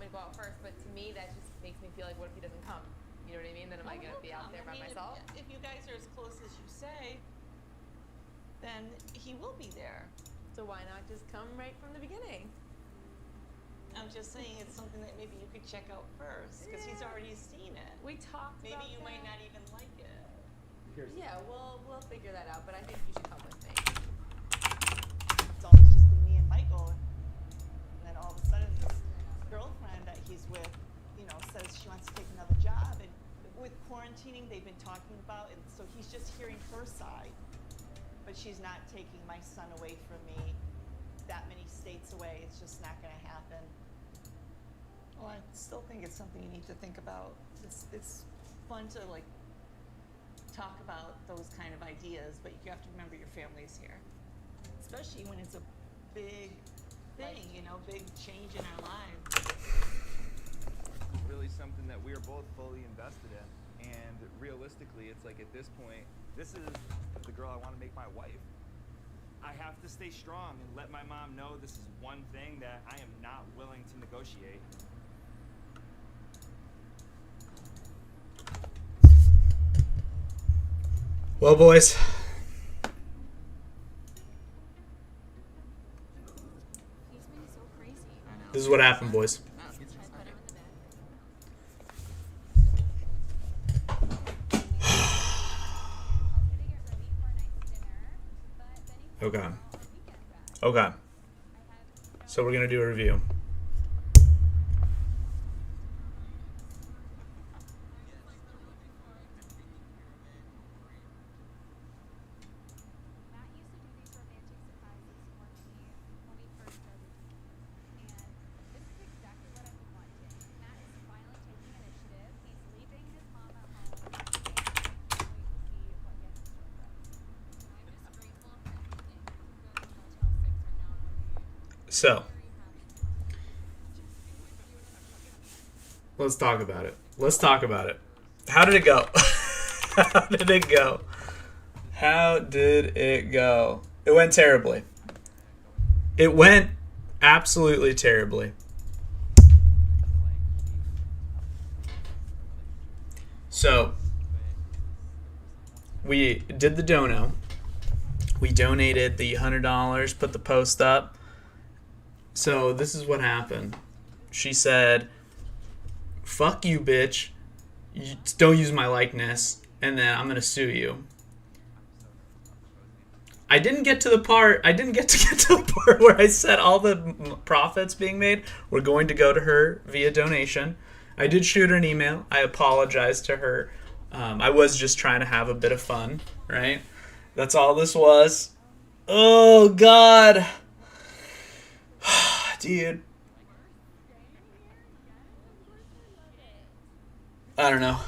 me to go out first, but to me that just makes me feel like, what if he doesn't come? You know what I mean? Then am I going to be out there by myself? If you guys are as close as you say, then he will be there. So why not just come right from the beginning? I'm just saying it's something that maybe you could check out first, because he's already seen it. We talked Maybe about you that. might not even like it. Yeah, we'll figure that out, but I think you should come with me. It's always just been me and Michael, and then all of a sudden this girlfriend that he's with, says she wants to take another job, and with quarantining they've been talking about, and so he's just hearing her side. But she's not taking my son away from me that many states away. It's just not going to happen. Well, I still think it's something you need to think about. It's fun to talk about those kind of ideas, but you have to remember your family's here, especially when it's a big thing, big change in our lives. Really something that we are both fully invested in, and realistically, it's like at this point, this is the girl I want to make my wife. I have to stay strong and let my mom know this is one thing that I am not willing to negotiate. Well, boys, this is what happened, boys. Okay. Okay. So we're going to do a review. So, let's talk about it. Let's talk about it. How did it go? How did it go? How did it go? It went terribly. It went absolutely terribly. So, we did the dono. We donated the $100, put the post up. So this is what happened. She said, "Fuck you, bitch. You don't use my likeness, and then I'm going to sue you." I didn't get to the part where I said all the profits being made were going to go to her via donation. I did shoot her an email. I apologized to her. I was just trying to have a bit of fun, right? That's all this was. Oh, God. Dude. I don't know.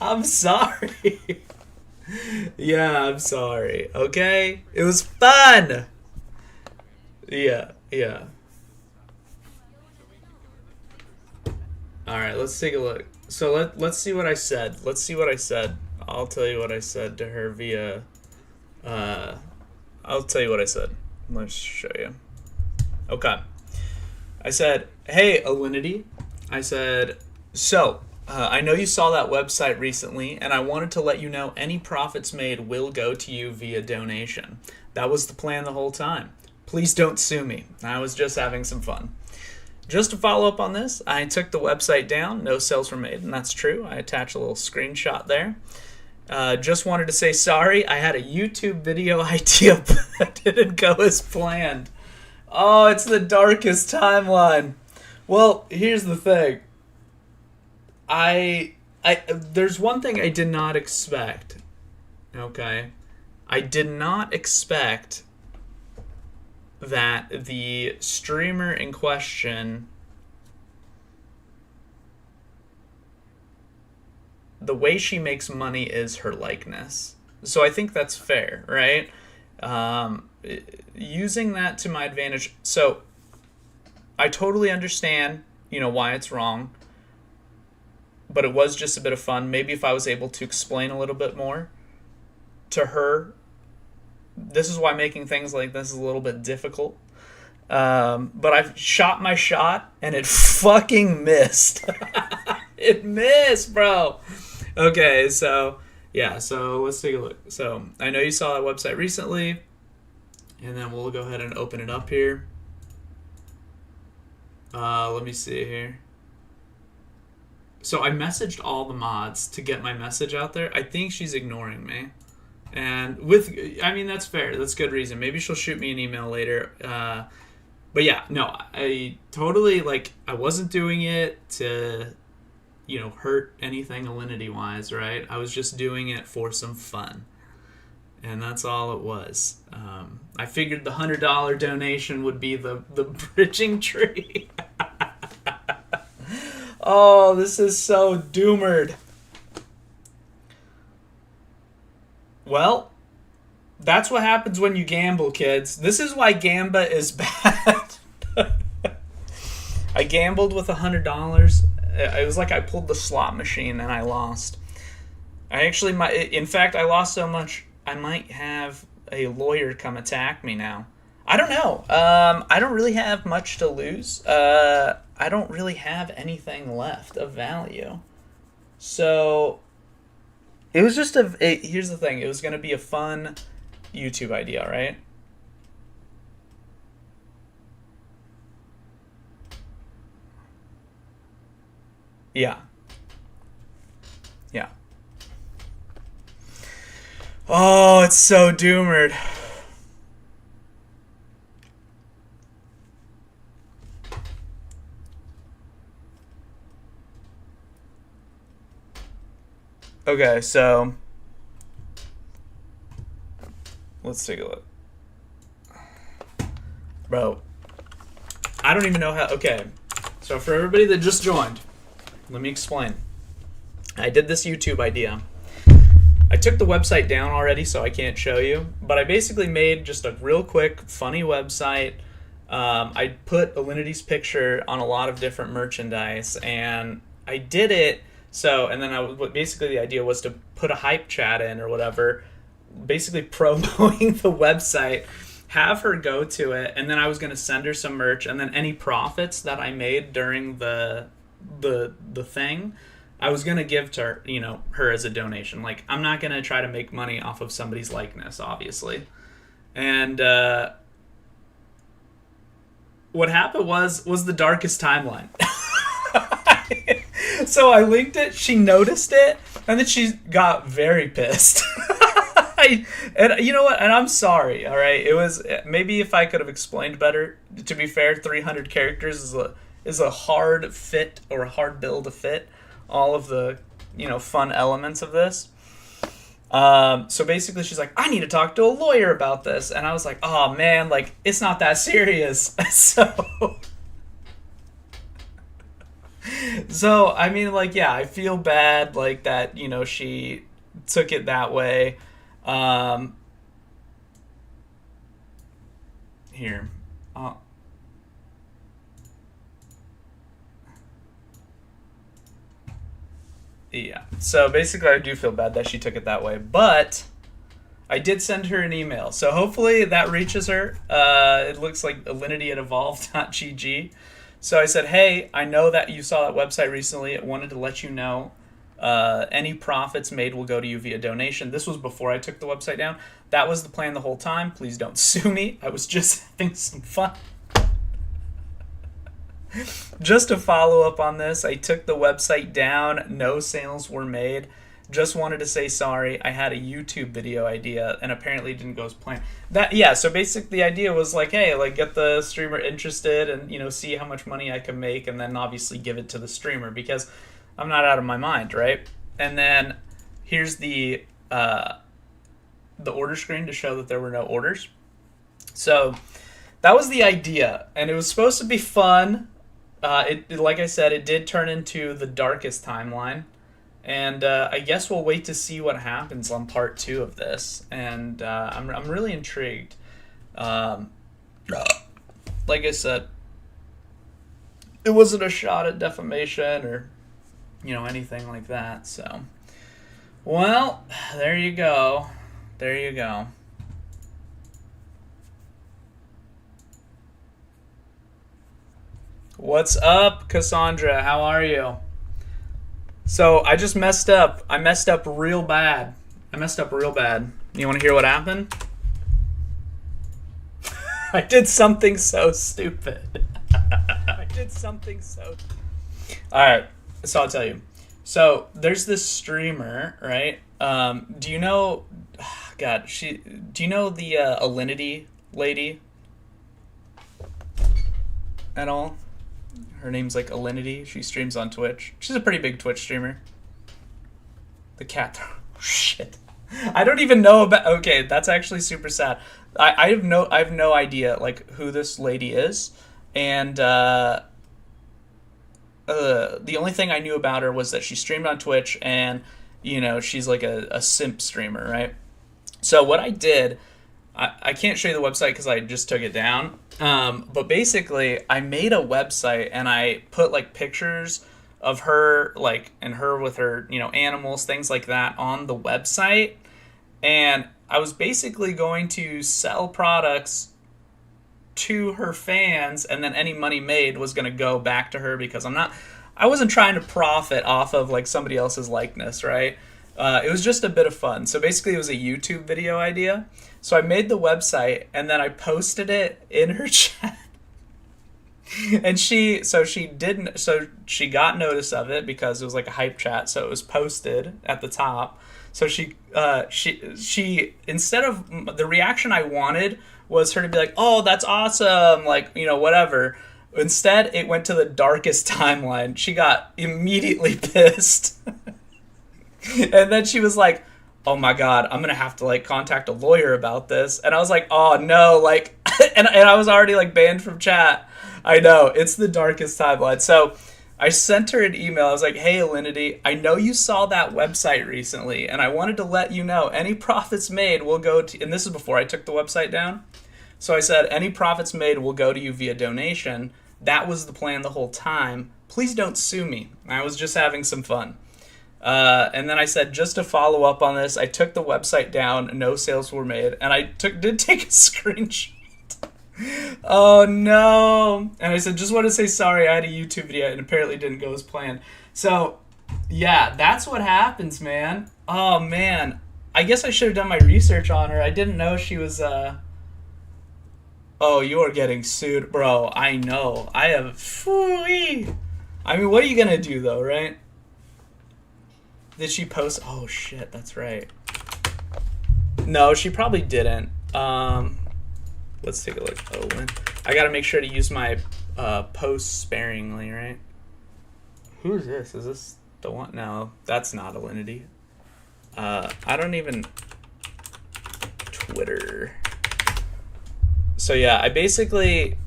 I'm sorry. Yeah, I'm sorry. Okay? It was fun. Yeah. Alright, let's take a look. So let's see what I said. I'll tell you what I said to her via... I'll tell you what I said. Let's show you. Okay. I said, "Hey, Alinity." I said, "So, I know you saw that website recently, and I wanted to let you know any profits made will go to you via donation. That was the plan the whole time. Please don't sue me. I was just having some fun. Just to follow up on this, I took the website down. No sales were made, and that's true. I attached a little screenshot there. Just wanted to say sorry. I had a YouTube video idea that didn't go as planned. Oh, it's the darkest timeline. Well, here's the thing. There's one thing I did not expect. Okay? I did not expect that the streamer in question, the way she makes money is her likeness. So I think that's fair, right? Using that to my advantage. So I totally understand, why it's wrong. but it was just a bit of fun. Maybe if I was able to explain a little bit more to her. This is why making things like this is a little bit difficult. But I've shot my shot, and it fucking missed. It missed, bro. Okay, so, yeah, so let's take a look. So, I know you saw that website recently, and then we'll go ahead and open it up here. Let me see here. So, I messaged all the mods to get my message out there. I think she's ignoring me. And that's fair. That's good reason. Maybe she'll shoot me an email later. But yeah, no, I totally, I wasn't doing it to, hurt anything Alinity-wise, right? I was just doing it for some fun. And that's all it was. I figured the $100 donation would be the bridging tree. Oh, this is so doomered. Well, that's what happens when you gamble, kids. This is why Gamba is bad. I gambled with $100. It was like I pulled the slot machine and I lost. In fact, I lost so much, I might have a lawyer come attack me now. I don't know. I don't really have much to lose. I don't really have anything left of value. So, it was just here's the thing. It was going to be a fun YouTube idea, right? Yeah. Yeah. Oh, it's so doomered. Okay, so let's take a look. Bro, I don't even know how... Okay, so for everybody that just joined, let me explain. I did this YouTube idea. I took the website down already, so I can't show you, but I basically made just a real quick, funny website. I put Alinity's picture on a lot of different merchandise, and I did it... So, and then basically the idea was to put a hype chat in or whatever, basically promoting the website, have her go to it, and then I was going to send her some merch, and then any profits that I made during the thing, I was going to give to her, her as a donation. Like, I'm not going to try to make money off of somebody's likeness, obviously. And what happened was the darkest timeline. So I linked it, she noticed it, and then she got very pissed. And you know what? And I'm sorry, all right? It was, maybe if I could have explained better, to be fair, 300 characters is a hard fit, or a hard bill to fit all of the, fun elements of this. So basically she's like, I need to talk to a lawyer about this. And I was like, oh man, it's not that serious. So, I mean, yeah, I feel bad, that, she took it that way. Here. Yeah. So, basically, I do feel bad that she took it that way. But I did send her an email. So, hopefully, that reaches her. It looks like Alinity at evolve.gg. So I said, hey, I know that you saw that website recently. I wanted to let you know any profits made will go to you via donation. This was before I took the website down. That was the plan the whole time. Please don't sue me. I was just having some fun. Just to follow up on this, I took the website down. No sales were made. Just wanted to say sorry. I had a YouTube video idea, and apparently it didn't go as planned. So basically the idea was hey, get the streamer interested and, see how much money I can make, and then obviously give it to the streamer, because I'm not out of my mind, right? And then here's the order screen to show that there were no orders. So that was the idea, and it was supposed to be fun. Like I said, it did turn into the darkest timeline. And I guess we'll wait to see what happens on part 2 of this. And I'm really intrigued. Like I said, it wasn't a shot at defamation or anything like that. So, well, there you go. There you go. What's up, Cassandra? How are you? So I just messed up. I messed up real bad. You want to hear what happened? I did something so stupid. Alright, so I'll tell you. So there's this streamer, right? Do you know... God, do you know the Alinity lady? At all? Her name's like Alinity. She streams on Twitch. She's a pretty big Twitch streamer. The cat. Shit. I don't even know about... Okay, that's actually super sad. I have no idea like who this lady is, and the only thing I knew about her was that she streamed on Twitch, and she's like a simp streamer, right? So what I did, I can't show you the website because I just took it down. But basically, I made a website and I put like pictures of her, like, and her with her, animals, things like that on the website. And I was basically going to sell products to her fans, and then any money made was going to go back to her because I wasn't trying to profit off of like somebody else's likeness, right? It was just a bit of fun. So basically it was a YouTube video idea. So I made the website and then I posted it in her chat. And she got notice of it because it was like a hype chat, so it was posted at the top. So she instead of the reaction I wanted was her to be like, "Oh, that's awesome," like, whatever. Instead, it went to the darkest timeline. She got immediately pissed. And then she was like, "Oh my God, I'm going to have to like contact a lawyer about this." And I was like, "Oh no," like, and I was already like banned from chat. I know, it's the darkest timeline. So I sent her an email. I was like, "Hey, Alinity, I know you saw that website recently, and I wanted to let you know any profits made will go to," and this is before I took the website down. So I said, "Any profits made will go to you via donation. That was the plan the whole time. Please don't sue me. I was just having some fun." And then I said, just to follow up on this, I took the website down, no sales were made, and I did take a screenshot. Oh no. And I said, just want to say sorry, I had a YouTube video and apparently didn't go as planned. So, yeah, that's what happens, man. Oh man. I guess I should have done my research on her. I didn't know she was, Oh, you're getting sued. Bro, I know. I have... Phooey. I mean, what are you gonna do, though, right? Did she post... Oh, shit, that's right. No, she probably didn't. Let's take a look. Oh, I gotta make sure to use my posts sparingly, right? Who is this? Is this the one? No, that's not Alinity. I don't even... Twitter... So yeah, I basically...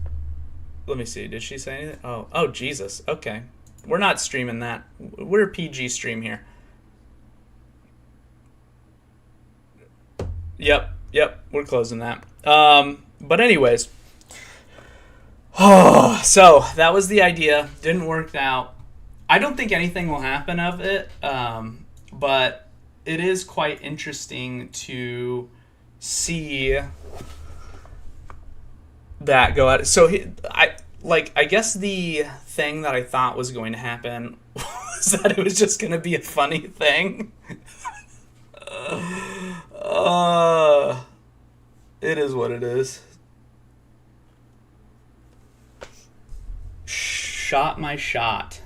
Let me see, did she say anything? Oh, Jesus, okay. We're not streaming that. We're a PG stream here. Yep, we're closing that. But anyways. So, that was the idea. Didn't work out. I don't think anything will happen of it. But it is quite interesting to see... that go out. So I guess the thing that I thought was going to happen was that it was just going to be a funny thing. It is what it is. Shot my shot.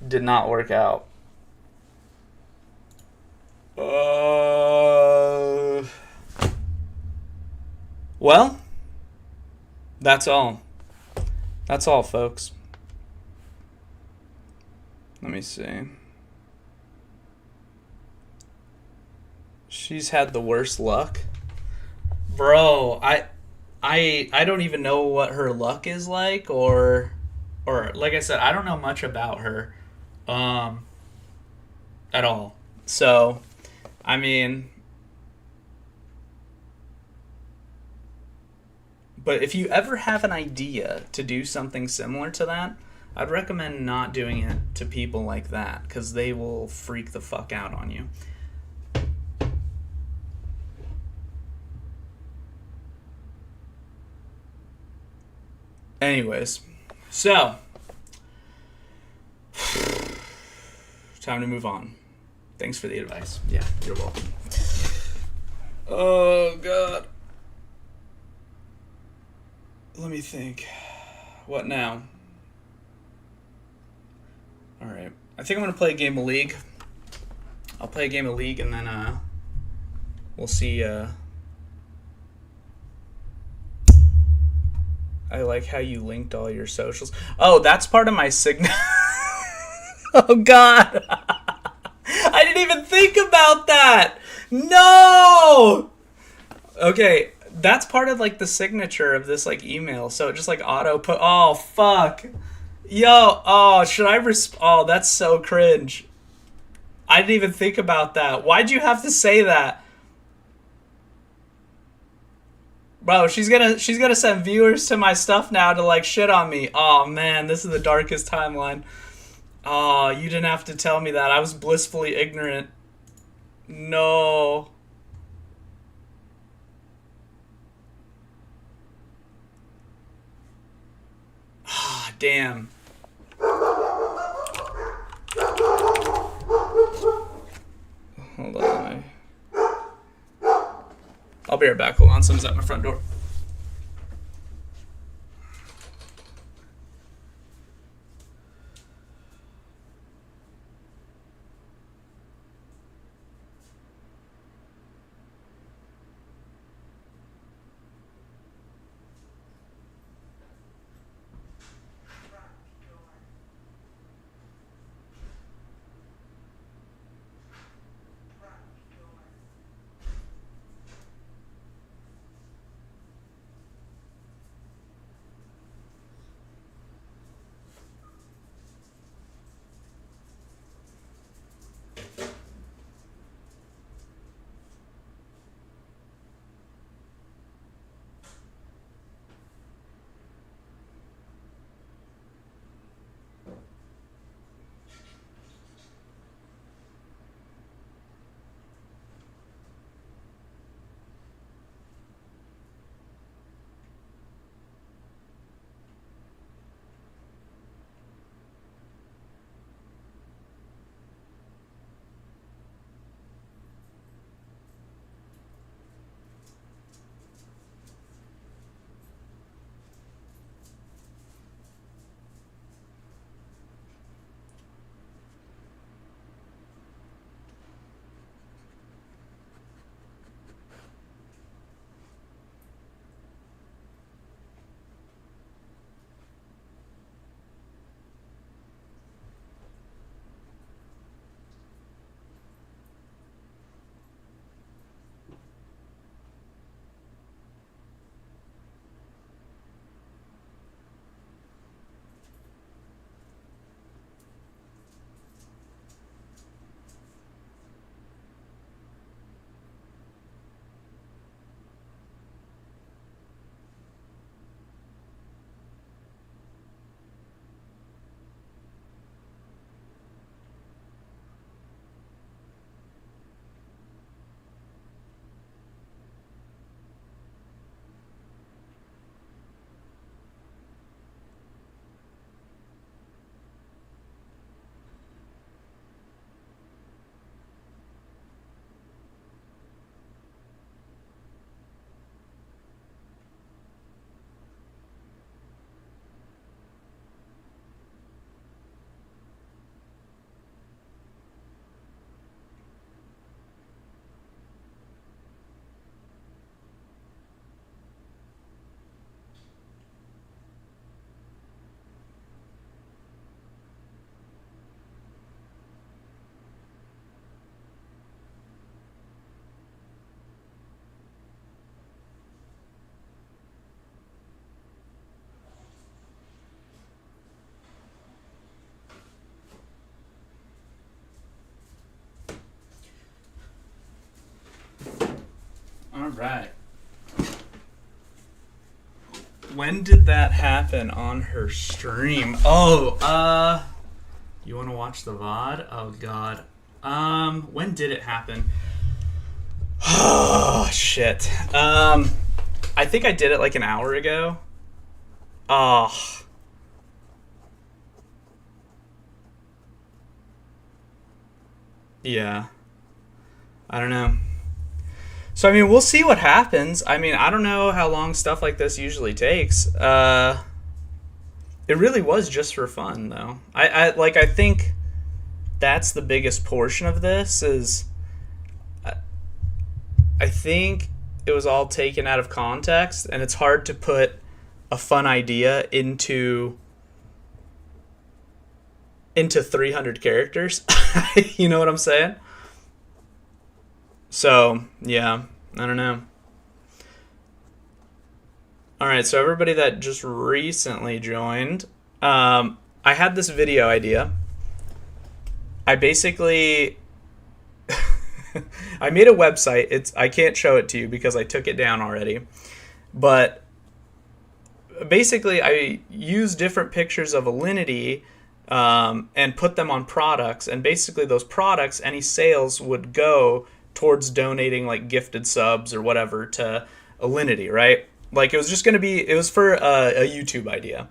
Did not work out. Well, that's all. That's all, folks. Let me see. She's had the worst luck. Bro, I don't even know what her luck is like, or like I said, I don't know much about her at all. So, I mean, but if you ever have an idea to do something similar to that, I'd recommend not doing it to people like that because they will freak the fuck out on you. Anyways, so time to move on. Thanks for the advice. Yeah, you're welcome. Oh, God. Let me think. What now? Alright. I think I'm going to play a game of League. I'll play a game of League and then we'll see. I like how you linked all your socials. Oh, that's part of my signature. Oh, God. I didn't even think about that. No. Okay, that's part of like the signature of this like email. So it just like auto put. Oh, fuck. Yo. Oh, should I oh, that's so cringe. I didn't even think about that. Why'd you have to say that? Bro, she's gonna send viewers to my stuff now to like shit on me. Oh man, this is the darkest timeline. Oh, you didn't have to tell me that. I was blissfully ignorant. No. Ah, damn. Hold on. I'll be right back. Hold on. Someone's at my front door. All right. When did that happen on her stream? Oh, you want to watch the VOD? Oh, God. When did it happen? Oh, shit. I think I did it like an hour ago. Oh. Yeah. I don't know. So, I mean, we'll see what happens. I mean, I don't know how long stuff like this usually takes. It really was just for fun, though. I think that's the biggest portion of this is... I think it was all taken out of context, and it's hard to put a fun idea into 300 characters. You know what I'm saying? So, yeah, I don't know. All right, so everybody that just recently joined, I had this video idea. I basically... I made a website. I can't show it to you because I took it down already. But basically, I used different pictures of Alinity and put them on products. And basically, those products, any sales would go towards donating like gifted subs or whatever to Alinity, right? Like it was just going to be, it was for a YouTube idea.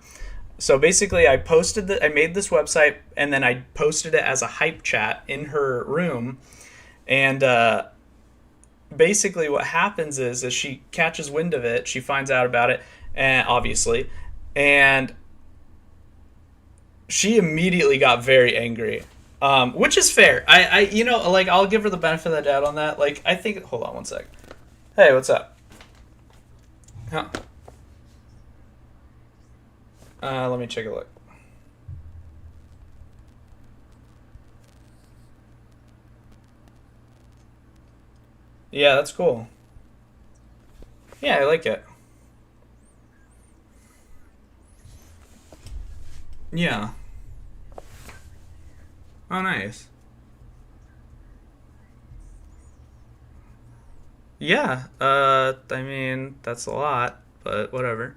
So basically, I made this website and then I posted it as a hype chat in her room. And basically what happens is she catches wind of it, she finds out about it, and obviously, and she immediately got very angry, which is fair. I you know, like, I'll give her the benefit of the doubt on that. Like, I think, hold on one sec. Hey, what's up? Huh. Let me take a look. Yeah, that's cool. Yeah, I like it. Yeah. Oh, nice. Yeah, I mean, that's a lot, but whatever.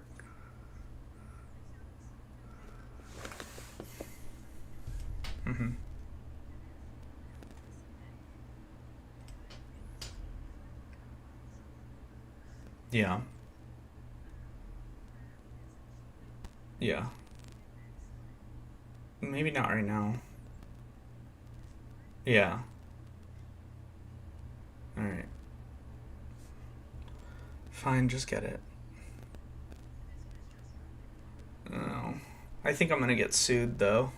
Mm-hmm. Yeah. Yeah. Maybe not right now. Yeah. Alright. Fine, just get it. Oh. I think I'm gonna get sued, though.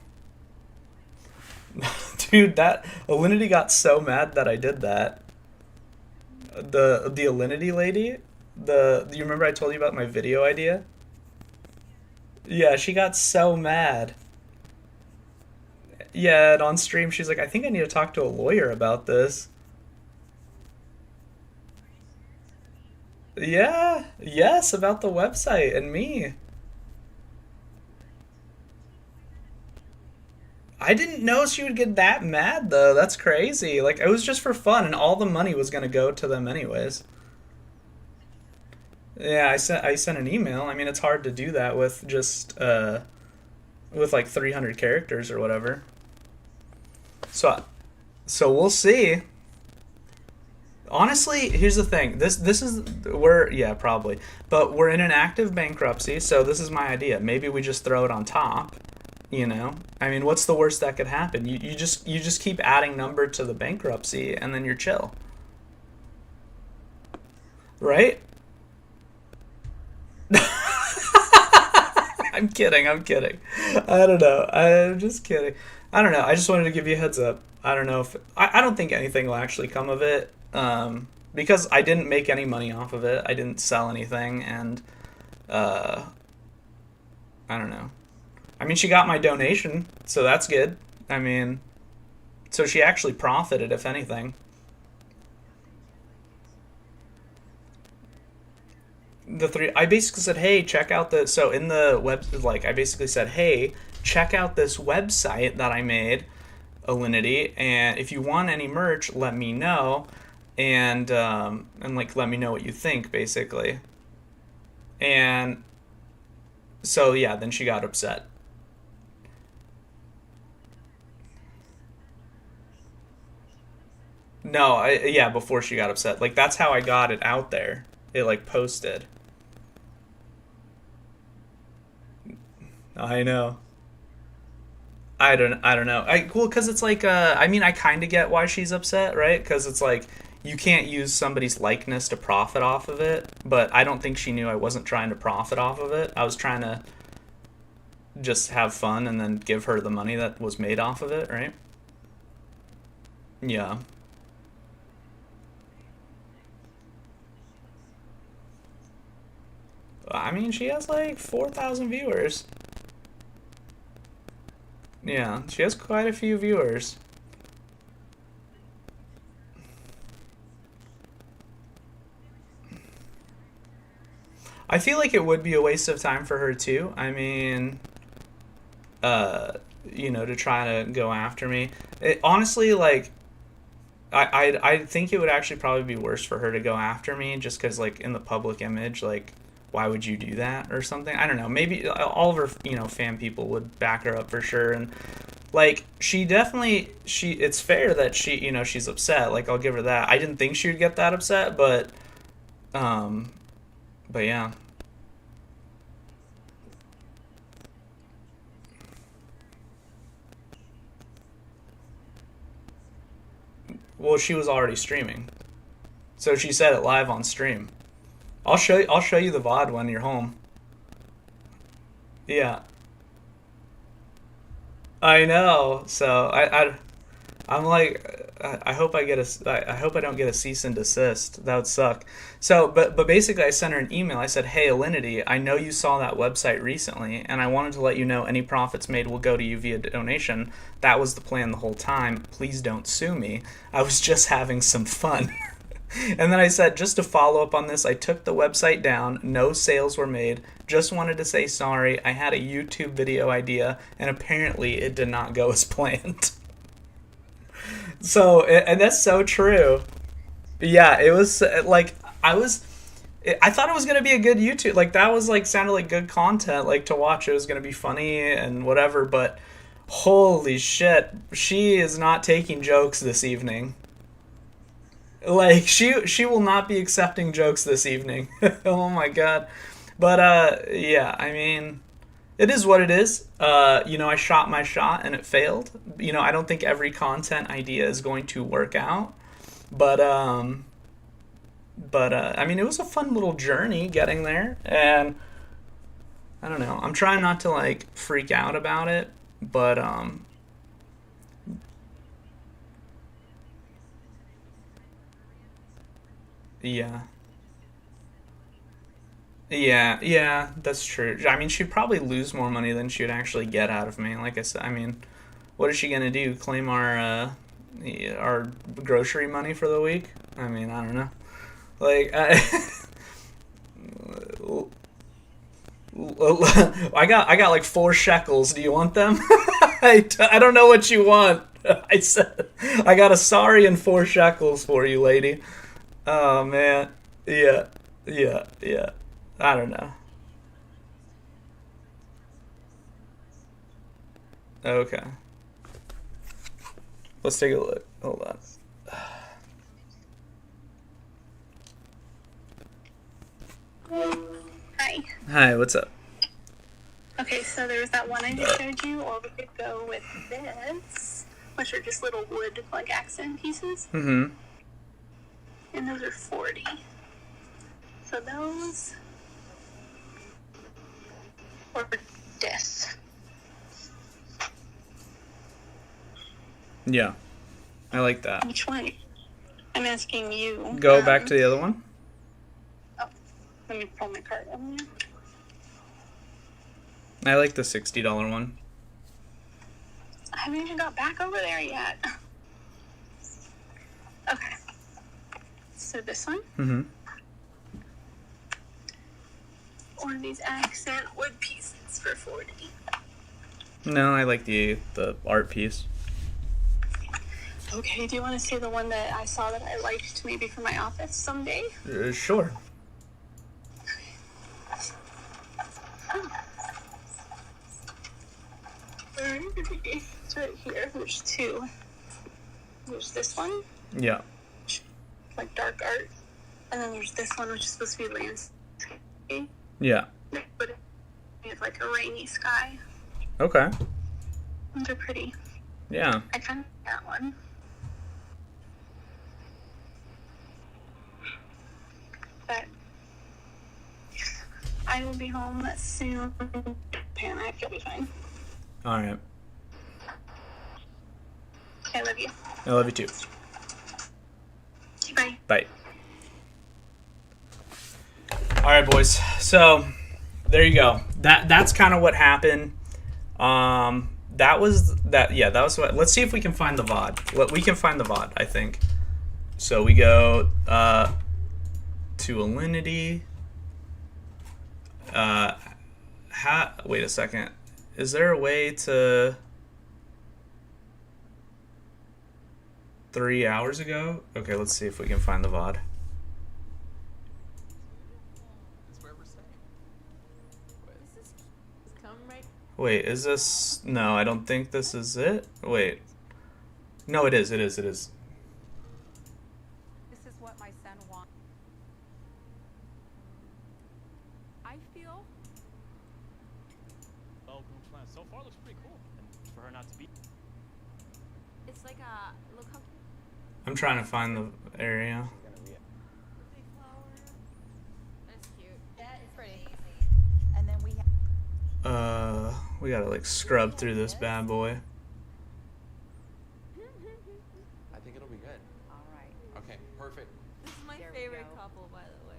Dude, that Alinity got so mad that I did that. The Alinity lady, you remember I told you about my video idea? Yeah, she got so mad. Yeah, and on stream she's like, I think I need to talk to a lawyer about this. Yeah, yes, about the website and me. I didn't know she would get that mad, though. That's crazy. Like, it was just for fun, and all the money was gonna go to them anyways. Yeah, I sent an email. I mean, it's hard to do that with just with like 300 characters or whatever. So we'll see. Honestly, here's the thing. Yeah, probably. But we're in an active bankruptcy, so this is my idea. Maybe we just throw it on top, you know? I mean, what's the worst that could happen? You just keep adding number to the bankruptcy and then you're chill. Right? I'm kidding. I don't know. I'm just kidding. I don't know. I just wanted to give you a heads up. I don't know if... I don't think anything will actually come of it. Because I didn't make any money off of it. I didn't sell anything. And, I don't know. I mean, she got my donation, so that's good. I mean... So she actually profited, if anything. I basically said, hey, check out the... So in the web... Like, I basically said, hey, check out this website that I made, Alinity, and if you want any merch, let me know, and like, let me know what you think, basically. And So yeah, then she got upset. No, yeah, before she got upset. Like, that's how I got it out there. It, like, posted. I know. I don't know. Well, because it's like, I mean, I kind of get why she's upset, right? Because it's like, you can't use somebody's likeness to profit off of it. But I don't think she knew I wasn't trying to profit off of it. I was trying to just have fun and then give her the money that was made off of it, right? Yeah. I mean, she has like 4,000 viewers. Yeah, she has quite a few viewers. I feel like it would be a waste of time for her too. I mean, to try to go after me. Honestly, like, I think it would actually probably be worse for her to go after me just because, like, in the public image, like, why would you do that or something? I don't know. Maybe all of her, fan people would back her up for sure. And, like, it's fair that she's upset. Like, I'll give her that. I didn't think she would get that upset, but yeah. Well, she was already streaming. So she said it live on stream. I'll show you the VOD when you're home. Yeah. I know. So I'm like, I hope I don't get a cease and desist. That would suck. So, but basically, I sent her an email. I said, "Hey, Alinity, I know you saw that website recently, and I wanted to let you know any profits made will go to you via donation. That was the plan the whole time. Please don't sue me. I was just having some fun." And then I said, just to follow up on this, I took the website down. No sales were made. Just wanted to say sorry. I had a YouTube video idea, and apparently it did not go as planned. So, and that's so true. Yeah, it was like, I thought it was going to be a good YouTube. Like, that was like, sounded like good content, like, to watch. It was going to be funny and whatever, but holy shit, she is not taking jokes this evening. Like, she will not be accepting jokes this evening. Oh my god. But yeah, I mean, it is what it is. I shot my shot and it failed. I don't think every content idea is going to work out. But I mean, it was a fun little journey getting there, and I don't know. I'm trying not to, like, freak out about it, but yeah. Yeah, that's true. I mean, she'd probably lose more money than she would actually get out of me. Like I said, I mean, what is she gonna do? Claim our grocery money for the week? I mean, I don't know. Like, I got like 4 shekels. Do you want them? I don't know what you want. I said I got a sorry and 4 shekels for you, lady. Oh man, yeah, yeah. I don't know. Okay, let's take a look. Hold on. Hi. Hi, what's up? Okay, so there was that one I just showed you, or we could go with this, which are just little wood, like, accent pieces. Mm-hmm. And those are 40. So those, or this. Yeah, I like that. Which one? I'm asking you. Go back to the other one. Oh, let me pull my card over here. I like the $60 one. I haven't even got back over there yet. Okay. So this one? Mm-hmm. Or these accent wood pieces for 40. No, I like the art piece. Okay, do you want to see the one that I saw that I liked maybe for my office someday? Sure. Oh, It's right here. There's two. There's this one, Yeah. like dark art, and then there's this one, which is supposed to be landscape, Yeah. but it's like a rainy sky. Okay. Those are pretty. Yeah. I kind of like that one. But I will be home soon. Panic, you'll be fine. All right. I love you. I love you too. Bye. Bye. All right, boys. So there you go. That's kind of what happened. That was that. Yeah, that was what. Let's see if we can find the VOD. We can find the VOD, I think. So we go to Alinity. Wait a second. Is there a way to 3 hours ago? Okay, let's see if we can find the VOD. That's where we're staying. This is come right. Wait, is this... No, I don't think this is it. Wait. No, it is. It is. It is. This is what my son wants. I feel Well-groomed plan so far looks pretty cool, and for her not to be. it's like a look how I'm trying to find the area. that's cute. That is pretty. And then we have We gotta like scrub through this bad boy. I think it'll be good. all right. Okay, perfect. This is my There we favorite go. couple, by the way.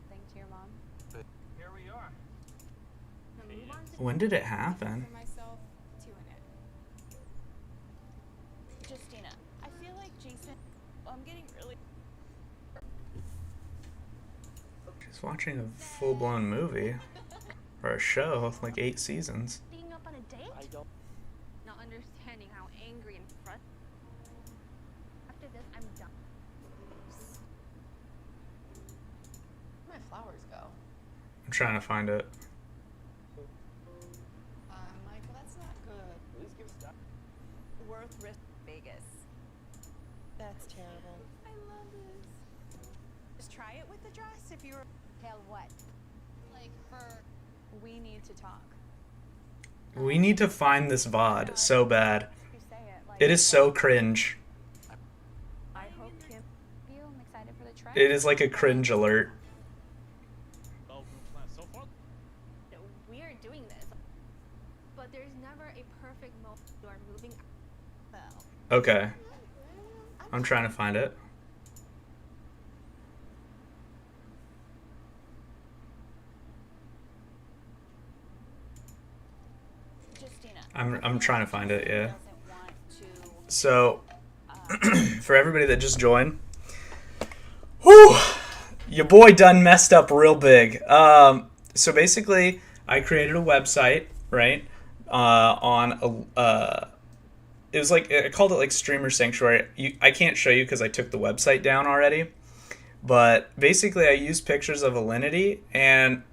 Thanks to your mom. Here we are. When did it happen? For myself, two in it. Justina, I feel like Jason. I'm getting really. She's watching a full-blown movie. Or a show, like 8 seasons. Being up on a date? I don't. Not understanding how angry and frustrated. After this, I'm done. Where'd my flowers go? I'm trying to find it. Michael, that's not good. Please give us that. Worth risk. Vegas. That's terrible. I love this. Just try it with the dress if you're. Tell what? Like for We need to talk. We need to find this VOD so bad. You say it like. It is so cringe. I hope Kim. I'm excited for the trip. It is like a cringe alert. Well-groomed plan so far. We're doing this, but there's never a perfect moment. You are moving. Well, Okay. I'm trying to find it. Justina. I'm trying to find it, yeah. Doesn't want to. So, for everybody that just joined, whew, your boy done messed up real big. So basically, I created a website, right? It was like I called it like Streamer Sanctuary. I can't show you because I took the website down already. But basically, I used pictures of Alinity, and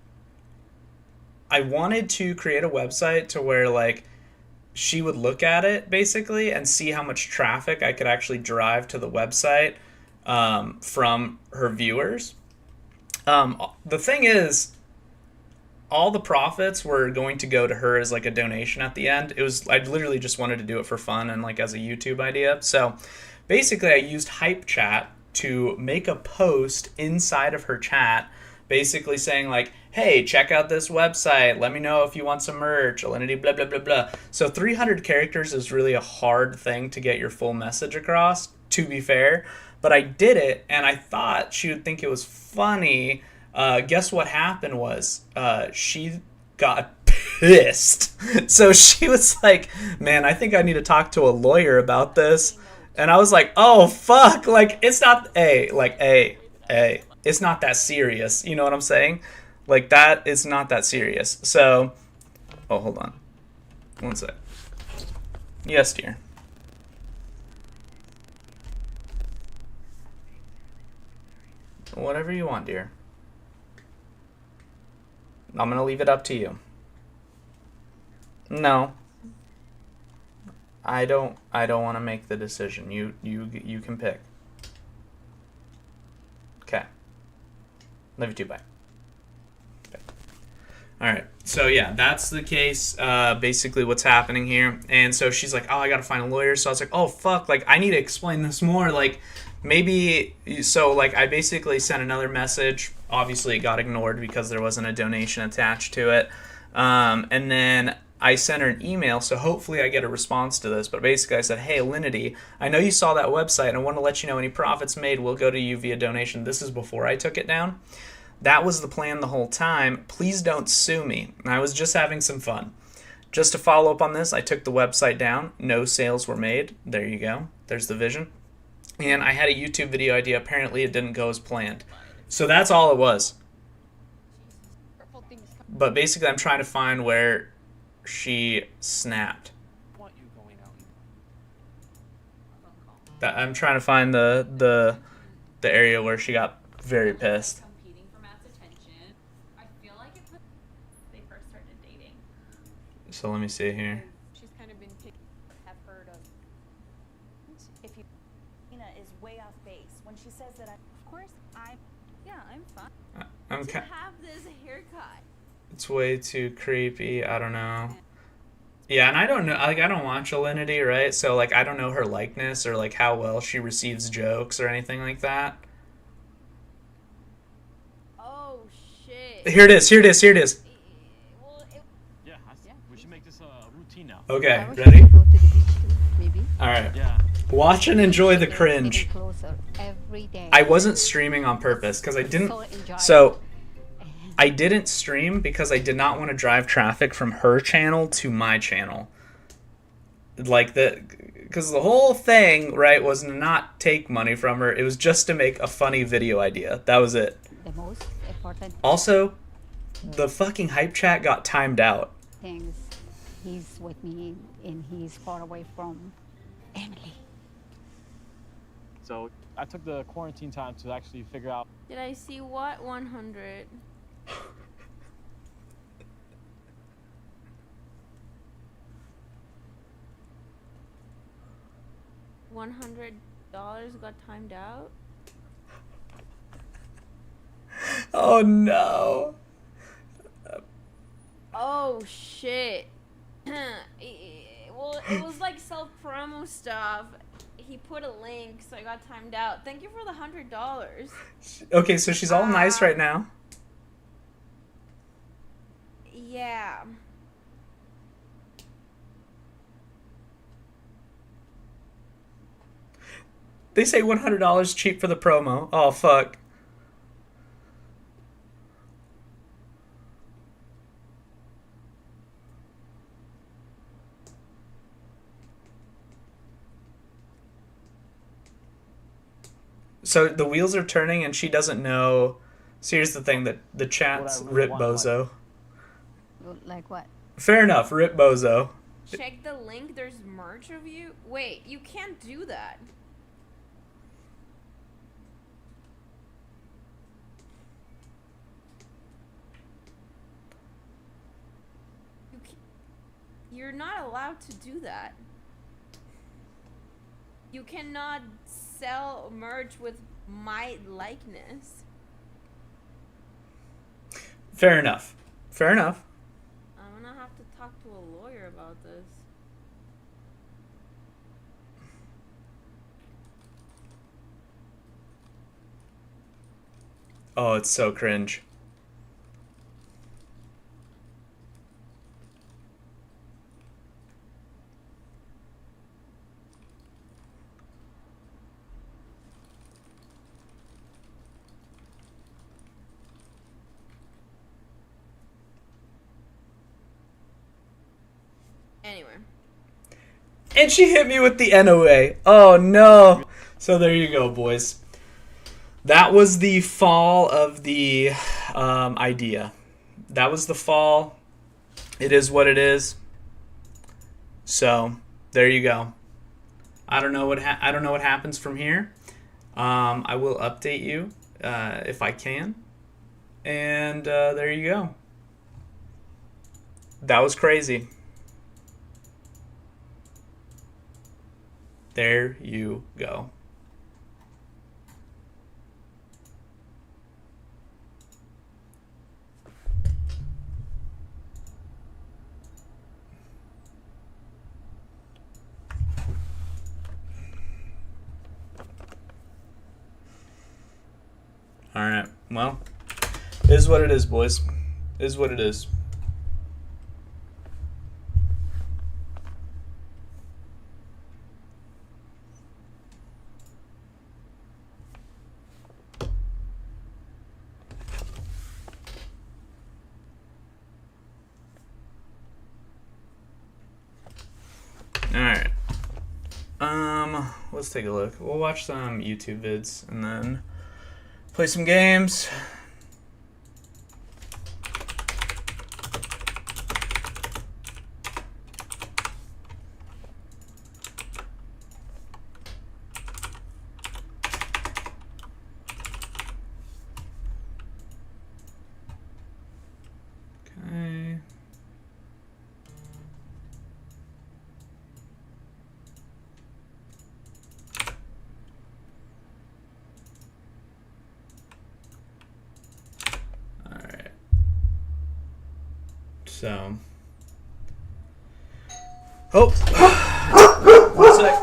I wanted to create a website to where like she would look at it basically and see how much traffic I could actually drive to the website from her viewers. The thing is, all the profits were going to go to her as like a donation at the end. I literally just wanted to do it for fun and like as a YouTube idea. So basically I used Hype Chat to make a post inside of her chat basically saying like, hey, check out this website. Let me know if you want some merch. Alinity, blah, blah, blah, blah. So 300 characters is really a hard thing to get your full message across, to be fair. But I did it, and I thought she would think it was funny. Guess what happened was she got pissed. So she was like, man, I think I need to talk to a lawyer about this. And I was like, oh, fuck. Like, it's not, it's not that serious. You know what I'm saying? Like, that is not that serious. So, oh, hold on. One sec. Yes, dear. Whatever you want, dear. I'm going to leave it up to you. No. I don't want to make the decision. You can pick. Okay. Love you too. Bye. All right. So yeah, that's the case. Basically, what's happening here. And so she's like, "Oh, I gotta find a lawyer." So I was like, "Oh fuck! Like, I need to explain this more. Like, maybe." So like, I basically sent another message. Obviously, it got ignored because there wasn't a donation attached to it. And then I sent her an email. So hopefully, I get a response to this. But basically, I said, "Hey, Alinity, I know you saw that website, and I want to let you know any profits made will go to you via donation." This is before I took it down. That was the plan the whole time. Please don't sue me. I was just having some fun. Just to follow up on this, I took the website down. No sales were made. There you go. There's the vision. And I had a YouTube video idea. Apparently it didn't go as planned. So that's all it was. But basically I'm trying to find where she snapped. I'm trying to find the area where she got very pissed. So let me see here. She's kind of been have heard of. If you, Nina is way off base when she says that. Of course, I'm fine. I'm To have this haircut. It's way too creepy. I don't know. Yeah, and I don't know. Like, I don't watch Alinity, right? So like, I don't know her likeness or like how well she receives jokes or anything like that. Oh shit. Here it is. Here it is. Here it is. Yeah, we should make this a routine now. Okay, ready? Go to the beach too, maybe. All right. Yeah. Watch and enjoy the cringe. Getting closer every day. I wasn't streaming on purpose because I didn't. So enjoy. So I didn't stream because I did not want to drive traffic from her channel to my channel. Like because the whole thing, right, was to not take money from her. It was just to make a funny video idea. That was it. The most important Also, the fucking hype chat got timed out. things. He's with me and he's far away from Emily. So I took the quarantine time to actually figure out. Did I see what? 100. $100 got timed out. Oh no. Oh shit. Well, it was like self promo stuff. He put a link, so I got timed out. Thank you for the $100. Okay, so she's all nice right now. Yeah. They say $100 cheap for the promo. Oh fuck. So the wheels are turning and she doesn't know. So here's the thing, that the chat's What I really Rip want, Bozo. Like what? Fair enough, Rip Bozo. Check the link. There's merch of you. Wait, you can't do that. You're not allowed to do that. You cannot sell merch with my likeness. Fair enough. Fair enough. I'm gonna have to talk to a lawyer about this. Oh, it's so cringe. Anyway. And she hit me with the NOA. Oh no. So there you go, boys. That was the fall of the idea. That was the fall. It is what it is. So there you go. I don't know what happens from here. I will update you if I can. And there you go. That was crazy. There you go. All right. Well, is what it is, boys. Is what it is. All right. Let's take a look. We'll watch some YouTube vids and then play some games. Okay. So, oh, one sec.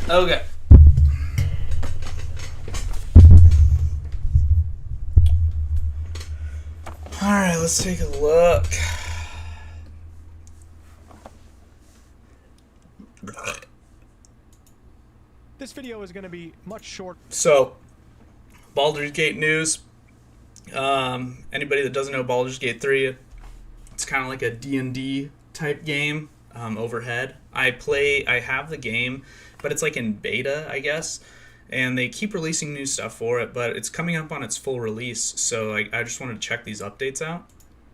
Okay. All right, let's take a look. This video is going to be much short. So, Baldur's Gate news. Anybody that doesn't know Baldur's Gate 3, it's kind of like a D&D type game, overhead. I have the game, but it's like in beta, I guess, and they keep releasing new stuff for it, but it's coming up on its full release, so I just wanted to check these updates out.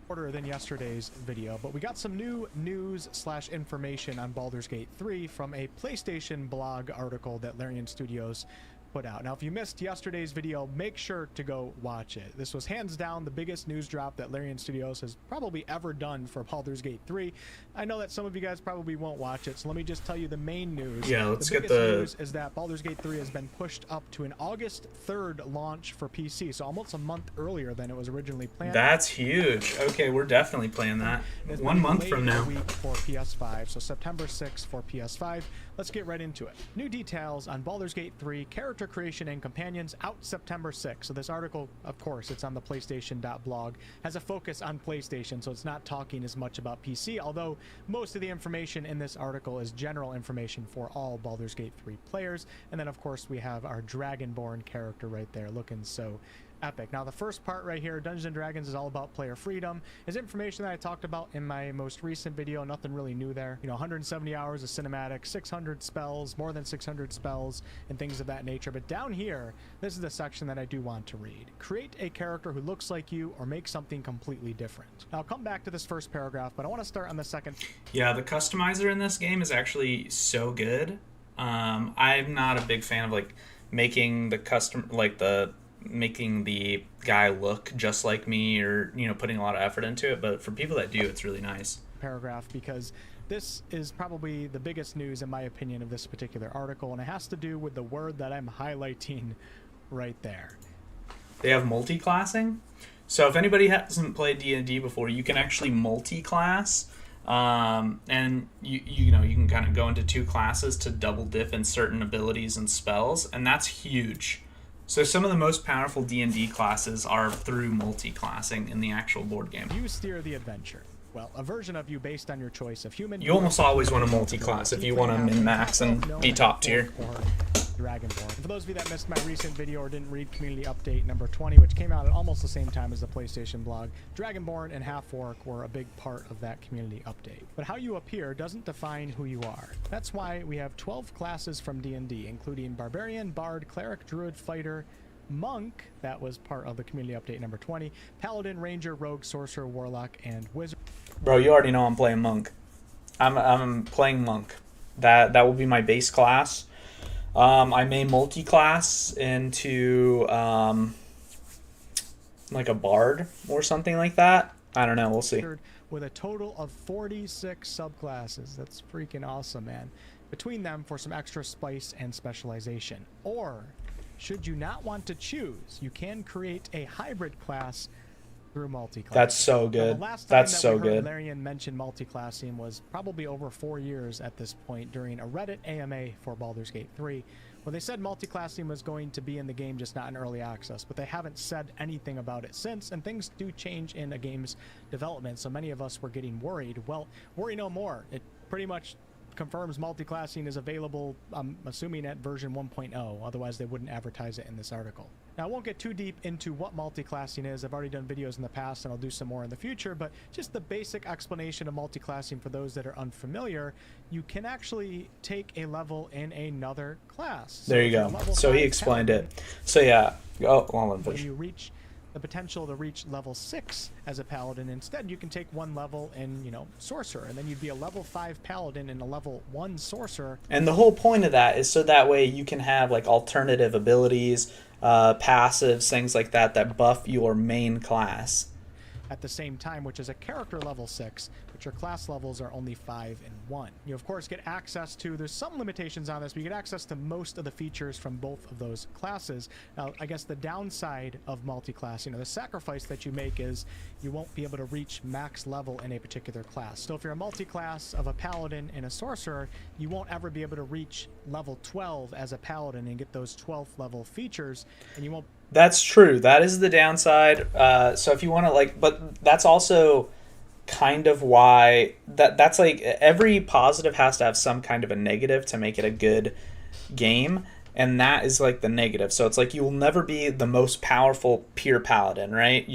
Shorter than yesterday's video, but we got some new news/information on Baldur's Gate 3 from a PlayStation blog article that Larian Studios put out. Now, if you missed yesterday's video, make sure to go watch it. This was hands down the biggest news drop that Larian Studios has probably ever done for Baldur's Gate 3. I know that some of you guys probably won't watch it, so let me just tell you the main news. Yeah, let's the get biggest the news is that Baldur's Gate 3 has been pushed up to an August 3rd launch for PC, so almost a month earlier than it was originally planned. That's huge. Okay, we're definitely playing that. 1 month from now. A week for PS5, so September 6th for PS5. Let's get right into it. New details on Baldur's Gate 3 character creation and companions out September 6th. So this article, of course, it's on the PlayStation.blog, has a focus on PlayStation, so it's not talking as much about PC, although most of the information in this article is general information for all Baldur's Gate 3 players. And then, of course, we have our Dragonborn character right there looking so epic. Now, the first part right here, Dungeons & Dragons, is all about player freedom. Is information that I talked about in my most recent video. Nothing really new there. You know, 170 hours of cinematic, 600 spells, more than 600 spells, and things of that nature. But down here, this is the section that I do want to read. Create a character who looks like you or make something completely different. Now, I'll come back to this first paragraph, but I want to start on the second. Yeah, the customizer in this game is actually so good. I'm not a big fan of like making the making the guy look just like me, or putting a lot of effort into it, but for people that do, it's really nice. Paragraph, because this is probably the biggest news in my opinion of this particular article, and it has to do with the word that I'm highlighting right there. They have multi-classing. So if anybody hasn't played D&D before, you can actually multi-class, and you can kind of go into 2 classes to double dip in certain abilities and spells, and that's huge. So some of the most powerful D&D classes are through multi-classing in the actual board game. You steer the adventure. Well, a version of you based on your choice of human. You almost always want to multi-class if you want to min-max and be top tier. Dragonborn. For those of you that missed my recent video or didn't read community update number 20, which came out at almost the same time as the PlayStation blog, Dragonborn and Half-Orc were a big part of that community update. But how you appear doesn't define who you are. That's why we have 12 classes from D&D, including Barbarian, Bard, Cleric, Druid, Fighter, Monk, that was part of the community update number 20, Paladin, Ranger, Rogue, Sorcerer, Warlock, and Wizard. Bro, you already know I'm playing Monk. I'm playing Monk. That will be my base class. I may multi-class into like a bard or something like that. I don't know. We'll see. With a total of 46 subclasses. That's freaking awesome, man. Between them for some extra spice and specialization. Or, should you not want to choose, you can create a hybrid class through multi-class. That's so good. That's so good. Larian mentioned multi-classing was probably over 4 years at this point during a Reddit AMA for Baldur's Gate 3. Well, they said multi-classing was going to be in the game, just not in early access, but they haven't said anything about it since, and things do change in a game's development, so many of us were getting worried. Well, worry no more. It pretty much confirms multi-classing is available, I'm assuming, at version 1.0, otherwise they wouldn't advertise it in this article. Now, I won't get too deep into what multi-classing is. I've already done videos in the past, and I'll do some more in the future, but just the basic explanation of multi-classing for those that are unfamiliar, you can actually take a level in another class. There you go. So he explained it. So yeah. Oh, hold on. When you reach the potential to reach level 6 as a paladin, instead you can take 1 level in, sorcerer, and then you'd be a level 5 paladin and a level 1 sorcerer. And the whole point of that is so that way you can have like alternative abilities, passives, things like that buff your main class at the same time, which is a character level 6, but your class levels are only 5 and 1. You of course get access to, there's some limitations on this, but you get access to most of the features from both of those classes. Now, I guess the downside of multi-class, the sacrifice that you make is you won't be able to reach max level in a particular class. So if you're a multi-class of a paladin and a sorcerer, you won't ever be able to reach level 12 as a paladin and get those 12th level features, and you won't. That's true. That is the downside. So if you want to but that's also kind of why that's like every positive has to have some kind of a negative to make it a good game, and that is like the negative. So it's like you will never be the most powerful pure paladin, right?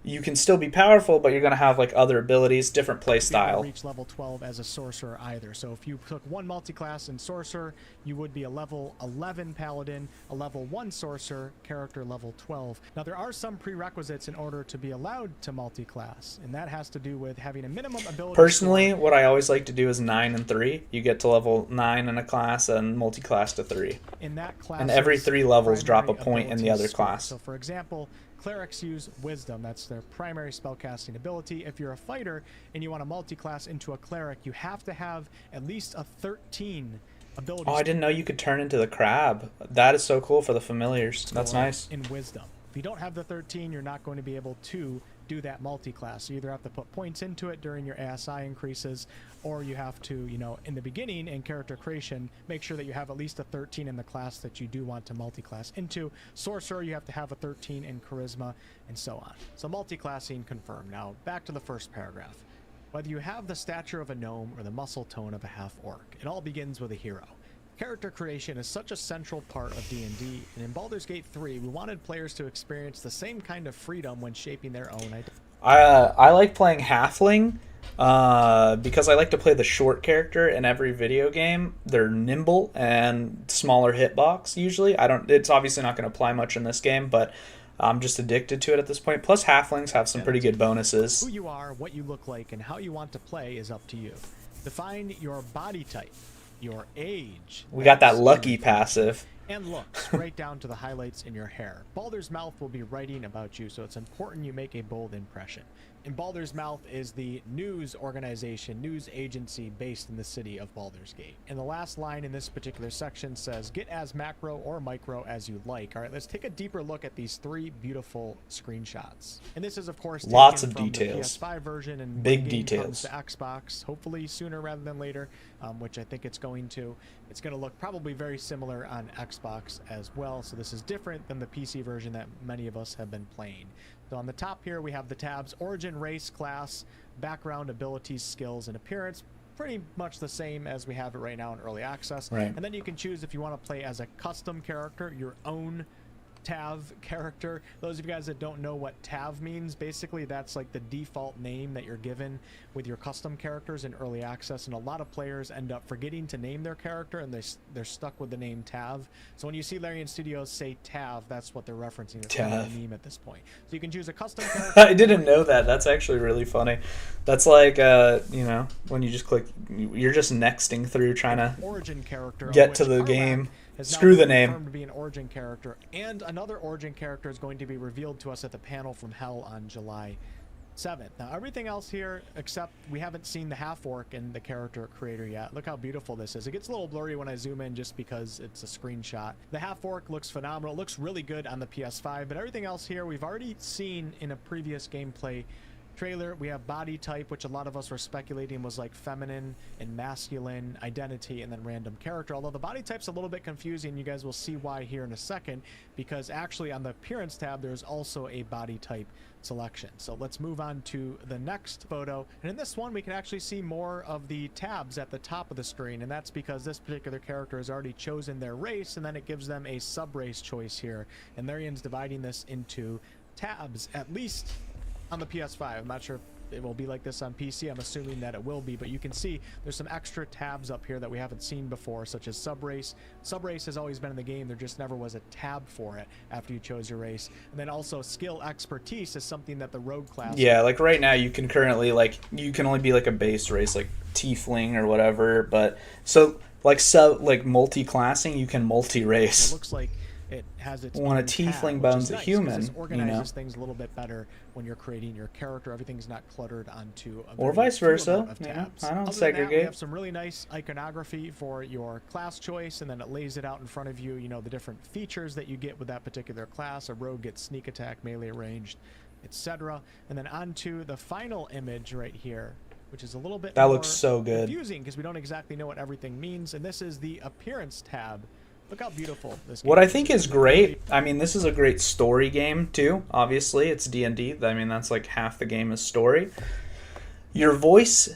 You can still be powerful, but you're going to have like other abilities, different play style. Reach level 12 as a sorcerer either. So if you took 1 multi-class in sorcerer, you would be a level 11 paladin, a level 1 sorcerer, character level 12. Now there are some prerequisites in order to be allowed to multi-class, and that has to do with having a minimum ability. Personally, what I always like to do is 9 and 3. You get to level 9 in a class and multi-class to 3. In that class, and every 3 levels drop a point in the other class. So for example, clerics use wisdom. That's their primary spellcasting ability. If you're a fighter and you want to multi-class into a cleric, you have to have at least a 13 ability. Oh, I didn't know you could turn into the crab. That is so cool for the familiars. That's nice. In wisdom. If you don't have the 13, you're not going to be able to do that multi-class. You either have to put points into it during your ASI increases, or you have to, in the beginning in character creation, make sure that you have at least a 13 in the class that you do want to multi-class into. Sorcerer, you have to have a 13 in charisma, and so on. So multi-classing confirmed. Now, back to the first paragraph. Whether you have the stature of a gnome or the muscle tone of a half-orc, it all begins with a hero. Character creation is such a central part of D&D, and in Baldur's Gate 3, we wanted players to experience the same kind of freedom when shaping their own identity. I like playing Halfling because I like to play the short character in every video game. They're nimble and smaller hitbox usually. It's obviously not going to apply much in this game, but I'm just addicted to it at this point. Plus, Halflings have some pretty good bonuses. Who you are, what you look like, and how you want to play is up to you. Define your body type, your age. We got that lucky passive. And looks, right down to the highlights in your hair. Baldur's Mouth will be writing about you, so it's important you make a bold impression. And Baldur's Mouth is the news organization, news agency based in the city of Baldur's Gate. And the last line in this particular section says, get as macro or micro as you like. All right, let's take a deeper look at these 3 beautiful screenshots. And this is, of course, lots of from details. The PS5 version, and big details. Comes to Xbox, hopefully sooner rather than later, which I think it's going to. It's going to look probably very similar on Xbox as well. So this is different than the PC version that many of us have been playing. So on the top here, we have the tabs Origin, Race, Class, Background, Abilities, Skills, and Appearance. Pretty much the same as we have it right now in Early Access. Right. And then you can choose if you want to play as a custom character, your own Tav character. Those of you guys that don't know what Tav means, basically that's like the default name that you're given with your custom characters in Early Access, and a lot of players end up forgetting to name their character and they're stuck with the name Tav. So when you see Larian Studios say Tav, that's what they're referencing. It's not a meme at this point. So you can choose a custom character. I didn't know that. That's actually really funny. That's like when you just click, you're just nexting through trying to Origin character get to the game. Screw the name. Confirmed to be an Origin character, and another Origin character is going to be revealed to us at the panel from Hell on July 7th. Now everything else here, except we haven't seen the half-orc and the character creator yet. Look how beautiful this is. It gets a little blurry when I zoom in just because it's a screenshot. The half-orc looks phenomenal. It looks really good on the PS5, but everything else here we've already seen in a previous gameplay trailer. We have body type, which a lot of us were speculating was like feminine and masculine, identity, and then random character. Although the body type's a little bit confusing, you guys will see why here in a second, because actually on the appearance tab there's also a body type selection. So let's move on to the next photo, and in this one we can actually see more of the tabs at the top of the screen, and that's because this particular character has already chosen their race, and then it gives them a sub-race choice here, and Larian's dividing this into tabs, at least on the PS5. I'm not sure if it will be like this on PC. I'm assuming that it will be, but you can see there's some extra tabs up here that we haven't seen before, such as sub-race. Sub-race has always been in the game. There just never was a tab for it after you chose your race. And then also skill expertise is something that the rogue class... Yeah, like right now you can currently, you can only be like a base race, like tiefling or whatever, but so like multi-classing, you can multi-race. It looks like it has its when a own tiefling tab, bones a nice, human, it organizes things a little bit better when you're creating your character. Everything's not cluttered onto a or vice versa. Yeah, I don't Other segregate. than that, we have some really nice iconography for your class choice, and then it lays it out in front of you. You know, the different features that you get with that particular class. A rogue gets sneak attack, melee ranged, etc. And then onto the final image right here, which is a little bit that more looks so good, confusing because we don't exactly know what everything means. And this is the appearance tab. Look how beautiful this game What I think is great, I mean, this is a great story game too, obviously. It's D&D. I mean, that's like half the game is story. Your voice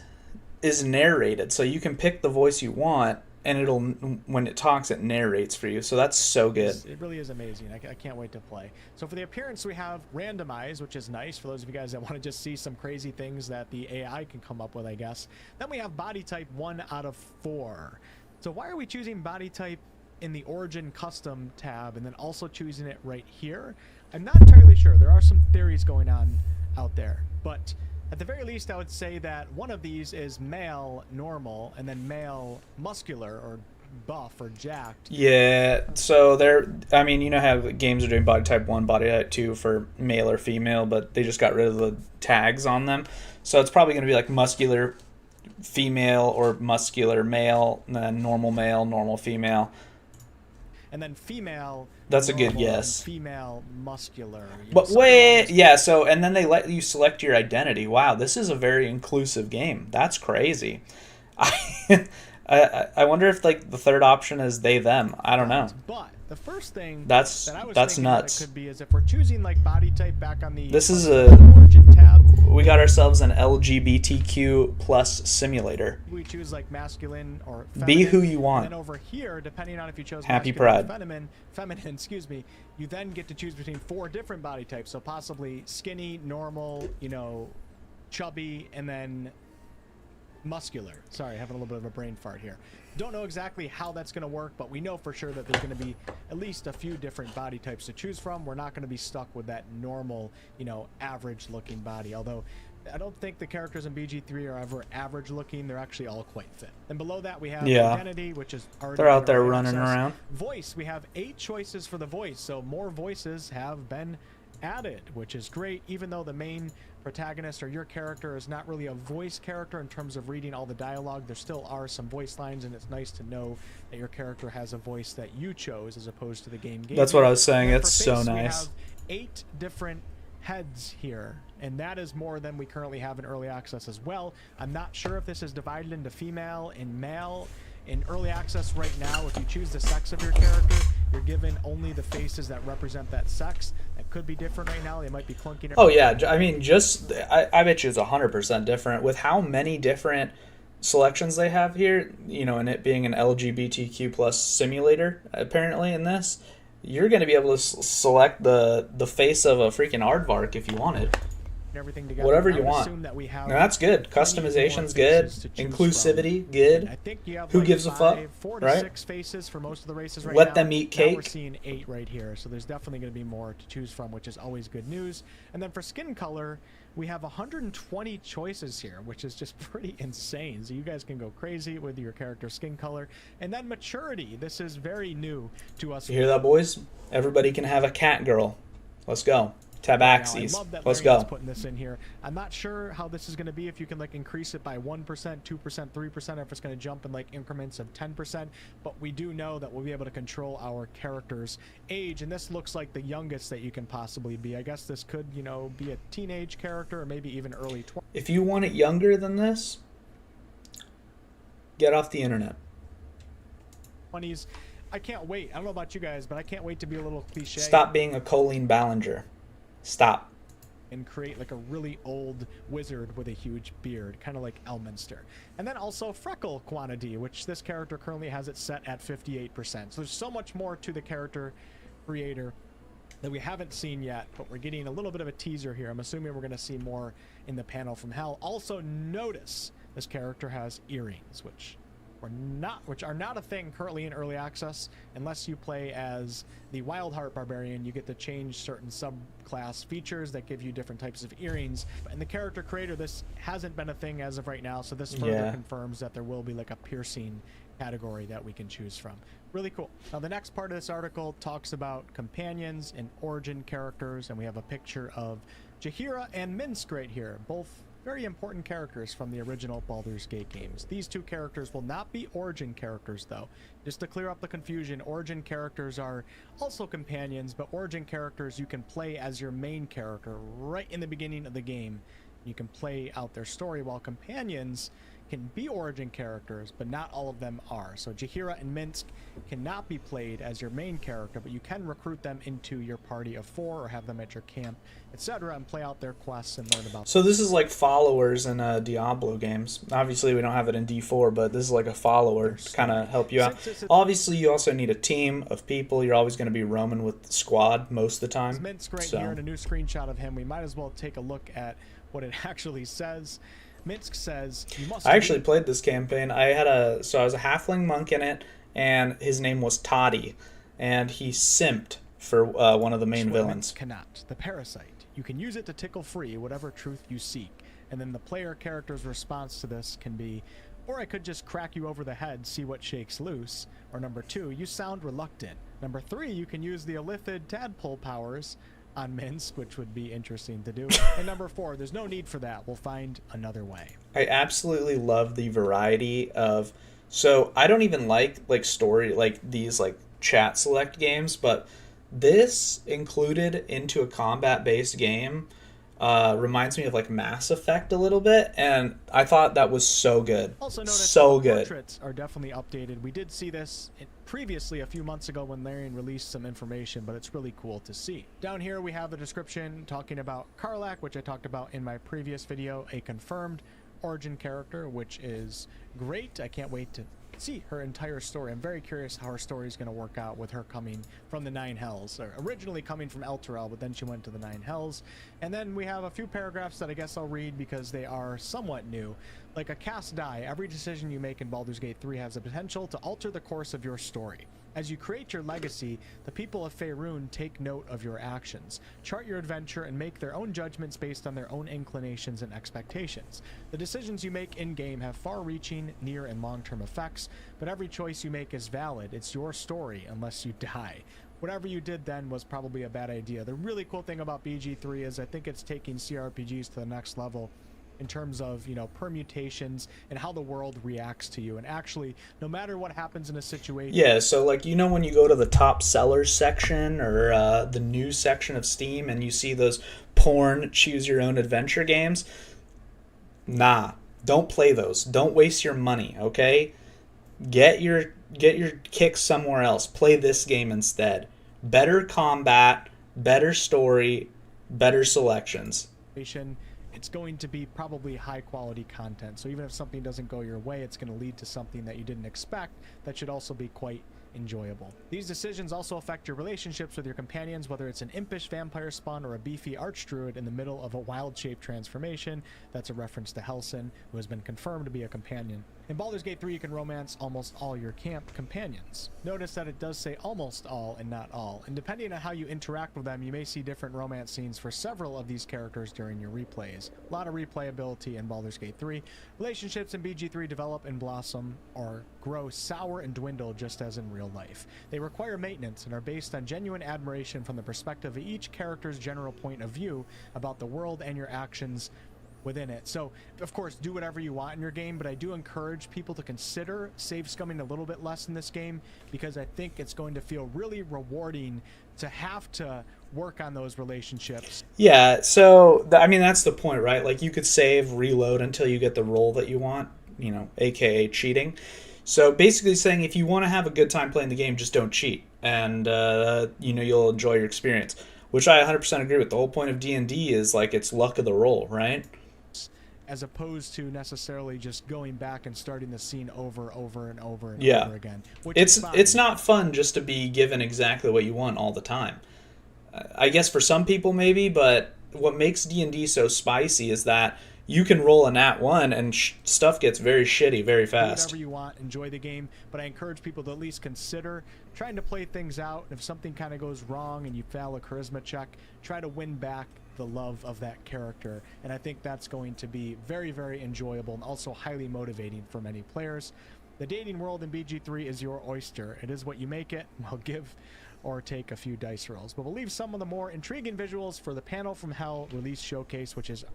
is narrated, so you can pick the voice you want, and it'll, when it talks, it narrates for you. So that's so good. It really is amazing. I can't wait to play. So for the appearance, we have randomize, which is nice for those of you guys that want to just see some crazy things that the AI can come up with, I guess. Then we have body type 1 out of 4. So why are we choosing body type in the Origin Custom tab and then also choosing it right here? I'm not entirely sure. There are some theories going on out there, but at the very least I would say that one of these is male normal and then male muscular or buff or jacked. Yeah, so I mean, you know how games are doing body type 1, body type 2 for male or female, but they just got rid of the tags on them. So it's probably going to be like muscular female or muscular male, and then normal male, normal female. And then female. That's a good guess. Female muscular. But wait, yeah. So and then they let you select your identity. Wow, this is a very inclusive game. That's crazy. I wonder if like the third option is they them. I don't know. But The first thing That's that I was nuts. thinking that it could be is if we're choosing like body type back on the This is origin tab. we got ourselves an LGBTQ plus simulator. We choose like masculine or feminine. Be who you want. And then over here, depending on if you chose Happy masculine Pride. or feminine, excuse me, you then get to choose between 4 different body types. So possibly skinny, normal, you know, chubby, and then muscular. Sorry, having a little bit of a brain fart here. Don't know exactly how that's going to work, but we know for sure that there's going to be at least a few different body types to choose from. We're not going to be stuck with that normal, you know, average looking body. Although I don't think the characters in BG3 are ever average looking. They're actually all quite fit. And below that we have identity, which is already they're out there early running access. around. Voice, we have 8 choices for the voice, so more voices have been added, which is great. Even though the main protagonist or your character is not really a voice character in terms of reading all the dialogue, there still are some voice lines, and it's nice to know that your character has a voice that you chose as opposed to the game. That's what I was saying. And It's for so face, nice. We have 8 different heads here, and that is more than we currently have in early access as well. I'm not sure if this is divided into female and male. In early access right now, if you choose the sex of your character, you're given only the faces that represent that sex. That could be different right now. They might be clunky. Oh yeah, I mean, just I bet you it's 100% different with how many different selections they have here. You know, and it being an LGBTQ plus simulator apparently in this, you're going to be able to select the face of a freaking aardvark if you wanted. Everything together. Whatever I you would want. assume that we have Now, that's good. Customization's good. Inclusivity good. I think you have Who like gives a fuck, 4 to right? 6 faces for most of the races right Let now. them eat Now we're cake. seeing 8 right here, so there's definitely going to be more to choose from, which is always good news. And then for skin color, we have 120 choices here, which is just pretty insane. So you guys can go crazy with your character's skin color. And then maturity. This is very new to us. You hear that, boys? Everybody can have a cat girl. Let's go. Tabaxis. I love that Let's Larian's go. putting this in here. I'm not sure how this is going to be, if you can like increase it by 1%, 2%, 3%, or if it's going to jump in like increments of 10%. But we do know that we'll be able to control our character's age, and this looks like the youngest that you can possibly be. I guess this could, you know, be a teenage character or maybe even early 20s. If you want it younger than this, get off the internet. I can't wait. I don't know about you guys, but I can't wait to be a little cliche. Stop being a Colleen Ballinger. Stop. And create like a really old wizard with a huge beard, kind of like Elminster. And then also freckle quantity, which this character currently has it set at 58%. So there's so much more to the character creator that we haven't seen yet, but we're getting a little bit of a teaser here. I'm assuming we're going to see more in the panel from hell. Also notice this character has earrings, which are not a thing currently in early access. Unless you play as the Wildheart Barbarian, you get to change certain subclass features that give you different types of earrings. And the character creator, this hasn't been a thing as of right now, so this further confirms that there will be like a piercing category that we can choose from. Really cool. Now the next part of this article talks about companions and origin characters, and we have a picture of Jaheira and Minsk right here, both very important characters from the original Baldur's Gate games. These 2 characters will not be origin characters, though. Just to clear up the confusion, origin characters are also companions, but origin characters you can play as your main character right in the beginning of the game. You can play out their story, while companions can be origin characters, but not all of them are. So Jaheira and Minsk cannot be played as your main character, but you can recruit them into your party of 4 or have them at your camp, etc., and play out their quests and learn about. So this is like followers in Diablo games. Obviously, we don't have it in D4, but this is like a follower to kind of help you out. Obviously, you also need a team of people. You're always going to be roaming with the squad most of the time. Minsk right here, and a new screenshot of him. We might as well take a look at what it actually says. Minsk says, "You must." I actually played this campaign. I was a halfling monk in it, and his name was Toddy, and he simped for one of the main villains. Cannot. The parasite. You can use it to tickle free whatever truth you seek, and then the player character's response to this can be, or I could just crack you over the head, see what shakes loose. Or number 2, you sound reluctant. Number 3, you can use the Illithid tadpole powers on Minsk, which would be interesting to do. And number 4, there's no need for that. We'll find another way. I absolutely love the variety of. So I don't even like story, like these like chat select games, but this included into a combat based game reminds me of like Mass Effect a little bit, and I thought that was so good. Also notice so good. portraits are definitely updated. We did see this previously a few months ago when Larian released some information, but it's really cool to see. Down here we have the description talking about Karlach, which I talked about in my previous video, a confirmed origin character, which is great. I can't wait to see her entire story. I'm very curious how her story is going to work out with her coming from the Nine Hells, or originally coming from Elturel, but then she went to the Nine Hells. And then we have a few paragraphs that I guess I'll read because they are somewhat new. Like a cast die, every decision you make in Baldur's Gate 3 has the potential to alter the course of your story. As you create your legacy, the people of Faerun take note of your actions, chart your adventure, and make their own judgments based on their own inclinations and expectations. The decisions you make in-game have far-reaching, near and long-term effects, but every choice you make is valid. It's your story unless you die. Whatever you did then was probably a bad idea. The really cool thing about BG3 is I think it's taking CRPGs to the next level in terms of, you know, permutations and how the world reacts to you. And actually, no matter what happens in a situation... Yeah, so like, you know, when you go to the top sellers section or the news section of Steam and you see those porn choose your own adventure games, nah, don't play those. Don't waste your money, okay? Get your kicks somewhere else. Play this game instead. Better combat, better story, better selections. It's going to be probably high quality content. So even if something doesn't go your way, it's going to lead to something that you didn't expect that should also be quite enjoyable. These decisions also affect your relationships with your companions, whether it's an impish vampire spawn or a beefy archdruid in the middle of a wild shape transformation. That's a reference to Helson, who has been confirmed to be a companion. In Baldur's Gate 3, you can romance almost all your camp companions. Notice that it does say almost all and not all, and depending on how you interact with them, you may see different romance scenes for several of these characters during your replays. A lot of replayability in Baldur's Gate 3. Relationships in BG3 develop and blossom or grow sour and dwindle just as in real life. They require maintenance and are based on genuine admiration from the perspective of each character's general point of view about the world and your actions within it. So, of course, do whatever you want in your game, but I do encourage people to consider save scumming a little bit less in this game, because I think it's going to feel really rewarding to have to work on those relationships. Yeah, so, I mean, that's the point, right? Like, you could save, reload until you get the role that you want, you know, aka cheating. So, basically saying if you want to have a good time playing the game, just don't cheat, and, you know, you'll enjoy your experience, which I 100% agree with. The whole point of D&D is, like, it's luck of the roll, right? As opposed to necessarily just going back and starting the scene over and over and over again. It's not fun just to be given exactly what you want all the time. I guess for some people maybe, but what makes D&D so spicy is that you can roll a nat 1 and stuff gets very shitty very fast. Do whatever you want, enjoy the game, but I encourage people to at least consider trying to play things out. If something kind of goes wrong and you fail a charisma check, try to win back the love of that character, and I think that's going to be very, very enjoyable and also highly motivating for many players. The dating world in BG3 is your oyster. It is what you make it. We'll give or take a few dice rolls, but we'll leave some of the more intriguing visuals for the Panel from Hell release showcase, which is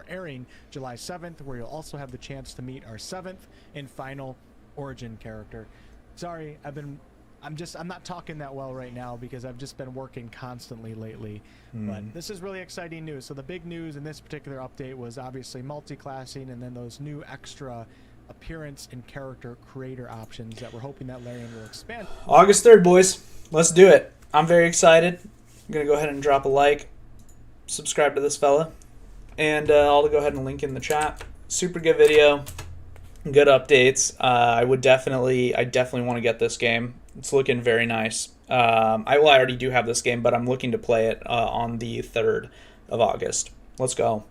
airing July 7th, where you'll also have the chance to meet our 7th and final origin character. Sorry, I'm not talking that well right now because I've just been working constantly lately. But this is really exciting news. So the big news in this particular update was obviously multi-classing and then those new extra appearance and character creator options that we're hoping that Larian will expand. August 3rd, boys. Let's do it. I'm very excited. I'm going to go ahead and drop a like, subscribe to this fella, and I'll go ahead and link in the chat. Super good video. Good updates. I definitely want to get this game. It's looking very nice. I already do have this game, but I'm looking to play it on the 3rd of August. Let's go.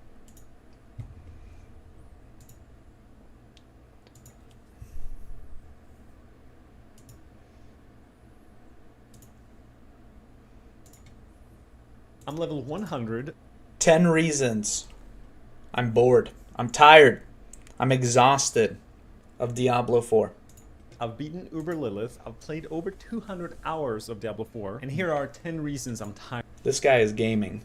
I'm level 100. 10 reasons. I'm bored. I'm tired. I'm exhausted of Diablo 4. I've beaten Uber Lilith. I've played over 200 hours of Diablo 4. And here are 10 reasons I'm tired. This guy is gaming.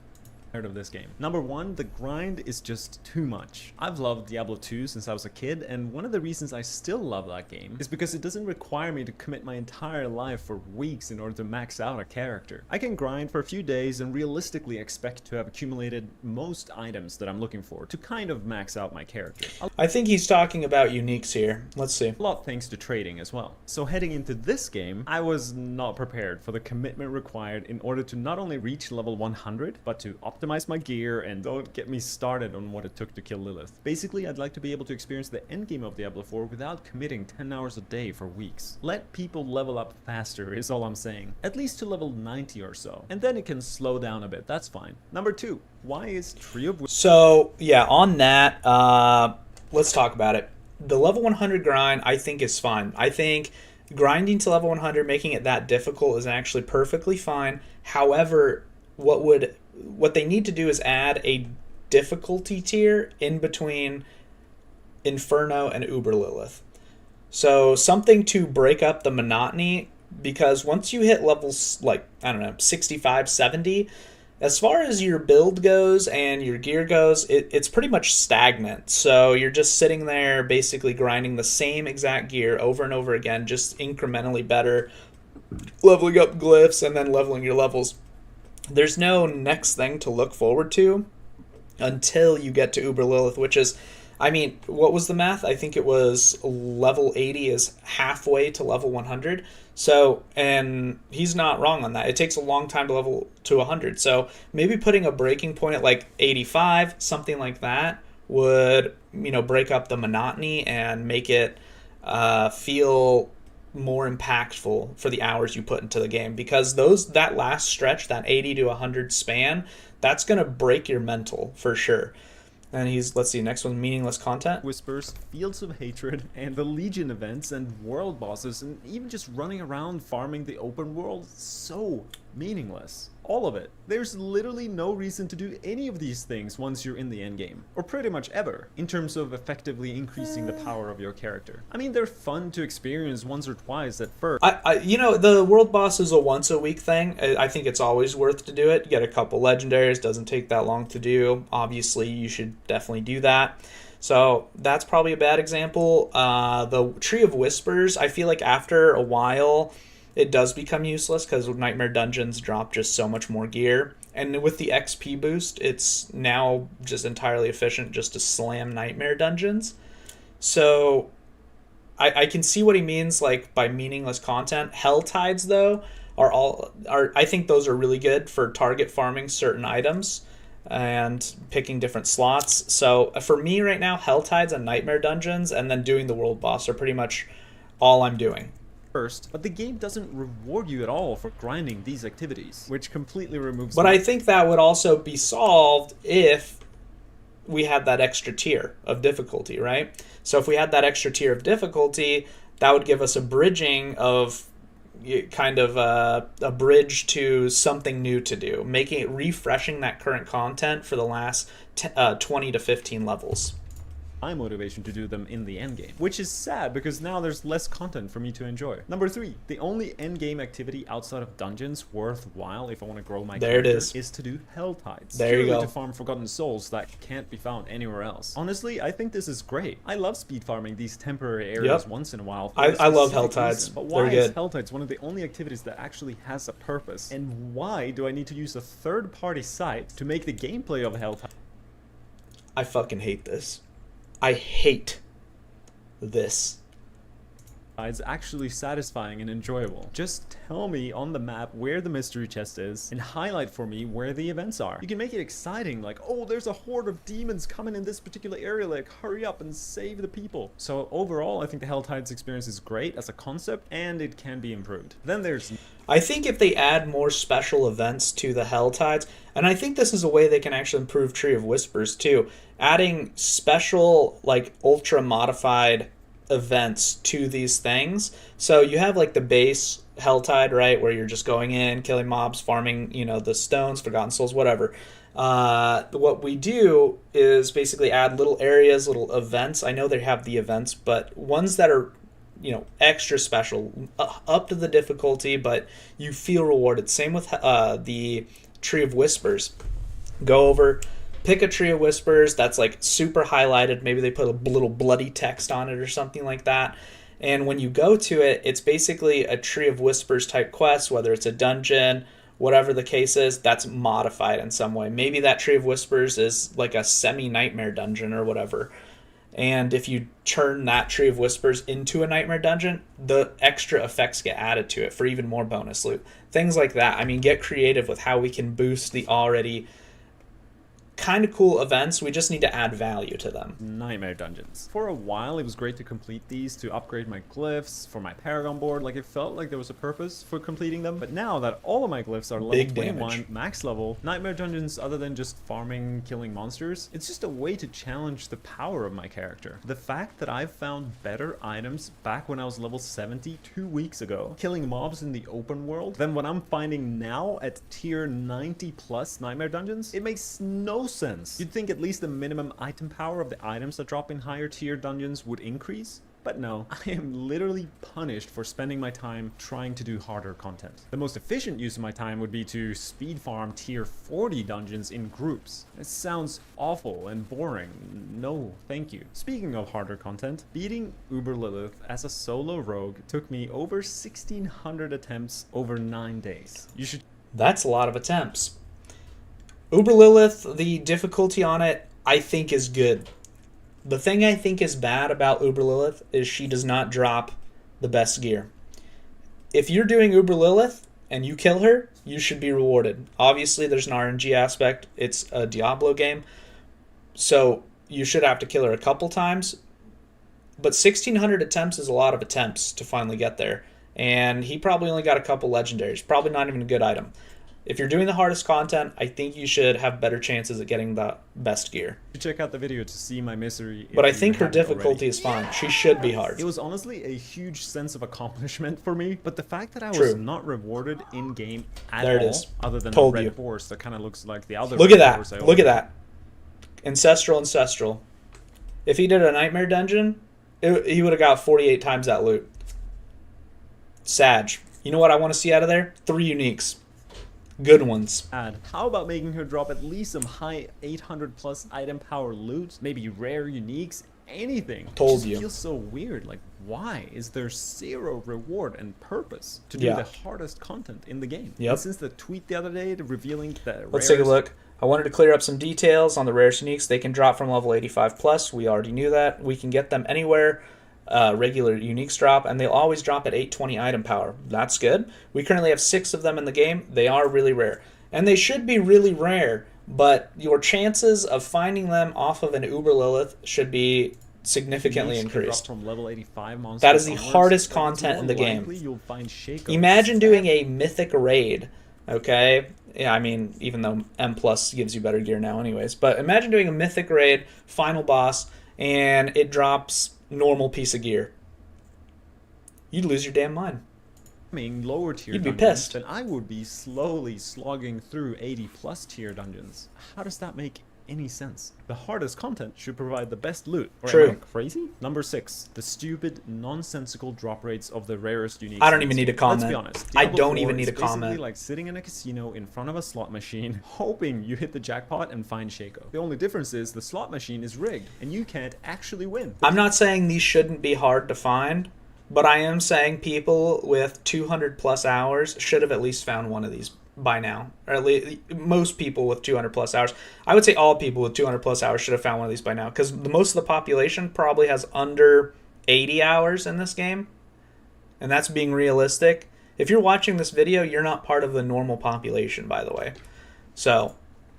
of this game. Number one, the grind is just too much. I've loved Diablo 2 since I was a kid, and one of the reasons I still love that game is because it doesn't require me to commit my entire life for weeks in order to max out a character. I can grind for a few days and realistically expect to have accumulated most items that I'm looking for to kind of max out my character. I think he's talking about uniques here. Let's see. A lot thanks to trading as well. So heading into this game, I was not prepared for the commitment required in order to not only reach level 100, but to optimize my gear, and don't get me started on what it took to kill Lilith. Basically, I'd like to be able to experience the endgame of Diablo 4 without committing 10 hours a day for weeks. Let people level up faster is all I'm saying. At least to level 90 or so. And then it can slow down a bit, that's fine. Number 2, why is Tree of Wisdom... So, yeah, on that, let's talk about it. The level 100 grind, I think, is fine. I think grinding to level 100, making it that difficult, is actually perfectly fine. However, what they need to do is add a difficulty tier in between Inferno and Uber Lilith. So something to break up the monotony, because once you hit levels like, I don't know, 65, 70, as far as your build goes and your gear goes, it's pretty much stagnant. So you're just sitting there basically grinding the same exact gear over and over again, just incrementally better, leveling up glyphs and then leveling your levels. There's no next thing to look forward to until you get to Uber Lilith, which is, I mean, what was the math? I think it was level 80 is halfway to level 100. So, and he's not wrong on that. It takes a long time to level to 100. So maybe putting a breaking point at like 85, something like that, would, break up the monotony and make it feel more impactful for the hours you put into the game, because that last stretch, that 80 to 100 span, that's going to break your mental for sure. And let's see, next one, meaningless content. Whispers, Fields of Hatred, and the Legion events, and world bosses, and even just running around farming the open world, so meaningless. All of it. There's literally no reason to do any of these things once you're in the endgame, or pretty much ever, in terms of effectively increasing the power of your character. I mean, they're fun to experience once or twice at first. The world boss is a once a week thing. I think it's always worth to do it. You get a couple legendaries, doesn't take that long to do. Obviously, you should definitely do that. So that's probably a bad example. The Tree of Whispers, I feel like after a while, it does become useless because Nightmare Dungeons drop just so much more gear. And with the XP boost, it's now just entirely efficient just to slam Nightmare Dungeons. So I can see what he means like by meaningless content. Hell Tides, though, are I think those are really good for target farming certain items and picking different slots. So for me right now, Hell Tides and Nightmare Dungeons and then doing the world boss are pretty much all I'm doing. But the game doesn't reward you at all for grinding these activities, which completely removes... But I think that would also be solved if we had that extra tier of difficulty, right? So if we had that extra tier of difficulty, that would give us a bridging of kind of a bridge to something new to do, refreshing that current content for the last 20 to 15 levels. My motivation to do them in the endgame, which is sad because now there's less content for me to enjoy. Number 3, the only endgame activity outside of dungeons worthwhile if I want to grow my character is to do Hell Tides. There you go. To farm forgotten souls that can't be found anywhere else. Honestly, I think this is great. I love speed farming these temporary areas once in a while. I love Hell Tides. But why is Hell Tides one of the only activities that actually has a purpose? And why do I need to use a third-party site to make the gameplay of Hell Tides? I fucking hate this. I hate this. It's actually satisfying and enjoyable. Just tell me on the map where the mystery chest is and highlight for me where the events are. You can make it exciting, like, oh, there's a horde of demons coming in this particular area, like, hurry up and save the people. So overall, I think the Hell Tides experience is great as a concept and it can be improved. Then there's... I think if they add more special events to the Hell Tides, and I think this is a way they can actually improve Tree of Whispers too, adding special, like, ultra modified events to these things. So you have like the base Helltide, right, where you're just going in, killing mobs, farming, the stones, forgotten souls, whatever. What we do is basically add little areas, little events. I know they have the events, but ones that are extra special, up to the difficulty, but you feel rewarded. Same with the Tree of Whispers. Go over, pick a Tree of Whispers that's like super highlighted. Maybe they put a little bloody text on it or something like that. And when you go to it, it's basically a Tree of Whispers type quest, whether it's a dungeon, whatever the case is, that's modified in some way. Maybe that Tree of Whispers is like a semi-nightmare dungeon or whatever. And if you turn that Tree of Whispers into a nightmare dungeon, the extra effects get added to it for even more bonus loot. Things like that. I mean, get creative with how we can boost the already kind of cool events. We just need to add value to them. Nightmare dungeons. For a while, it was great to complete these to upgrade my glyphs for my Paragon board. Like, it felt like there was a purpose for completing them. But now that all of my glyphs are level 21, max level, nightmare dungeons, other than just farming, killing monsters, it's just a way to challenge the power of my character. The fact that I've found better items back when I was level 70 2 weeks ago, killing mobs in the open world, than what I'm finding now at tier 90 plus nightmare dungeons, it makes no sense. You'd think at least the minimum item power of the items that drop in higher tier dungeons would increase, but no. I am literally punished for spending my time trying to do harder content. The most efficient use of my time would be to speed farm tier 40 dungeons in groups. It sounds awful and boring. No, thank you. Speaking of harder content, beating Uber Lilith as a solo rogue took me over 1,600 attempts over 9 days. You should... That's a lot of attempts. Uber Lilith, the difficulty on it, I think is good. The thing I think is bad about Uber Lilith is she does not drop the best gear. If you're doing Uber Lilith and you kill her, you should be rewarded. Obviously, there's an RNG aspect. It's a Diablo game. So you should have to kill her a couple times. But 1,600 attempts is a lot of attempts to finally get there. And he probably only got a couple legendaries. Probably not even a good item. If you're doing the hardest content, I think you should have better chances at getting the best gear. Check out the video to see my misery. But I think her difficulty is fine. She should be hard. It was honestly a huge sense of accomplishment for me, but the fact that I was not rewarded in-game at all, other than a red horse that kind of looks like the other Look at that. Look at that. Ancestral. If he did a nightmare dungeon, he would have got 48 times that loot. Sag. You know what I want to see out of there? 3 uniques. Good ones. How about making her drop at least some high 800 plus item power loot? Maybe rare uniques? Anything. Told you. It feels so weird. Like, why is there zero reward and purpose to do the hardest content in the game? Yep. And since the tweet the other day revealing that Let's take a look. I wanted to clear up some details on the rare uniques. They can drop from level 85 plus. We already knew that. We can get them anywhere. Regular uniques drop, and they'll always drop at 820 item power. That's good. We currently have 6 of them in the game. They are really rare, and they should be really rare, but your chances of finding them off of an Uber Lilith should be significantly increased. From level 85 monsters that is the hardest content in the game. You'll find Imagine doing a mythic raid, okay? Yeah, I mean, even though M plus gives you better gear now anyways, but imagine doing a mythic raid, final boss, and it drops normal piece of gear. You'd lose your damn mind. Lower tier You'd be dungeons, pissed. then I would be slowly slogging through 80 plus tier dungeons. How does that make any sense? The hardest content should provide the best loot. Or True. Am I crazy? Number 6, the stupid, nonsensical drop rates of the rarest unique. I don't even need a comment. Let's be honest. I Diablo don't 4 even need is a comment. basically like sitting in a casino in front of a slot machine, hoping you hit the jackpot and find Shaco. The only difference is the slot machine is rigged, and you can't actually win. I'm not saying these shouldn't be hard to find, but I am saying people with 200 plus hours should have at least found one of these by now, or at least most people with 200 plus hours. I would say all people with 200 plus hours should have found one of these by now, because most of the population probably has under 80 hours in this game, and that's being realistic. If you're watching this video, you're not part of the normal population, by the way. So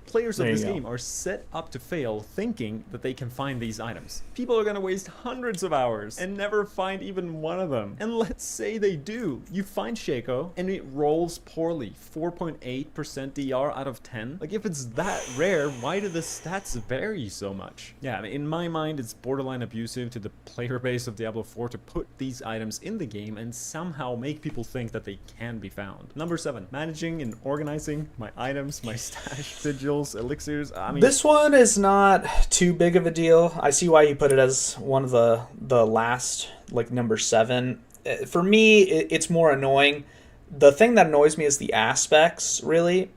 Players of this game are set up to fail thinking that they can find these items. People are going to waste hundreds of hours and never find even one of them. And let's say they do. You find Shaco and it rolls poorly. 4.8% DR out of 10. Like, if it's that rare, why do the stats vary so much? Yeah, I mean, in my mind, it's borderline abusive to the player base of Diablo 4 to put these items in the game and somehow make people think that they can be found. Number 7, managing and organizing my items, my stash, sigils, elixirs. I mean, this one is not too big of a deal. I see why you put it as one of the last, like number 7. For me, it's more annoying. The thing that annoys me is the aspects, really.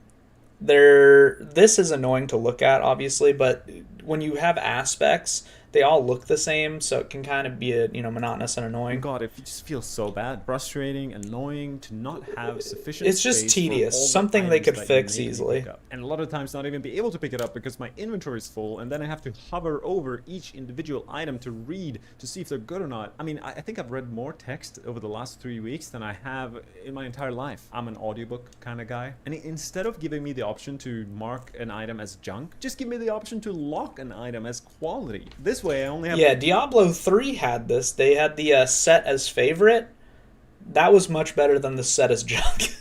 This is annoying to look at, obviously, but when you have aspects, they all look the same, so it can kind of be monotonous and annoying. God, it just feels so bad, frustrating, annoying to not have sufficient. It's just space tedious. for all Something the they items could that you fix may easily. pick up. And a lot of times not even be able to pick it up because my inventory is full, and then I have to hover over each individual item to read to see if they're good or not. I mean, I think I've read more text over the last 3 weeks than I have in my entire life. I'm an audiobook kind of guy, and instead of giving me the option to mark an item as junk, just give me the option to lock an item as quality. This way I only have... Yeah, Diablo 3 had this. They had the set as favorite. That was much better than the set as junk.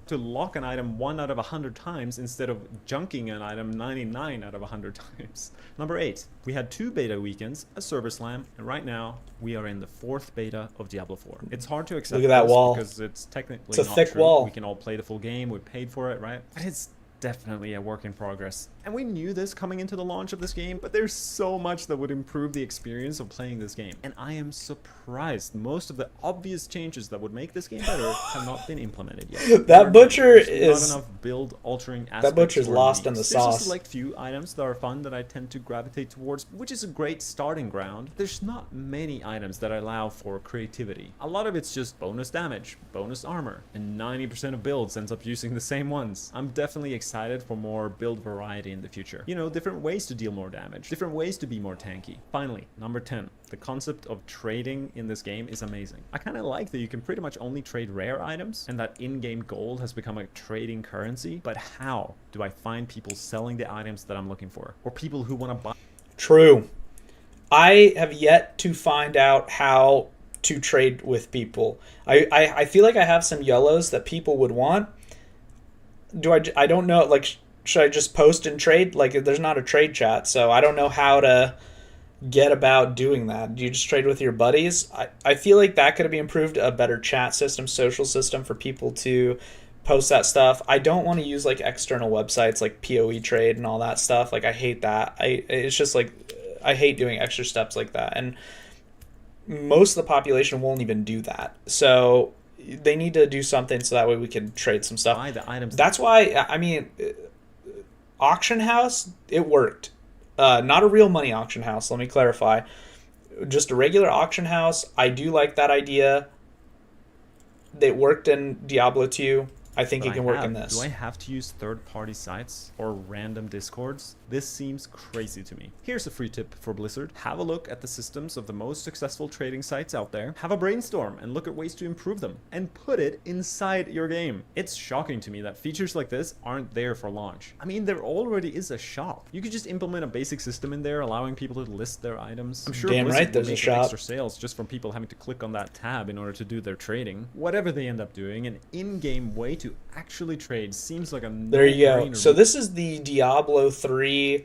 to lock an item 1 out of 100 times instead of junking an item 99 out of 100 times. Number 8, we had 2 beta weekends, a server slam, and right now we are in the 4th beta of Diablo 4. It's hard to accept Look at that this wall. because it's technically It's a not thick true. wall. We can all play the full game, we paid for it, right? But it's definitely a work in progress. And we knew this coming into the launch of this game, but there's so much that would improve the experience of playing this game. And I am surprised most of the obvious changes that would make this game better have not been implemented yet. That butcher There's is... not enough build altering aspects. That butcher's or lost in leaks. the There's sauce. just a select few items that are fun that I tend to gravitate towards, which is a great starting ground. There's not many items that allow for creativity. A lot of it's just bonus damage, bonus armor, and 90% of builds ends up using the same ones. I'm definitely excited for more build variety in the future. You know, different ways to deal more damage, different ways to be more tanky. Finally, number 10. The concept of trading in this game is amazing. I kind of like that you can pretty much only trade rare items and that in-game gold has become a trading currency. But how do I find people selling the items that I'm looking for? Or people who want to buy? True. I have yet to find out how to trade with people. I feel like I have some yellows that people would want. I don't know, like, should I just post and trade? Like, there's not a trade chat, so I don't know how to get about doing that. Do you just trade with your buddies? I feel like that could be improved, a better chat system, social system for people to post that stuff. I don't want to use like external websites like PoE trade and all that stuff. Like, I hate that. It's just like, I hate doing extra steps like that. And most of the population won't even do that. So they need to do something so that way we can trade some stuff. Buy the items. That's why, I mean, auction house, it worked. Not a real money auction house, let me clarify. Just a regular auction house. I do like that idea. It worked in Diablo 2. I think it can work in this. Do I have to use third-party sites or random discords? This seems crazy to me. Here's a free tip for Blizzard. Have a look at the systems of the most successful trading sites out there. Have a brainstorm and look at ways to improve them and put it inside your game. It's shocking to me that features like this aren't there for launch. I mean, there already is a shop. You could just implement a basic system in there allowing people to list their items. I'm sure Damn Blizzard right, there's will a make shop. extra sales just from people having to click on that tab in order to do their trading. Whatever they end up doing, an in-game way to actually trade seems like a There you go. no-brainer. So this is the Diablo 3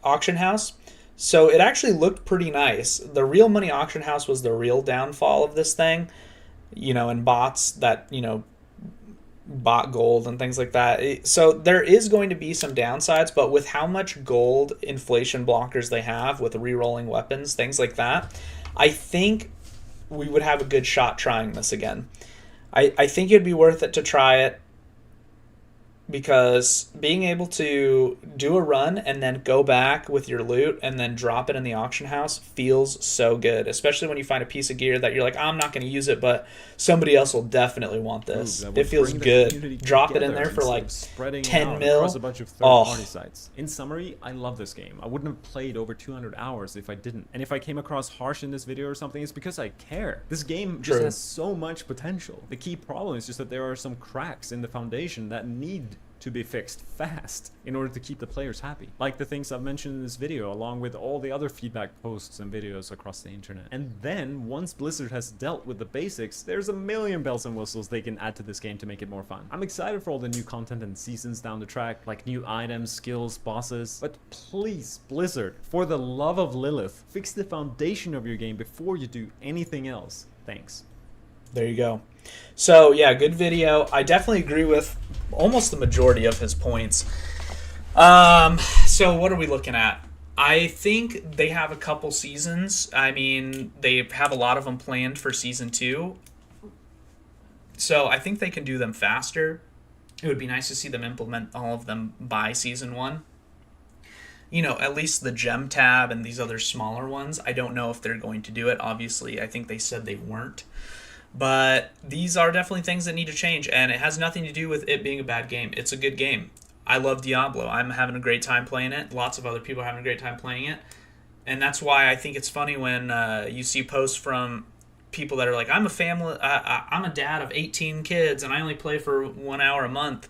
auction house. So it actually looked pretty nice. The real money auction house was the real downfall of this thing, and bots that, bot gold and things like that. So there is going to be some downsides, but with how much gold inflation blockers they have with re-rolling weapons, things like that, I think we would have a good shot trying this again. I think it'd be worth it to try it, because being able to do a run and then go back with your loot and then drop it in the auction house feels so good, especially when you find a piece of gear that you're like, I'm not going to use it, but somebody else will definitely want this. That would It feels bring the good. community Drop it in together there for instead like of spreading 10 out mil. across a bunch of third-party sites. In summary, I love this game. I wouldn't have played over 200 hours if I didn't. And if I came across harsh in this video or something, it's because I care. This game just True. has so much potential. The key problem is just that there are some cracks in the foundation that need to be fixed fast in order to keep the players happy. Like the things I've mentioned in this video, along with all the other feedback posts and videos across the internet. And then, once Blizzard has dealt with the basics, there's a million bells and whistles they can add to this game to make it more fun. I'm excited for all the new content and seasons down the track, like new items, skills, bosses. But please, Blizzard, for the love of Lilith, fix the foundation of your game before you do anything else. Thanks. There you go. So yeah, good video. I definitely agree with almost the majority of his points. So what are we looking at? I think they have a couple seasons. I mean, they have a lot of them planned for season 2. So I think they can do them faster It would be nice to see them implement all of them by season 1. You know, at least the gem tab and these other smaller ones, I don't know if they're going to do it. Obviously, I think they said they weren't. But these are definitely things that need to change, and it has nothing to do with it being a bad game. It's a good game. I love Diablo. I'm having a great time playing it. Lots of other people are having a great time playing it. And that's why I think it's funny when you see posts from people that are like, I'm a dad of 18 kids, and I only play for 1 hour a month.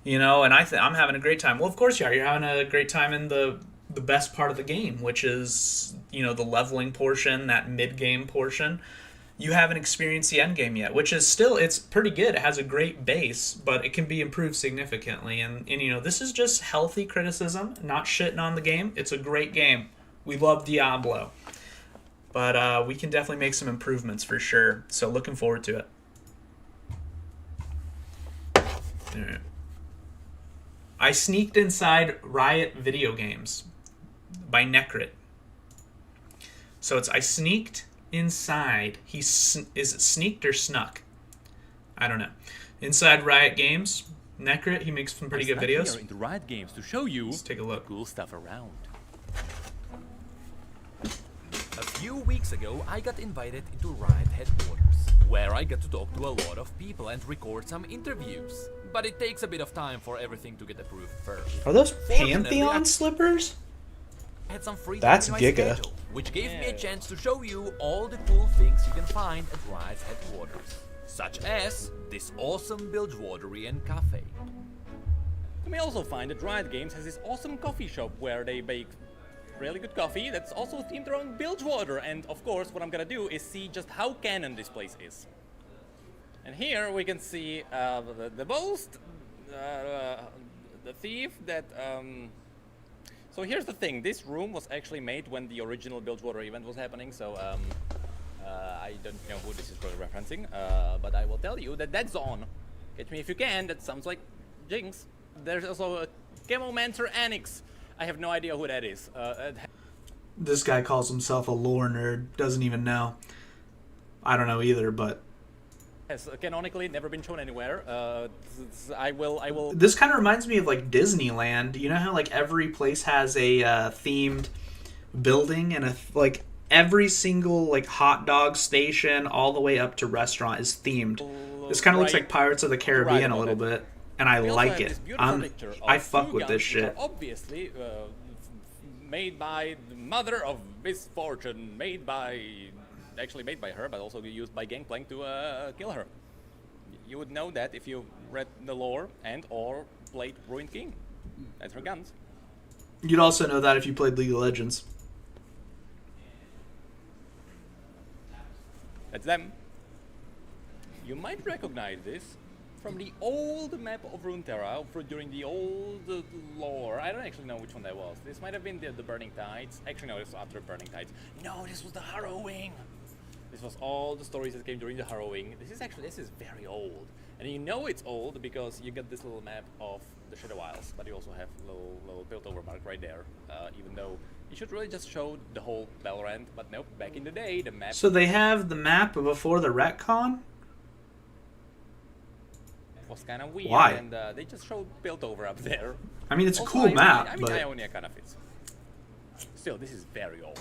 You know, and I'm having a great time. Well, of course you are. You're having a great time in the best part of the game, which is, you know, the leveling portion, that mid-game portion. You haven't experienced the end game yet, which is still, it's pretty good. It has a great base, but it can be improved significantly. And you know, this is just healthy criticism, not shitting on the game. It's a great game. We love Diablo. But we can definitely make some improvements for sure. So looking forward to it. All right. I sneaked inside Riot Video Games by Necrit. So it's I sneaked inside. Is it sneaked or snuck? I don't know. Inside Riot Games, Necrit. He makes some pretty good videos. Here into Riot Games to show you Let's take a look. Cool stuff around. A few weeks ago, I got invited into Riot headquarters, where I got to talk to a lot of people and record some interviews. But it takes a bit of time for everything to get approved first. Are those Fortunately, Pantheon slippers? I had some free time That's in my Giga. schedule, which gave me a chance to show you all the cool things you can find at Riot's headquarters, such as this awesome Bilgewater and cafe. You may also find that Riot Games has this awesome coffee shop where they bake really good coffee that's also themed around Bilgewater. And of course, what I'm gonna do is see just how canon this place is. And here we can see the boast, the thief that. So here's the thing: this room was actually made when the original Bilgewater event was happening. So I don't know who this is really referencing, but I will tell you that that's on. Catch me if you can. That sounds like Jinx. There's also a Chemomancer Annex. I have no idea who that is. This guy calls himself a lore nerd. Doesn't even know. I don't know either, but has canonically never been shown anywhere. I will. This kind of reminds me of like Disneyland. You know how like every place has a themed building, and like every single like hot dog station all the way up to restaurant is themed. This kind of looks like Pirates of the Caribbean a little bit, and I like it. I fuck with this shit. Obviously, made by the mother of misfortune, actually made by her, but also used by Gangplank to kill her. You would know that if you read the lore and or played Ruined King. That's her guns. You'd also know that if you played League of Legends. That's them. You might recognize this from the old map of Runeterra during the old lore. I don't actually know which one that was. This might have been the Burning Tides. Actually, no, this was after Burning Tides. No, this was the Harrowing. This was all the stories that came during the Harrowing. This is very old. And you know it's old because you get this little map of the Shadow Isles, but you also have a little built-over mark right there, even though you should really just show the whole Valorant, but nope, back in the day, the map... So they have the map before the retcon? Was kind of weird. Why? And they just showed built-over up there. I mean, it's a Also, cool map, I mean, but... Ionia kind of fits. Still, this is very old.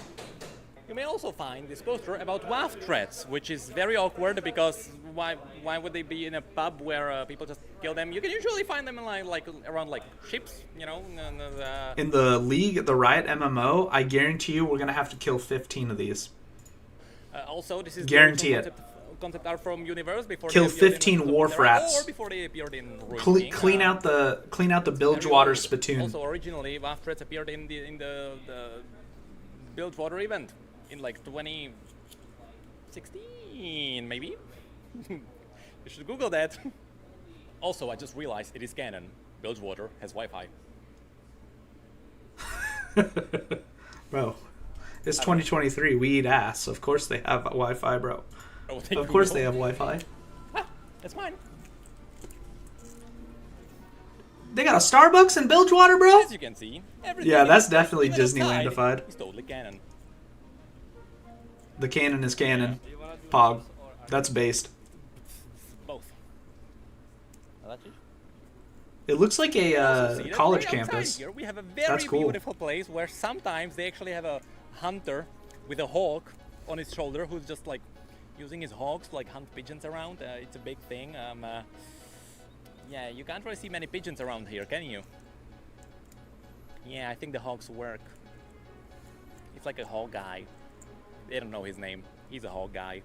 You may also find this poster about WAF threats, which is very awkward because why would they be in a pub where people just kill them? You can usually find them in like around like ships, you know. In the League, the Riot MMO, I guarantee you we're gonna have to kill 15 of these. Also, this is guarantee it. Concept art from Universe before kill 15 Wharf Rats. Or before they appeared in clean out the Bilgewater spittoon. Also, originally, WAF threats appeared in the Bilgewater event in like 2016, maybe. You should Google that. Also, I just realized it is canon. Bilgewater has Wi-Fi. Bro, it's 2023. We eat ass. Of course they have Wi-Fi, bro. Of course they have Wi-Fi. Ah, that's mine. They got a Starbucks in Bilgewater, bro? As you can see, yeah, that's definitely Disneylandified. It's totally canon. The canon is canon. Pog. That's based. Both. It looks like You can also a see that college right outside campus. Here we have a very That's cool. beautiful place where sometimes they actually have a hunter with a hawk on his shoulder who's just like using his hawks to like hunt pigeons around. It's a big thing. Yeah, you can't really see many pigeons around here, can you? Yeah, I think the hawks work. It's like a hawk guy. They don't know his name. He's a hawk guy.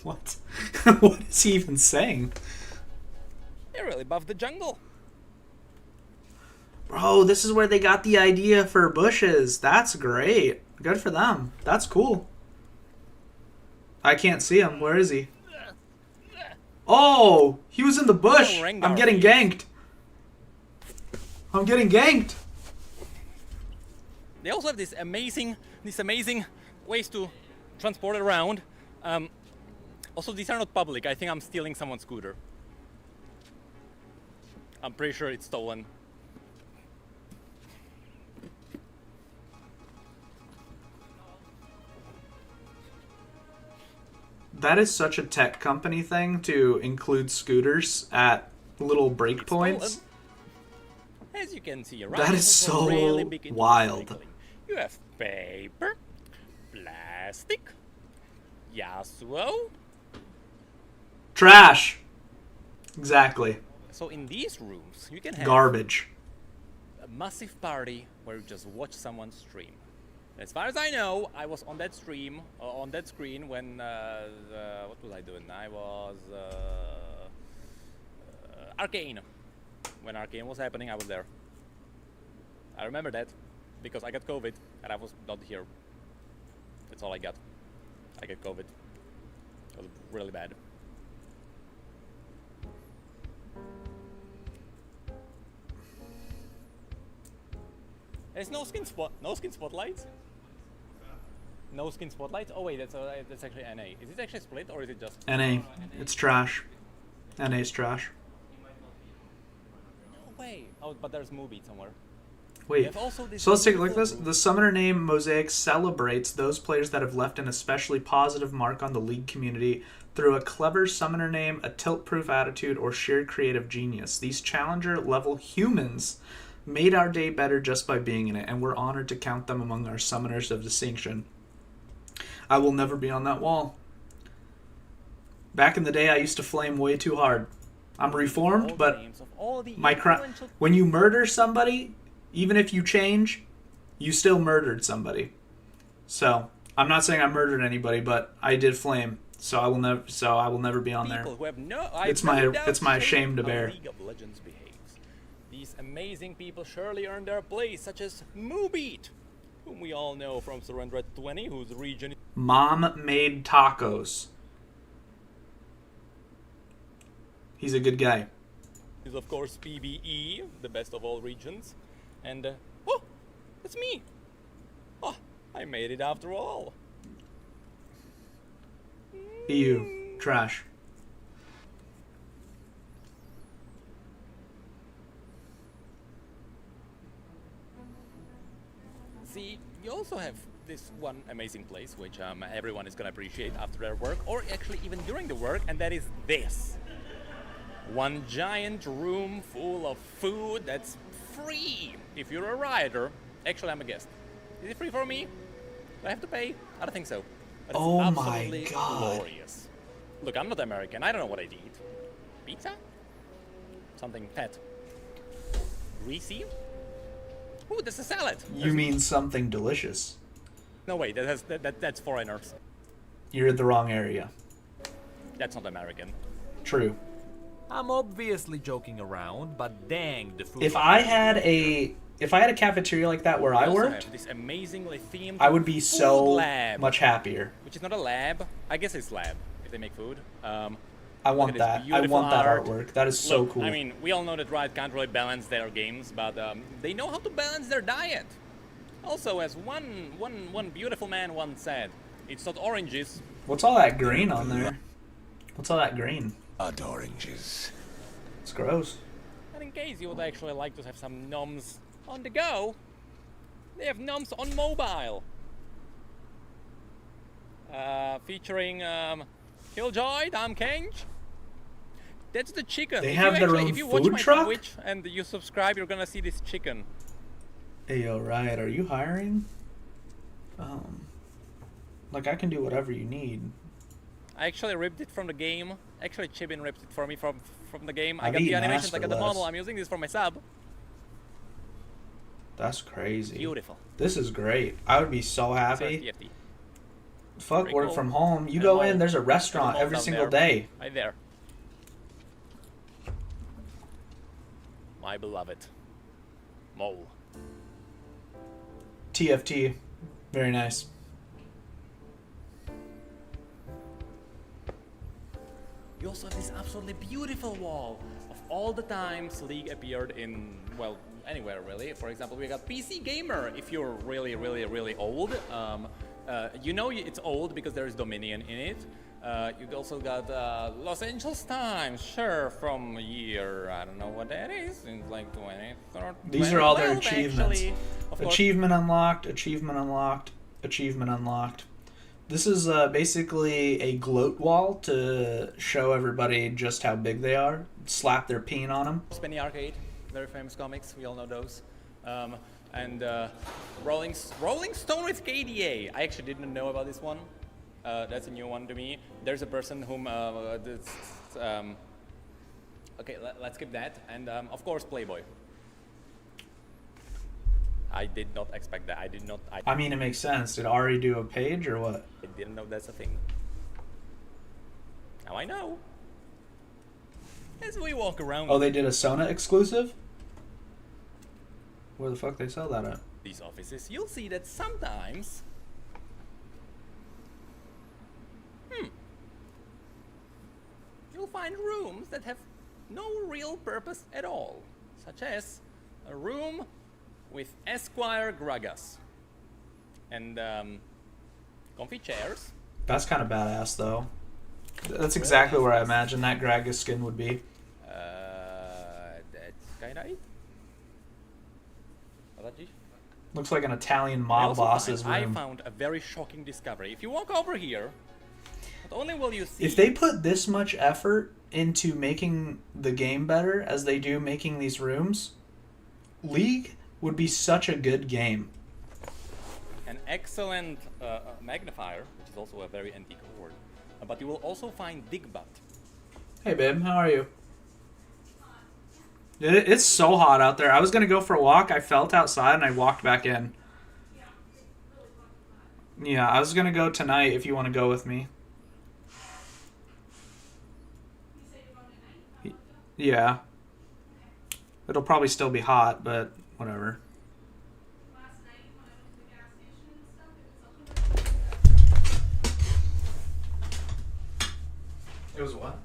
What? What is he even saying? They really buff the jungle. Bro, this is where they got the idea for bushes. That's great. Good for them. That's cool. I can't see him. Where is he? Oh, he was in the bush. I'm getting ganked. I'm getting ganked. They also have these amazing ways to transport it around. Also, these are not public. I think I'm stealing someone's scooter. I'm pretty sure it's stolen. That is such a tech company thing to include scooters at little breakpoints. As you can see, That is so wild. You have paper, plastic, Yasuo. Trash. Exactly. So in these rooms, you can have Garbage. a massive party where you just watch someone stream. As far as I know, I was on that stream, on that screen when, what was I doing? I was, Arcane. When Arcane was happening, I was there. I remember that, because I got COVID, and I was not here. That's all I got. I got COVID. It was really bad. There's no skin spotlights? No skin spotlights? Oh wait, that's actually NA. Is it actually split or is it just NA. It's trash. NA's trash. No way. Oh, but there's movie somewhere. Wait, so let's take a look at this. The summoner name Mosaic celebrates those players that have left an especially positive mark on the League community through a clever summoner name, a tilt-proof attitude, or sheer creative genius. These challenger-level humans made our day better just by being in it, and we're honored to count them among our summoners of distinction. I will never be on that wall. Back in the day, I used to flame way too hard. I'm reformed, but when you murder somebody, even if you change, you still murdered somebody. So I'm not saying I murdered anybody, but I did flame. So I will never be on there. It's my shame to bear. League of Legends behaves. These amazing people surely earned their place, such as Moobeat, whom we all know from Surrender at 20, whose region Mom made tacos. He's a good guy. is of course PBE, the best of all regions. And oh, that's me. Oh, I made it after all. EU. Trash. See, you also have this one amazing place, which everyone is gonna appreciate after their work, or actually even during the work, and that is this. One giant room full of food that's free if you're a rioter. Actually, I'm a guest. Is it free for me? Do I have to pay? I don't think so. But it's absolutely glorious. Look, I'm not American. I don't know what I'd eat. Pizza? Something fat. Greasy? Ooh, that's a salad. You mean something delicious. No, wait, that's foreigners. You're in the wrong area. That's not American. True. I'm obviously joking around, but dang, the food. If I had a cafeteria like that where I worked, this amazingly themed I would be so lab, much happier. Which is not a lab. I guess it's lab if they make food. I want that. I want that artwork. That is so cool. I mean, we all know that Riot can't really balance their games, but they know how to balance their diet. Also, as one beautiful man once said, it's not oranges. What's all that green on there? What's all that green? Oranges. It's gross. And in case you would actually like to have some noms on the go, they have noms on mobile. Featuring Killjoy, Dom Kench, That's the chicken. They If have you their actually, own if you watch food my truck? Twitch and you subscribe, you're gonna see this chicken. Hey, yo, Riot, are you hiring? Like, I can do whatever you need. I actually ripped it from the game. Actually, Chibin ripped it for me from the game. I I've got the eaten ass animations, I for got the model. less. I'm using this for my sub. That's crazy. Beautiful. This is great. I would be so happy. TFT. Fuck, Very work cool. from home. You And go mole. in, there's a And restaurant mole every down single there. day. Right there. My beloved. Mole. TFT. Very nice. You also have this absolutely beautiful wall of all the times League appeared in, well, anywhere really. For example, we got PC Gamer, if you're really, really, really old. You know it's old because there is Dominion in it. You also got Los Angeles Times, sure, from year, I don't know what that is, in like 2013. These are all their 2012, achievements. actually. Of course. Achievement unlocked, achievement unlocked, achievement unlocked. This is basically a gloat wall to show everybody just how big they are. Slap their peen on them. Penny Arcade, very famous comics, we all know those. And Rolling Stone with KDA. I actually didn't know about this one. That's a new one to me. There's a person whom okay, let's skip that. And of course, Playboy. I did not expect that. I mean, it makes sense. Did Ari do a page or what? I didn't know that's a thing. Now I know. As we walk around. Oh, they did a Sona exclusive? Where the fuck they sell that at? These offices, you'll see that sometimes. You'll find rooms that have no real purpose at all, such as a room with Esquire Gragas and comfy chairs. That's kind of badass, though. That's exactly where I imagine that Gragas skin would be. That's kind of it. Looks like an Italian mob boss's I room. found a very shocking discovery. If you walk over here, not only will you see... If they put this much effort into making the game better as they do making these rooms, League would be such a good game. An excellent magnifier, which is also a very antique word. But you will also find Digbutt. Hey, babe, how are you? It's so hot out there. I was going to go for a walk. I felt outside and I walked back in. Yeah, I was going to go tonight if you want to go with me. Yeah. It'll probably still be hot, but whatever. It was what?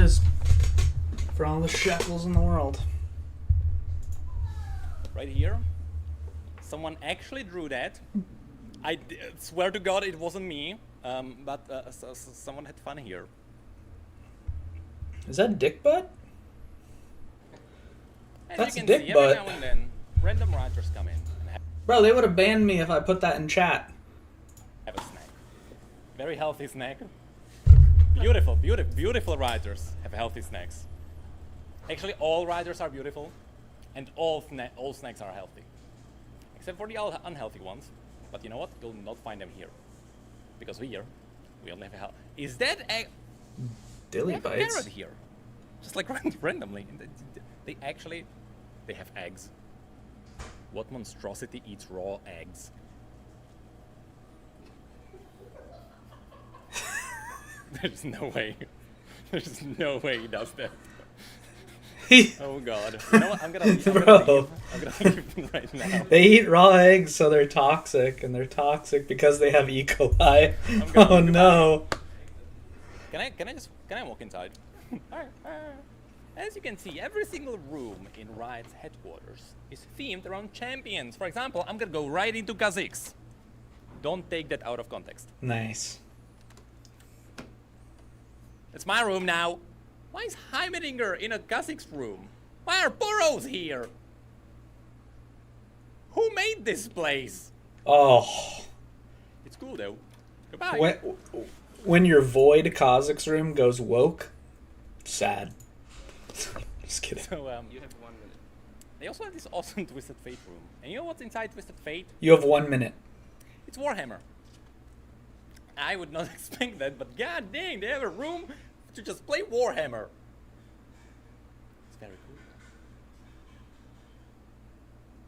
is. For all the shekels in the world. Right here. Someone actually drew that. Swear to God it wasn't me, but someone had fun here. Is that dick butt? As That's you can dick see, butt. every now and then, random writers come in and Bro, they would have banned me if I put that in chat. have a snack. Very healthy snack. Beautiful, beautiful writers have healthy snacks. Actually, all writers are beautiful, and all snacks are healthy. Except for the unhealthy ones. But you know what? You'll not find them here. Because here, we only have health. Is that a... Dilly They have a bites. carrot here. Just like randomly. They actually... They have eggs. What monstrosity eats raw eggs? There's no way. There's no way he does that. Oh god. You know what? I'm gonna leave right now. They eat raw eggs, so they're toxic, and they're toxic because they have E. coli. Oh no. Can I walk inside? As you can see, every single room in Riot's headquarters is themed around champions. For example, I'm gonna go right into Kha'Zix. Don't take that out of context. Nice. It's my room now. Why is Heimerdinger in a Kha'Zix room? Why are burrows here? Who made this place? Oh. It's cool though. Goodbye. When your void Kha'Zix room goes woke, sad. Just kidding. So, you have 1 minute. They also have this awesome Twisted Fate room. And you know what's inside Twisted Fate? You have 1 minute. It's Warhammer. I would not expect that, but god dang, they have a room to just play Warhammer. It's very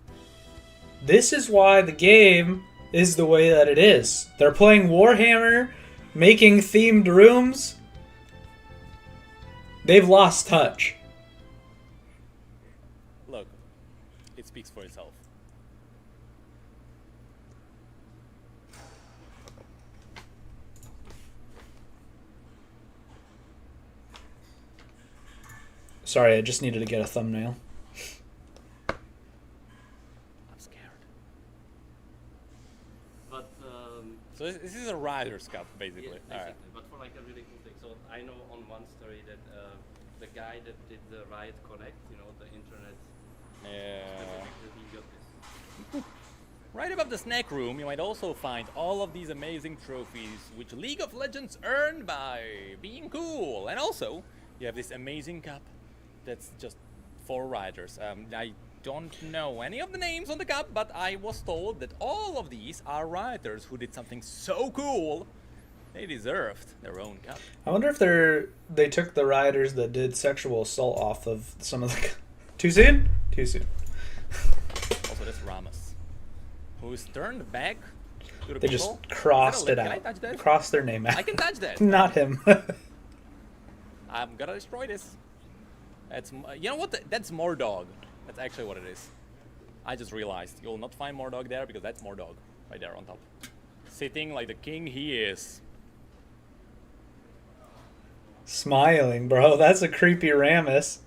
cool. This is why the game is the way that it is. They're playing Warhammer, making themed rooms. They've lost touch. Look, it speaks for itself. Sorry, I just needed to get a thumbnail. I'm scared. But so this is a Rider's Cup, basically. Yeah, All right. exactly. But for like a really cool thing. So I know on one story that the guy that did the Riot Connect, you know, the internet. Yeah. He got this. Right above the snack room, you might also find all of these amazing trophies which League of Legends earned by being cool. And also, you have this amazing cup that's just for riders. I don't know any of the names on the cup, but I was told that all of these are riders who did something so cool, they deserved their own cup. I wonder if they took the riders that did sexual assault off of some of the... Too soon? Too soon. Also, that's Ramos, who's turned back to the They people. just crossed Can it I out. touch that? Crossed their name out. I can touch that. Not him. I'm gonna destroy this. That's, you know what? That's Mordog. That's actually what it is. I just realized. You'll not find Mordog there because that's Mordog. Right there on top. Sitting like the king he is. Smiling, bro. That's a creepy Ramus.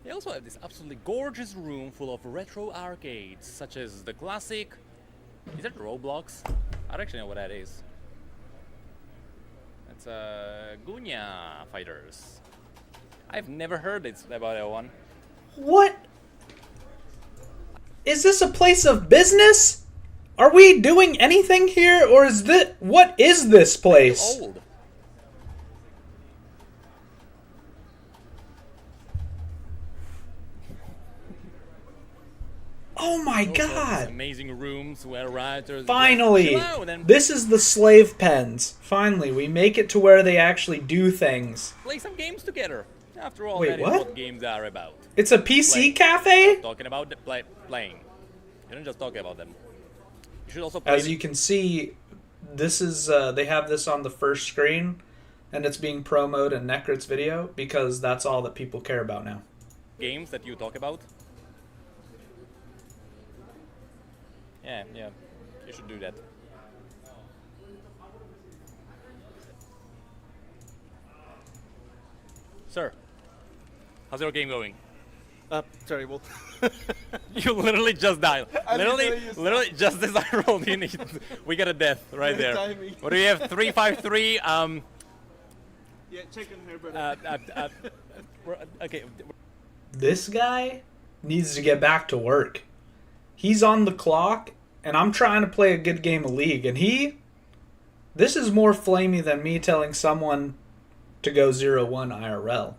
They also have this absolutely gorgeous room full of retro arcades, such as the classic... Is that Roblox? I don't actually know what that is. That's Gunya Fighters. I've never heard about that one. What? Is this a place of business? Are we doing anything here, or is this... What is this place? Old. Oh my Also these god! amazing rooms where writers just Finally! chill out and This is the slave pens. Finally, we make it to where they actually do things. play some games together. After all, Wait, that is what? what games are about. It's a PC Playing. cafe? Talking about the playing. You don't just talk about them. You should also play As you can see, this is they have this on the first screen, and it's being promoted in Necrit's video because that's all that people care about now. games that you talk about. Yeah, you should do that. Sir, how's your game going? Terrible. You literally just died. I Literally, just as I rolled in, we got a death right there. Timing. What do we have? 353. Yeah, check on her, brother. Okay. This guy needs to get back to work. He's on the clock, and I'm trying to play a good game of League, and this is more flamey than me telling someone to go 0-1 IRL.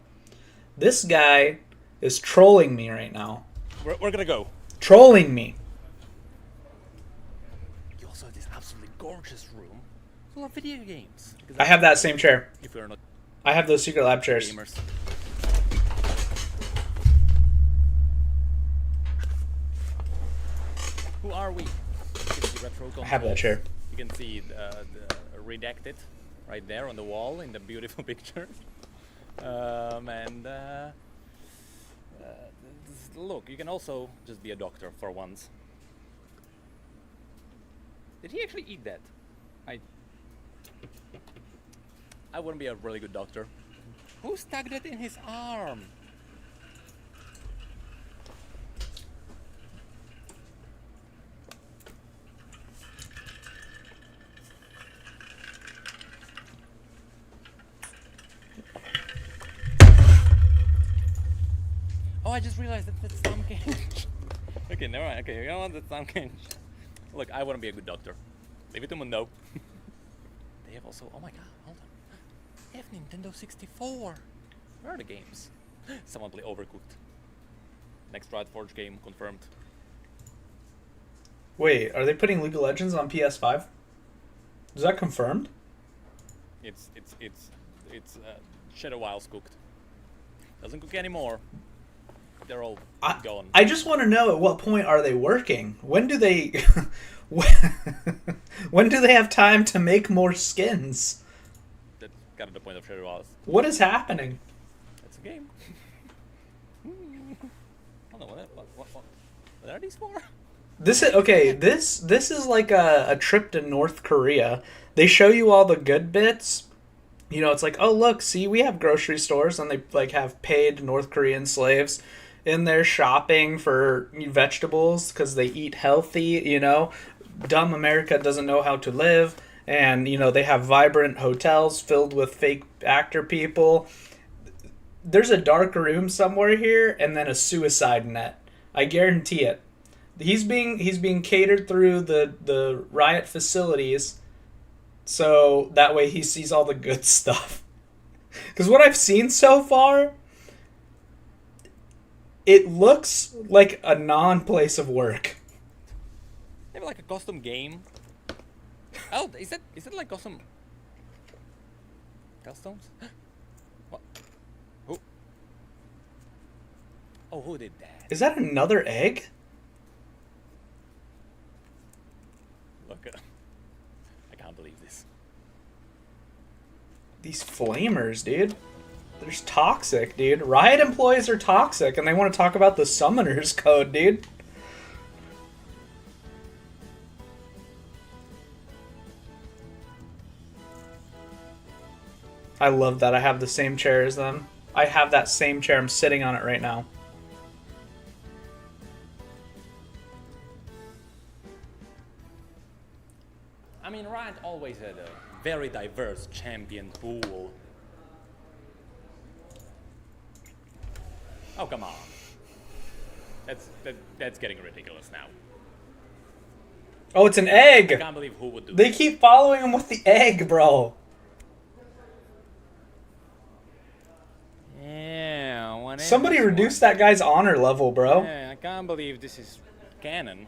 This guy is trolling me right now. We're gonna go. Trolling me. You also have this absolutely gorgeous room full of video games. I have that same chair. If you're not I have those Secret Lab chairs. gamers. Who are we? You can see retro I have that consoles. chair. You can see the redacted right there on the wall in the beautiful picture. Look, you can also just be a doctor for once. Did he actually eat that? I wouldn't be a really good doctor. Who stuck that in his arm? Oh, I just realized that's Sam Kench. Okay, never mind. Okay, you know what? That's Sam Kench. Look, I wouldn't be a good doctor. Leave it to Mundo. They have also... Oh my god, hold on. They have Nintendo 64. Where are the games? Someone play Overcooked. Next Riot Forge game confirmed. Wait, are they putting League of Legends on PS5? Is that confirmed? It's Shadow Isles cooked. Doesn't cook anymore. They're all gone. I just want to know, at what point are they working? When do they when do they have time to make more skins? That got to the point of Shadow Isles. What is happening? It's a game. I don't know what are these for? This is okay. This is like a trip to North Korea. They show you all the good bits. You know, it's like, oh look, see, we have grocery stores, and they like have paid North Korean slaves in there shopping for vegetables because they eat healthy. You know, dumb America doesn't know how to live, and you know they have vibrant hotels filled with fake actor people. There's a dark room somewhere here, and then a suicide net. I guarantee it. He's being catered through the Riot facilities, so that way he sees all the good stuff. Because what I've seen so far, it looks like a non-place of work. They have like a custom game. Oh, is that like custom customs? What? Who? Oh, who did that? Is that another egg? Look, I can't believe this. These flamers, dude. They're just toxic, dude. Riot employees are toxic, and they want to talk about the summoner's code, dude. I love that I have the same chair as them. I have that same chair. I'm sitting on it right now. I mean, Riot always had a very diverse champion pool. Oh, come on. That's getting ridiculous now. Oh, it's an egg! I can't believe who would do They this. keep following him with the egg, bro. Yeah, what is Somebody this reduce that guy's honor level, bro. Yeah, I can't believe this is canon.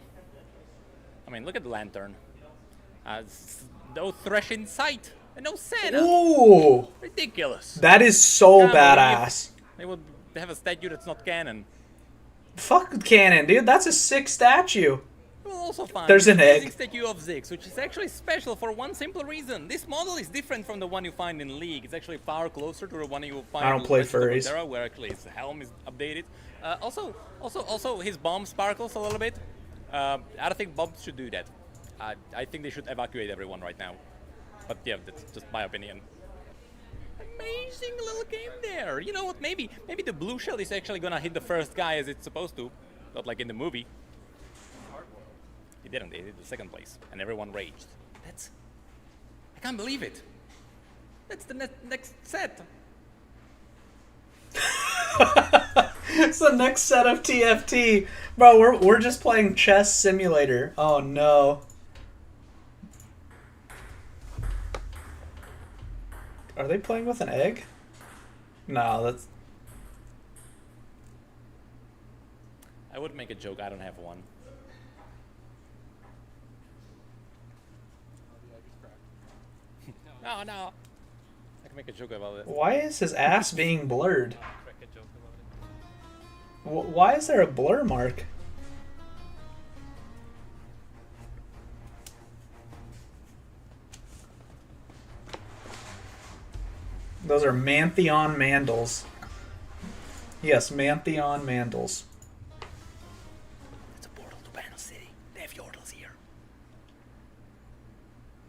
I mean, look at the lantern. No Thresh in sight, and no Santa. Ooh! Ridiculous. That is so Can't believe badass. They would have a statue that's not canon. Fuck canon, dude. That's a sick statue. We'll also find There's an amazing egg. statue of Ziggs, which is actually special for one simple reason. This model is different from the one you find in League. It's actually far closer to the one you find I don't in play Legends of furries. Runeterra, where actually his helm is updated. Also, his bomb sparkles a little bit. I don't think bombs should do that. I think they should evacuate everyone right now. But yeah, that's just my opinion. amazing little game there. You know what? Maybe the blue shell is actually gonna hit the first guy as it's supposed to, not like in the movie. It didn't. It hit the second place, and everyone raged. I can't believe it. That's the next set. It's the next set of TFT. Bro, we're just playing Chess Simulator. Oh no. Are they playing with an egg? No, that's... I would make a joke, I don't have one. No. I can make a joke about it. Why is his ass being blurred? Why is there a blur mark? Those are Mantheon Mandals. Yes, Mantheon Mandals. It's a portal to Banner City. They have Yordles here.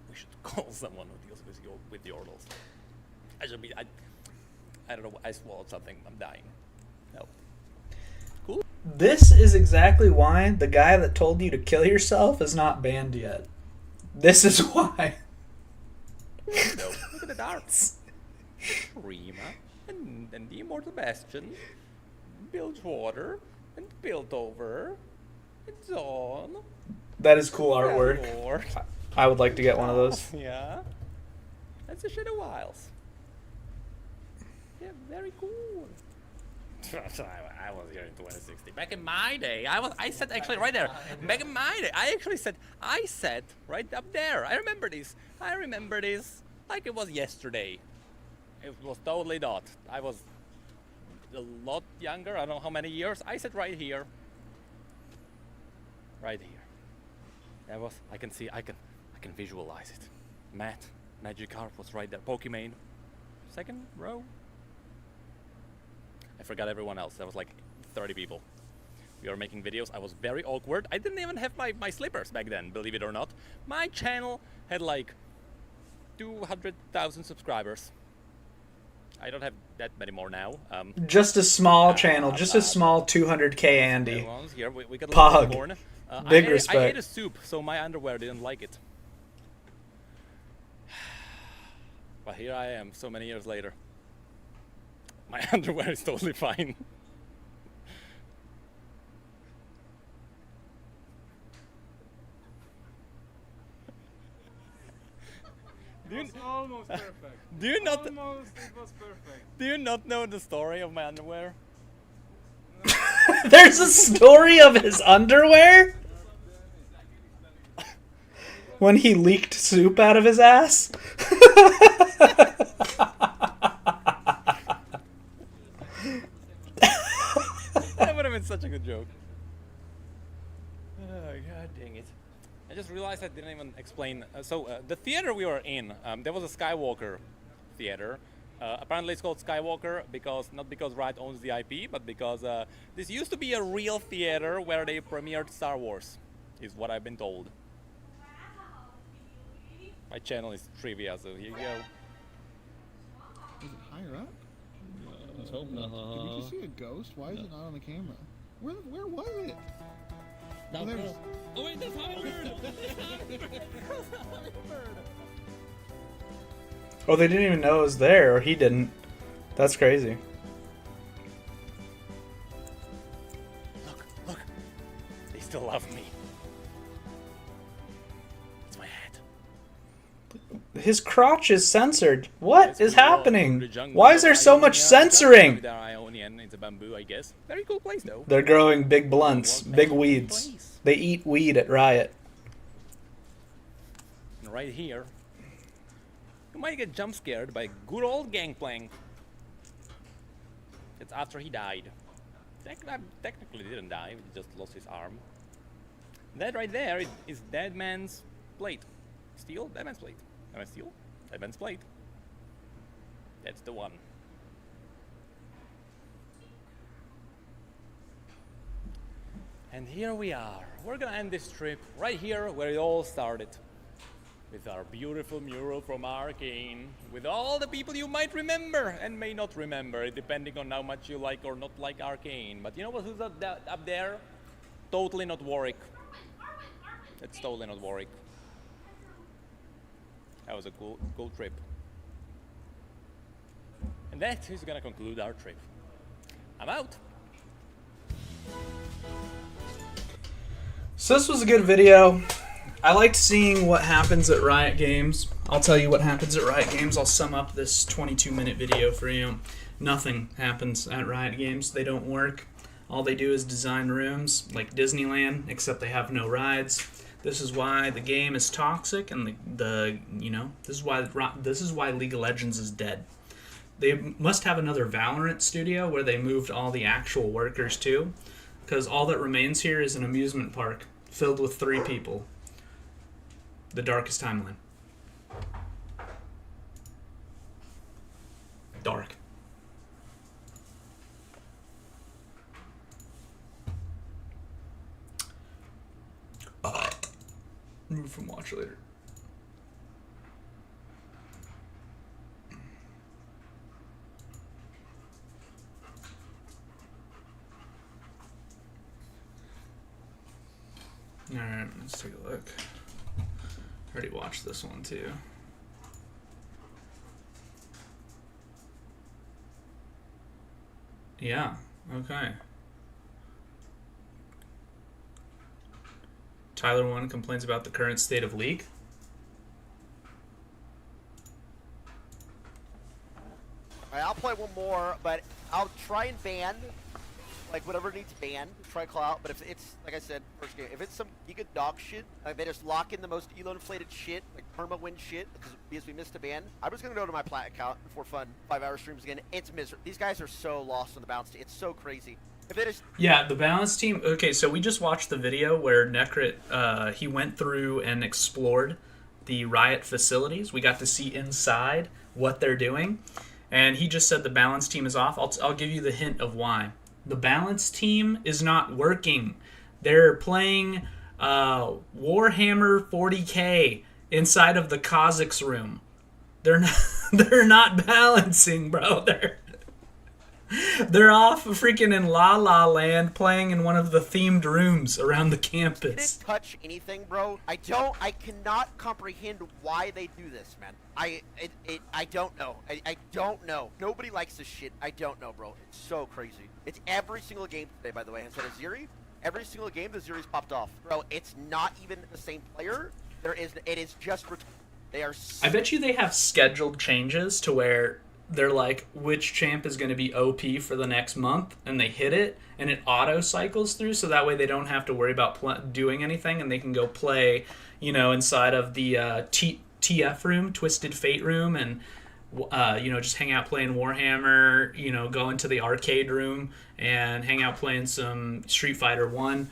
We should call someone who deals with Yordles. I don't know, I swallowed something. I'm dying. No. Cool. This is exactly why the guy that told you to kill yourself is not banned yet. This is why. No, look at the darts. Rima and the Immortal Bastion, Bilgewater and Piltover and Dawn. That is cool artwork. I would like to get one of those. Yeah. That's a Shadow Wilds. Yeah, very cool. I was here in 2060. Back in my day, I said actually right there. Back in my day, I said right up there. I remember this like it was yesterday. It was totally not. I was a lot younger. I don't know how many years. I said right here. Right here. That was. I can see. I can visualize it. Magikarp was right there. Pokimane, second row. I forgot everyone else. There was like 30 people. We were making videos. I was very awkward. I didn't even have my slippers back then, believe it or not. My channel had like 200,000 subscribers. I don't have that many more now. Just a small channel. Just a small 200K Andy. Here. We got a Pog. corn. Big I respect. ate a soup, so my underwear didn't like it. But here I am, so many years later. My underwear is totally fine. It was almost perfect. Do you not? Almost, it was perfect. Do you not know the story of my underwear? There's a story of his underwear? When he leaked soup out of his ass? That would have been such a good joke. Oh, god dang it. I just realized I didn't even explain. The theater we were in, there was a Skywalker theater. Apparently it's called Skywalker not because Riot owns the IP, but because this used to be a real theater where they premiered Star Wars, is what I've been told. My channel is trivia, so here you go. Is it higher up? Let's hope not. Did we just see a ghost? Why is it not on the camera? Where was it? Oh, there's... Oh wait, that's Hummingbird! Oh, they didn't even know it was there, or he didn't. That's crazy. Look. They still love me. It's my hat. His crotch is censored. What is happening? Why is there so much censoring? It's a bamboo, I guess. Very cool place, though. They're growing big blunts, big weeds. They eat weed at Riot. And right here, you might get jump scared by good old Gangplank. It's after he died. Technically didn't die, he just lost his arm. That right there is Dead Man's plate. Steel? Dead Man's plate. Am I steel? Dead Man's plate. That's the one. And here we are. We're gonna end this trip right here where it all started. with our beautiful mural from Arcane, with all the people you might remember and may not remember, depending on how much you like or not like Arcane. But you know what? Who's up there? Totally not Warwick. It's totally not Warwick. That was a cool trip. And that is gonna conclude our trip. I'm out. So this was a good video. I liked seeing what happens at Riot Games. I'll tell you what happens at Riot Games. I'll sum up this 22-minute video for you. Nothing happens at Riot Games. They don't work. All they do is design rooms like Disneyland, except they have no rides. This is why the game is toxic, and this is why League of Legends is dead. They must have another Valorant studio where they moved all the actual workers to, because all that remains here is an amusement park filled with 3 people. The darkest timeline. Dark. Move from watch later. Alright, let's take a look. Already watched this one too. Yeah, okay. Tyler 1 complains about the current state of League. Alright, I'll play one more, but I'll try and ban, like, whatever needs banned. Try to call out, but if it's, like I said, first game, if it's some giga dog shit, like they just lock in the most elo inflated shit, like perma win shit, because we missed a ban, I'm just gonna go to my plat account for fun, 5-hour streams again. It's miserable. These guys are so lost on the bounce. It's so crazy. If they just... Yeah, the balance team. Okay, so we just watched the video where Necrit, he went through and explored the Riot facilities. We got to see inside what they're doing, and he just said the balance team is off. I'll give you the hint of why. The balance team is not working. They're playing Warhammer 40K inside of the Kazakhs room. They're not balancing, bro. They're off freaking in La La Land playing in one of the themed rooms around the campus. Didn't touch anything, bro. I cannot comprehend why they do this, man. I don't know. I don't know. Nobody likes this shit. I don't know, bro. It's so crazy. It's every single game today, by the way. Instead of Zeri, every single game the Zeri's popped off. Bro, it's not even the same player. It is just they are I bet you they have scheduled changes to where they're like, which champ is going to be OP for the next month, and they hit it, and it auto cycles through, so that way they don't have to worry about doing anything, and they can go play, inside of the TF room, Twisted Fate room, and just hang out playing Warhammer, go into the arcade room and hang out playing some Street Fighter 1,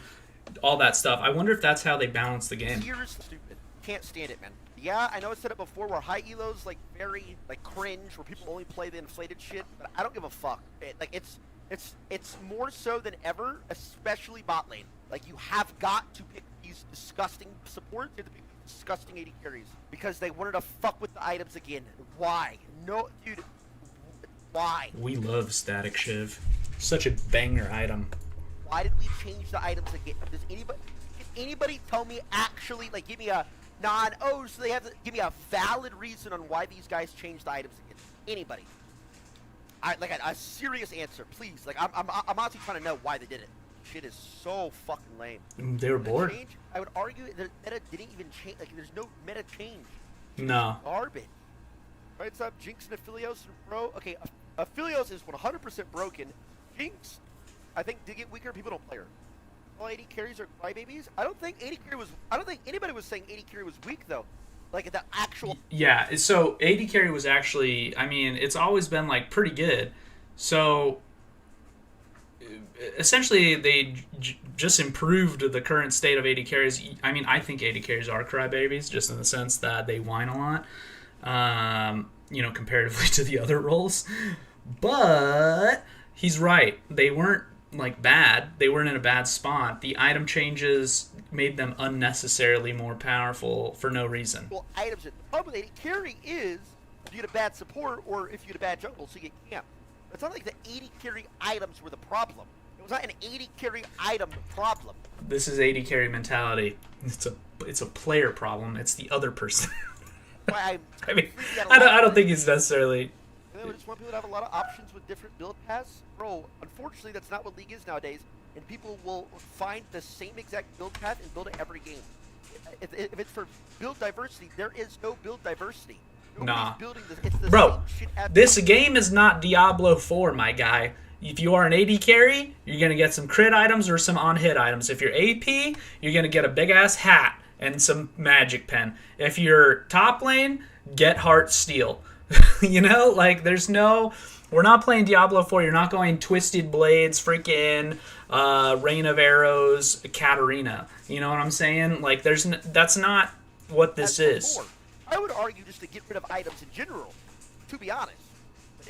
all that stuff. I wonder if that's how they balance the game. Years stupid. Can't stand it, man. Yeah, I know I said it before, where high elo's like very like cringe, where people only play the inflated shit, but I don't give a fuck. It's more so than ever, especially bot lane. Like, you have got to pick these disgusting supports, you have to pick these disgusting AD carries, because they wanted to fuck with the items again. Why? No, dude. Why? We love Static Shiv. Such a banger item. Why did we change the items again? Can anybody tell me actually, like, give me a so they have to give me a valid reason on why these guys changed the items again? Anybody? A serious answer, please. Like, I'm honestly trying to know why they did it. Shit is so fucking lame. They were bored. I would argue that meta didn't even change. Like, there's no meta change. No. Garbage. Right, what's up, Jinx and Aphelios, bro? Okay, Aphelios is 100% broken. Jinx, I think, did get weaker. People don't play her. All 80 carries are crybabies. I don't think anybody was saying 80 carry was weak though. Like the actual. Yeah. So 80 carry was actually. I mean, it's always been like pretty good. So essentially, they just improved the current state of 80 carries. I mean, I think 80 carries are crybabies, just in the sense that they whine a lot. Comparatively to the other roles. But he's right. They weren't like bad. They weren't in a bad spot. The item changes made them unnecessarily more powerful for no reason. Well, items. The problem with AD carry is if you get a bad support or if you get a bad jungle, so you get camp. It's not like the AD carry items were the problem. It was not an AD carry item problem. This is AD carry mentality. It's a player problem. It's the other person. I mean, I don't think it's necessarily. I just want people to have a lot of options with different build paths. Bro, unfortunately, that's not what League is nowadays, and people will find the same exact build path and build it every game. If it's for build diversity, there is no build diversity. Nah. It's the Bro, same shit this game is not Diablo 4, my guy. If you are an AD carry, you're going to get some crit items or some on-hit items. If you're AP, you're going to get a big-ass hat and some magic pen. If you're top lane, get heart steel. You know, like there's no, we're not playing Diablo 4. You're not going Twisted Blades, freaking Rain of Arrows, Katarina. You know what I'm saying? Like that's not what this is. I would argue just to get rid of items in general, to be honest.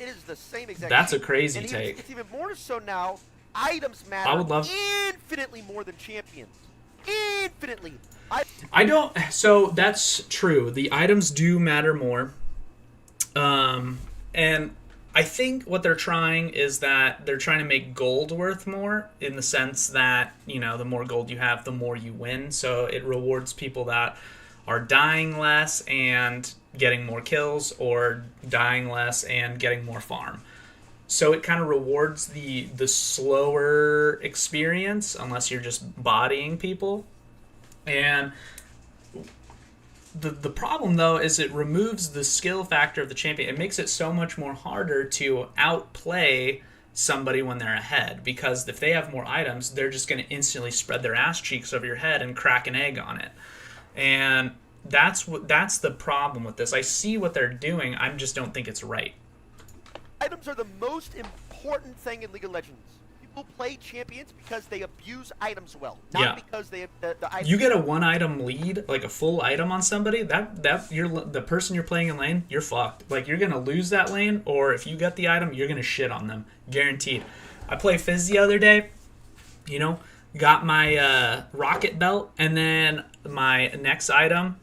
It is the same exact That's shit. a crazy and take. It's even more so now. Items matter I would love infinitely more than champions. Infinitely. I don't. So that's true. The items do matter more. And I think what they're trying is that they're trying to make gold worth more in the sense that, you know, the more gold you have, the more you win. So it rewards people that are dying less and getting more kills, or dying less and getting more farm. So it kind of rewards the slower experience unless you're just bodying people. And the problem, though, is it removes the skill factor of the champion. It makes it so much more harder to outplay somebody when they're ahead, because if they have more items, they're just going to instantly spread their ass cheeks over your head and crack an egg on it. And that's the problem with this. I see what they're doing. I just don't think it's right. Items are the most important thing in League of Legends. People play champions because they abuse items well, not because they the items. You get a one item lead, like a full item on somebody, that you're the person you're playing in lane, you're fucked. Like, you're gonna lose that lane, or if you get the item, you're gonna shit on them, guaranteed. I played Fizz the other day, you know, got my rocket belt, and then my next item,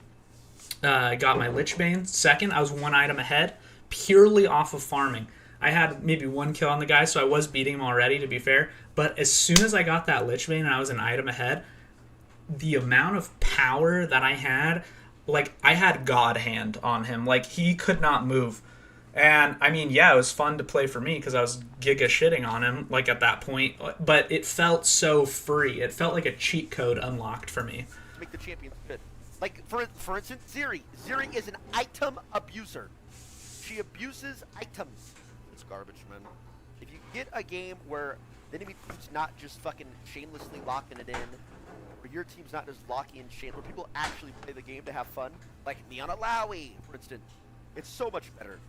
got my Lichbane second. I was one item ahead, purely off of farming. I had maybe one kill on the guy, so I was beating him already, to be fair. But as soon as I got that Lichbane and I was an item ahead, the amount of power that I had, like, I had God hand on him. Like, he could not move. And, I mean, yeah, it was fun to play for me because I was giga shitting on him, like, at that point. But it felt so free. It felt like a cheat code unlocked for me. Make the champions good. Like, for instance, Zeri. Zeri is an item abuser. She abuses items. It's garbage, man. If you get a game where the enemy team's not just fucking shamelessly locking it in, or your team's not just locking in shame, where people actually play the game to have fun, like Neon Alawi, for instance, it's so much better.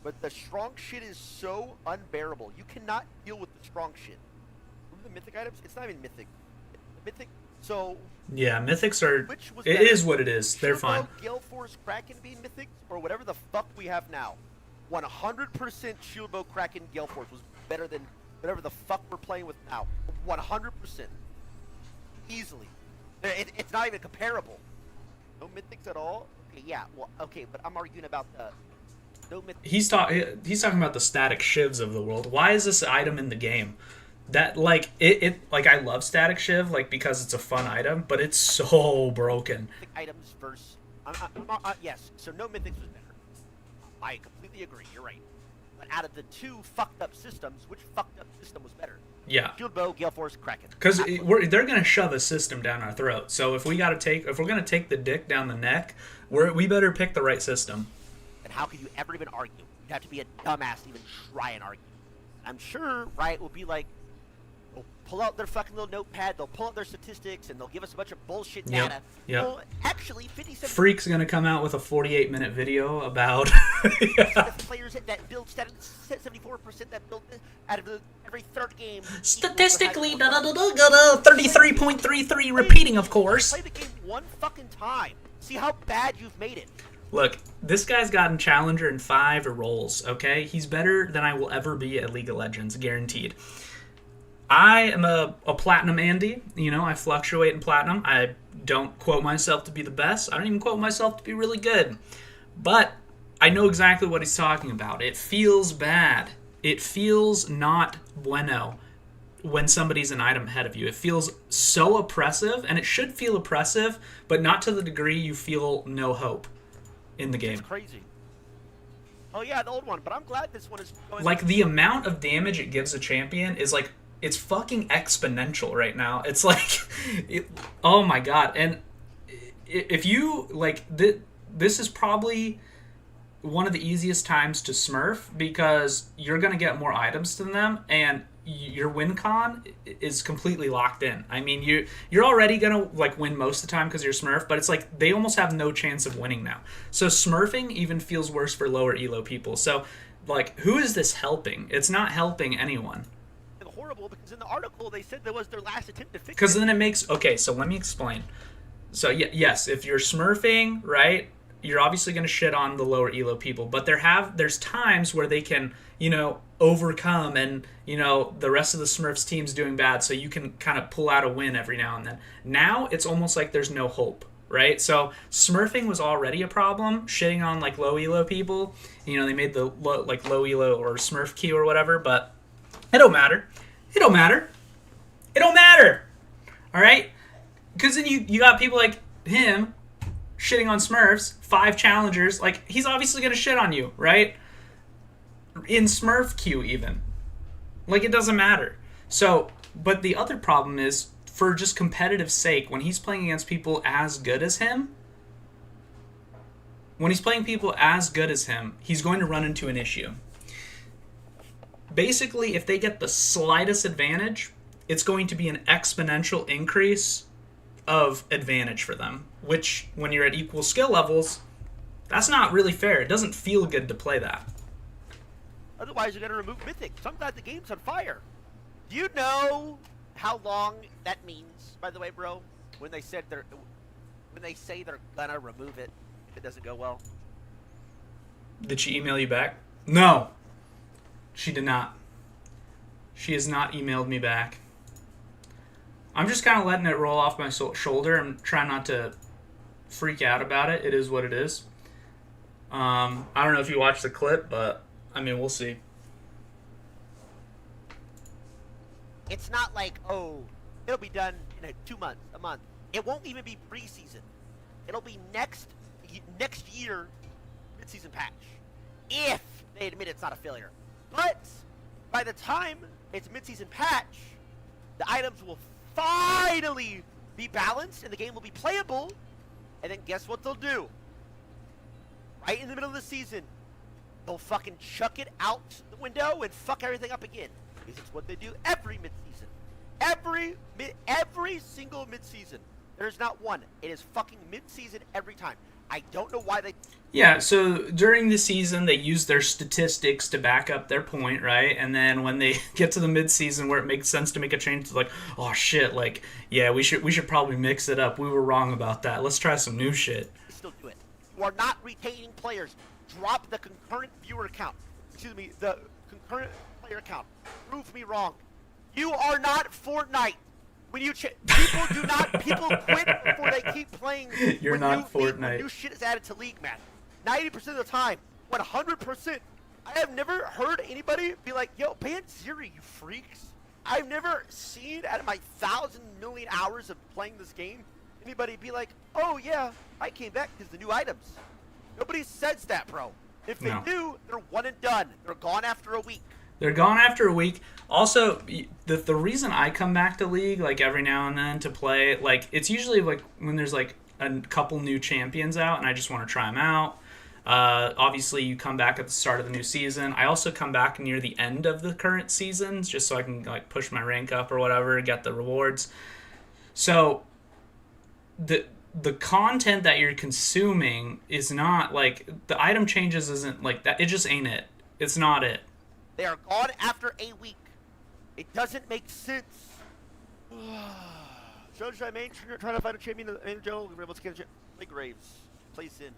But the strong shit is so unbearable. You cannot deal with the strong shit. Remember the mythic items? It's not even mythic. Mythic. So yeah, mythics are. It is what it is. They're fine. Gale Force Kraken being mythics, or whatever the fuck we have now. 100% Shield Bow Kraken Gale Force was better than whatever the fuck we're playing with now. 100%. Easily. It's not even comparable. No mythics at all? Okay, yeah, well, okay, but I'm arguing about the... No mythics. He's talking about the static shivs of the world. Why is this item in the game? That, like, like, I love static shiv, like, because it's a fun item, but it's so broken. Items versus... yes, so no mythics was better. I completely agree, you're right. But out of the two fucked up systems, which fucked up system was better? Yeah. Shield Bow, Gale Force, Kraken. Because they're gonna shove a system down our throat. So if we're gonna take the dick down the neck, we better pick the right system. And how could you ever even argue? You'd have to be a dumbass to even try and argue. I'm sure Riot will be like, they'll pull out their fucking little notepad, they'll pull out their statistics, and they'll give us a bunch of bullshit data. Yep. Well, actually, 57... Freak's gonna come out with a 48-minute video about... players that build 74% that build out of every third game. Statistically, 33.33 repeating, of course. Play the game one fucking time. See how bad you've made it. Look, this guy's gotten Challenger in 5 roles, okay? He's better than I will ever be at League of Legends, guaranteed. I am a platinum Andy. You know, I fluctuate in platinum. I don't quote myself to be the best. I don't even quote myself to be really good. But I know exactly what he's talking about. It feels bad. It feels not bueno when somebody's an item ahead of you. It feels so oppressive, and it should feel oppressive, but not to the degree you feel no hope in the game. It's crazy. Oh yeah, the old one, but I'm glad this one is going. Like, the amount of damage it gives a champion is like, it's fucking exponential right now. It's like, oh my god. And if you, like, this is probably one of the easiest times to smurf, because you're going to get more items than them, and your win con is completely locked in. I mean, you're already going to, like, win most of the time because you're smurf, but it's like they almost have no chance of winning now. So smurfing even feels worse for lower elo people. So, like, who is this helping? It's not helping anyone. Horrible, because in the article they said that was their last attempt to fix it. Because then it makes... Okay, so let me explain. So, yes, if you're smurfing, right, you're obviously going to shit on the lower elo people, but there's times where they can, you know, overcome, and, you know, the rest of the Smurfs team's doing bad, so you can kind of pull out a win every now and then. Now it's almost like there's no hope, right? So smurfing was already a problem, shitting on, like, low elo people. You know, they made the low elo or smurf queue or whatever, but it don't matter. It don't matter. It don't matter. All right? Because then you got people like him shitting on Smurfs, 5 challengers. Like, he's obviously going to shit on you, right? In Smurf queue even. Like, it doesn't matter. So, but the other problem is, for just competitive sake, when he's playing against people as good as him, he's going to run into an issue. Basically, if they get the slightest advantage, it's going to be an exponential increase of advantage for them, which, when you're at equal skill levels, that's not really fair. It doesn't feel good to play that. Otherwise, you're going to remove Mythic. Sometimes the game's on fire. Do you know how long that means, by the way, bro? When they say they're gonna remove it if it doesn't go well? Did she email you back? No! She did not. She has not emailed me back. I'm just kind of letting it roll off my shoulder. I'm trying not to freak out about it. It is what it is. I don't know if you watched the clip, but, I mean, we'll see. It's not like, oh, it'll be done in 2 months, a month. It won't even be preseason. It'll be next year, mid-season patch. If they admit it's not a failure. But by the time it's mid-season patch, the items will finally be balanced and the game will be playable. And then guess what they'll do? Right in the middle of the season, they'll fucking chuck it out the window and fuck everything up again. Because it's what they do every mid-season. Every single mid-season. There's not one. It is fucking mid-season every time. I don't know why they... Yeah, so during the season, they use their statistics to back up their point, right? And then when they get to the mid-season where it makes sense to make a change, it's like, oh shit, like, yeah, we should probably mix it up. We were wrong about that. Let's try some new shit. Still do it. You are not retaining players. Drop the concurrent viewer count. Excuse me, the concurrent player count. Prove me wrong. You are not Fortnite. When you people quit before they keep playing. You're not Fortnite. When new shit is added to League, man. 90% of the time, 100%. I have never heard anybody be like, yo, ban Zeri, you freaks. I've never seen, out of my 1,000 million hours of playing this game, anybody be like, oh yeah, I came back because the new items. Nobody says that, bro. If they do, they're one and done. They're gone after a week. They're gone after a week. Also, the reason I come back to League, like, every now and then to play, like, it's usually, like, when there's, like, a couple new champions out and I just want to try them out. Obviously, you come back at the start of the new season. I also come back near the end of the current seasons just so I can, like, push my rank up or whatever, get the rewards. So, the content that you're consuming is not, like, the item changes isn't, like, that. It just ain't it. It's not it. They are gone after a week. It doesn't make sense. So should I trying to find a champion in the jungle? Let's get a Graves. Place in.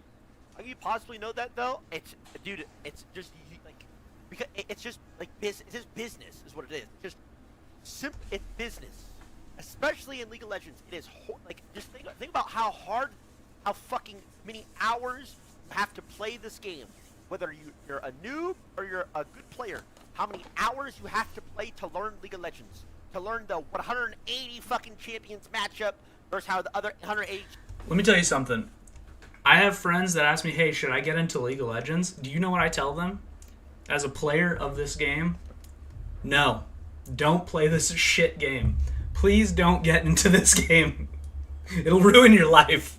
How can you possibly know that though? It's dude. It's just like because it's just like it's just business is what it is. Just it's business, especially in League of Legends. It is like just think about how fucking many hours you have to play this game. Whether you're a noob or you're a good player, how many hours you have to play to learn League of Legends, to learn the 180 fucking champions matchup versus how the other 180. Let me tell you something. I have friends that ask me, hey, should I get into League of Legends? Do you know what I tell them? As a player of this game, no. Don't play this shit game. Please don't get into this game. It'll ruin your life.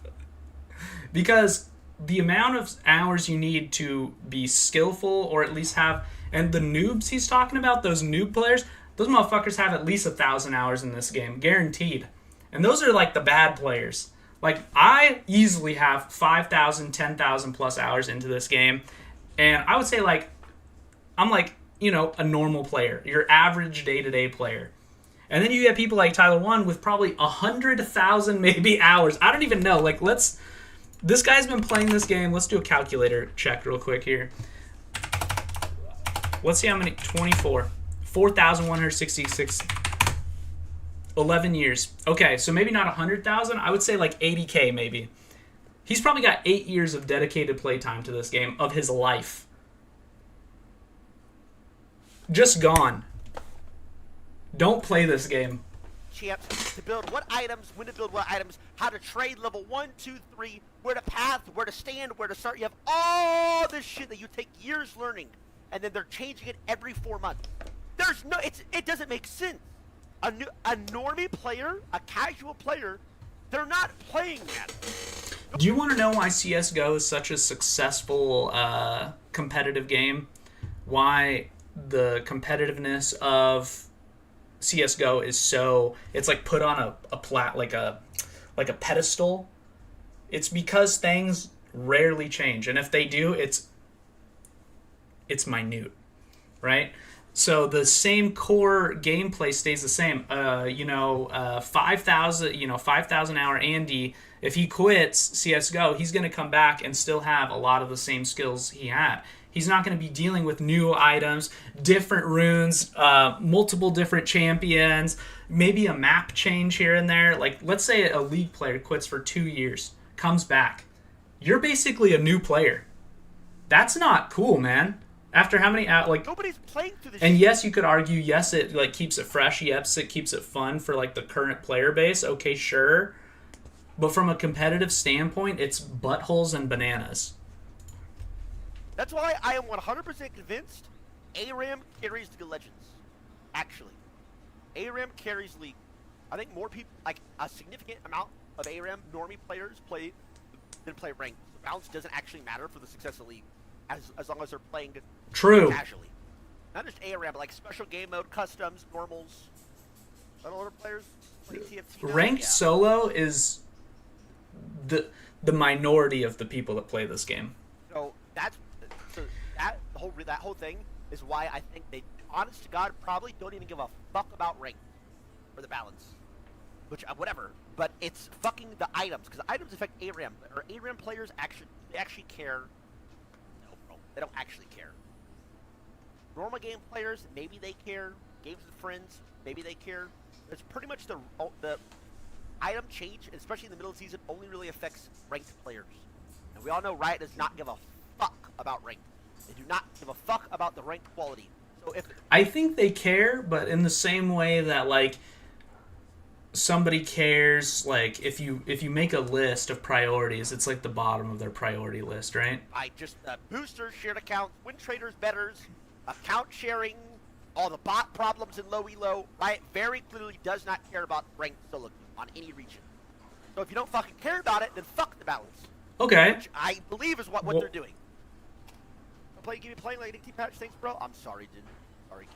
Because the amount of hours you need to be skillful or at least have... And the noobs he's talking about, those noob players, those motherfuckers have at least 1,000 hours in this game. Guaranteed. And those are like the bad players. Like, I easily have 5,000, 10,000 plus hours into this game. And I would say, like, I'm like, you know, a normal player. Your average day-to-day player. And then you get people like Tyler One with probably 100,000 maybe hours. I don't even know. Like, this guy's been playing this game. Let's do a calculator check real quick here. Let's see how many. 24. 4,166. 11 years. Okay, so maybe not 100,000. I would say like 80K maybe. He's probably got 8 years of dedicated playtime to this game of his life. Just gone. Don't play this game. Champs to build what items, when to build what items, how to trade level 1, 2, 3, where to path, where to stand, where to start. You have all this shit that you take years learning, and then they're changing it every 4 months. There's no, it doesn't make sense. A normie player, a casual player, they're not playing that. Do you want to know why CSGO is such a successful competitive game? Why the competitiveness of CSGO is so, it's like put on like a pedestal. It's because things rarely change, and if they do, it's minute, right? So the same core gameplay stays the same. 5,000 hour Andy, if he quits CSGO, he's going to come back and still have a lot of the same skills he had. He's not going to be dealing with new items, different runes, multiple different champions, maybe a map change here and there. Like, let's say a League player quits for 2 years, comes back. You're basically a new player. That's not cool, man. After how many nobody's playing through this. And yes, you could argue, yes, it like keeps it fresh. Yes, it keeps it fun for like the current player base. Okay, sure. But from a competitive standpoint, it's buttholes and bananas. That's why I am 100% convinced ARAM carries League of Legends. Actually, ARAM carries League. I think more people, like a significant amount of ARAM normie players play ranked. The balance doesn't actually matter for the success of League, as long as they're playing casually. Not just ARAM, but like special game mode, customs, normals. A lot of players play TFT now. Ranked solo is the minority of the people that play this game. So that whole thing is why I think they, honest to God, probably don't even give a fuck about rank or the balance, which whatever. But it's fucking the items, because items affect ARAM. Or ARAM players actually care. No, bro, they don't actually care. Normal game players, maybe they care. Games with friends, maybe they care. It's pretty much the item change, especially in the middle of the season, only really affects ranked players. And we all know Riot does not give a fuck about ranked. They do not give a fuck about the rank quality. So if I think they care, but in the same way that like somebody cares, like if you make a list of priorities, it's like the bottom of their priority list, right? I just boosters, shared accounts, win traders, betters, account sharing, all the bot problems in low elo. Riot very clearly does not care about ranked solo on any region. So if you don't fucking care about it, then fuck the balance. Okay. Which I believe is what they're doing. Give me playing like NXT patch, thanks, bro. I'm sorry, dude. Sorry.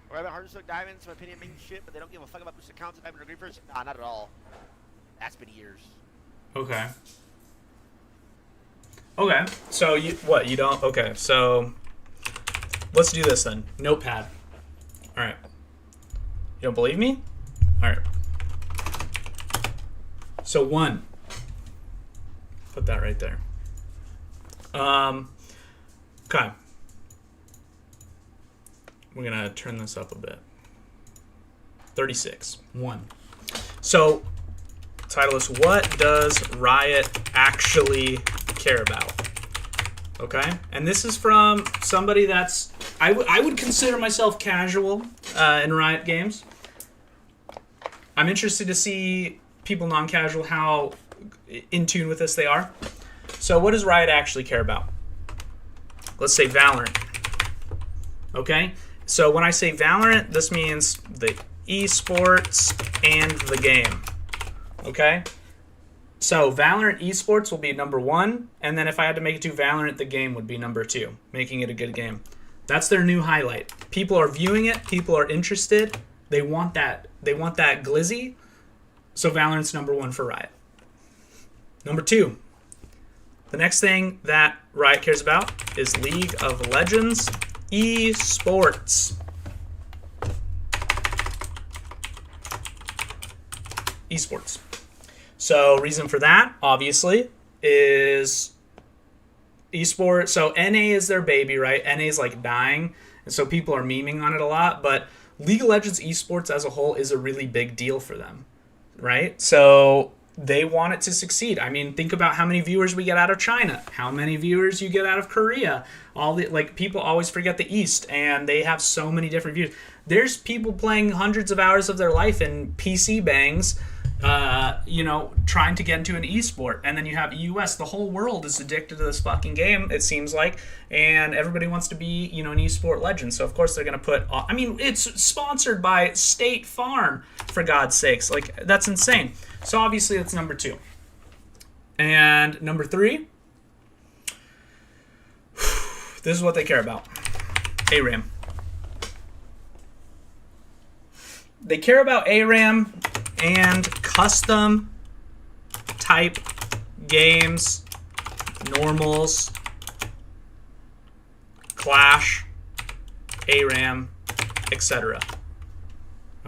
Or I haven't hard to soak diamonds, my opinion means shit, but they don't give a fuck about boost accounts and diamond or griefers. Nah, not at all. That's been years. Okay. Okay. So you don't? Okay. So let's do this then. Notepad. All right. You don't believe me? All right. So 1. Put that right there. Okay. We're going to turn this up a bit. 36. 1. So, title is, what does Riot actually care about? Okay? And this is from somebody that's... I would consider myself casual in Riot games. I'm interested to see people non-casual how in tune with this they are. So what does Riot actually care about? Let's say Valorant. Okay? So when I say Valorant, this means the esports and the game. Okay? So Valorant esports will be number 1, and then if I had to make it to Valorant, the game would be number 2, making it a good game. That's their new highlight. People are viewing it. People are interested. They want that. They want that glizzy. So Valorant's number 1 for Riot. Number 2. The next thing that Riot cares about is League of Legends esports. Esports. So reason for that, obviously, is esports. So NA is their baby, right? NA is like dying, and so people are memeing on it a lot. But League of Legends esports as a whole is a really big deal for them, right? So they want it to succeed. I mean, think about how many viewers we get out of China, how many viewers you get out of Korea. All the people always forget the East, and they have so many different views. There's people playing hundreds of hours of their life in PC bangs, trying to get into an esport. And then you have US. The whole world is addicted to this fucking game, it seems like. And everybody wants to be, an esport legend. So, of course, they're going to put... it's sponsored by State Farm, for God's sakes. Like, that's insane. So, obviously, that's number 2. And number 3... This is what they care about. ARAM. They care about ARAM and custom type games, normals, Clash, ARAM, etc.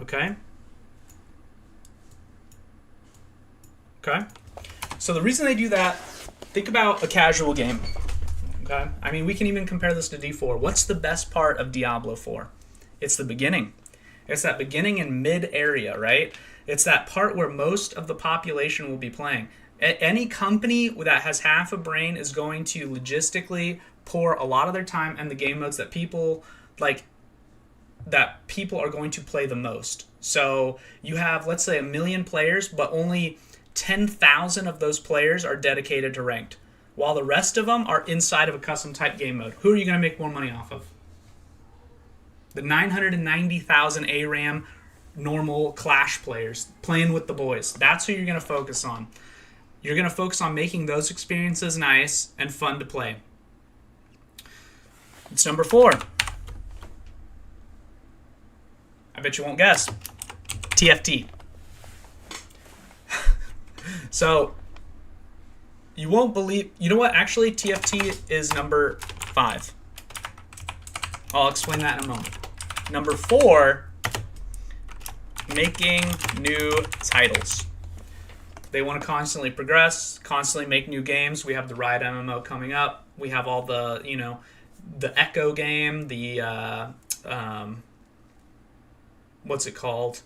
Okay? Okay? So the reason they do that, think about a casual game. Okay? I mean, we can even compare this to D4. What's the best part of Diablo 4? It's the beginning. It's that beginning and mid area, right? It's that part where most of the population will be playing. Any company that has half a brain is going to logistically pour a lot of their time in the game modes that people are going to play the most. So you have, let's say, 1 million players, but only 10,000 of those players are dedicated to ranked, while the rest of them are inside of a custom type game mode. Who are you going to make more money off of? The 990,000 ARAM normal Clash players playing with the boys. That's who you're going to focus on. You're going to focus on making those experiences nice and fun to play. It's number 4. I bet you won't guess. TFT. So, you won't believe... You know what? Actually, TFT is number 5. I'll explain that in a moment. Number 4, making new titles. They want to constantly progress, constantly make new games. We have the Riot MMO coming up. We have all the, the Echo game, the, what's it called?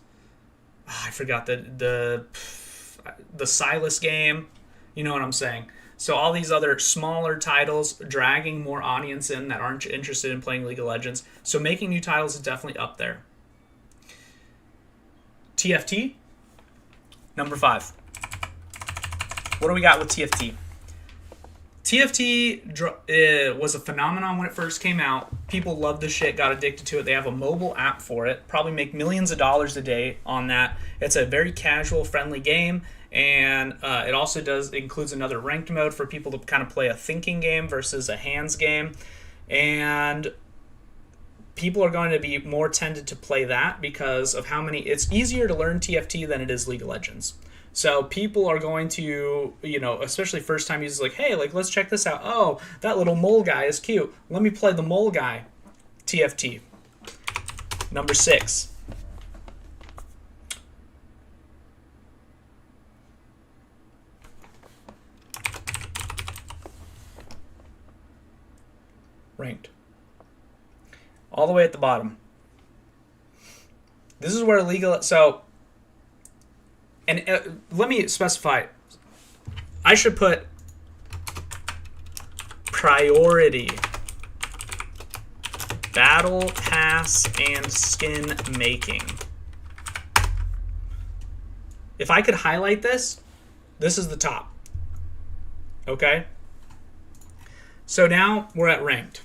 Oh, I forgot the Silas game. You know what I'm saying? So all these other smaller titles dragging more audience in that aren't interested in playing League of Legends. So making new titles is definitely up there. TFT, number 5. What do we got with TFT? TFT was a phenomenon when it first came out. People loved the shit, got addicted to it. They have a mobile app for it. Probably make millions of dollars a day on that. It's a very casual, friendly game. And it also includes another ranked mode for people to kind of play a thinking game versus a hands game. And people are going to be more tended to play that because of how many... It's easier to learn TFT than it is League of Legends. So people are going to, especially first-time users, like, hey, let's check this out. Oh, that little mole guy is cute. Let me play the mole guy. TFT. Number 6. Ranked. All the way at the bottom. This is where legal... So, and let me specify. I should put priority battle pass and skin making. If I could highlight this, this is the top. Okay? So now we're at ranked.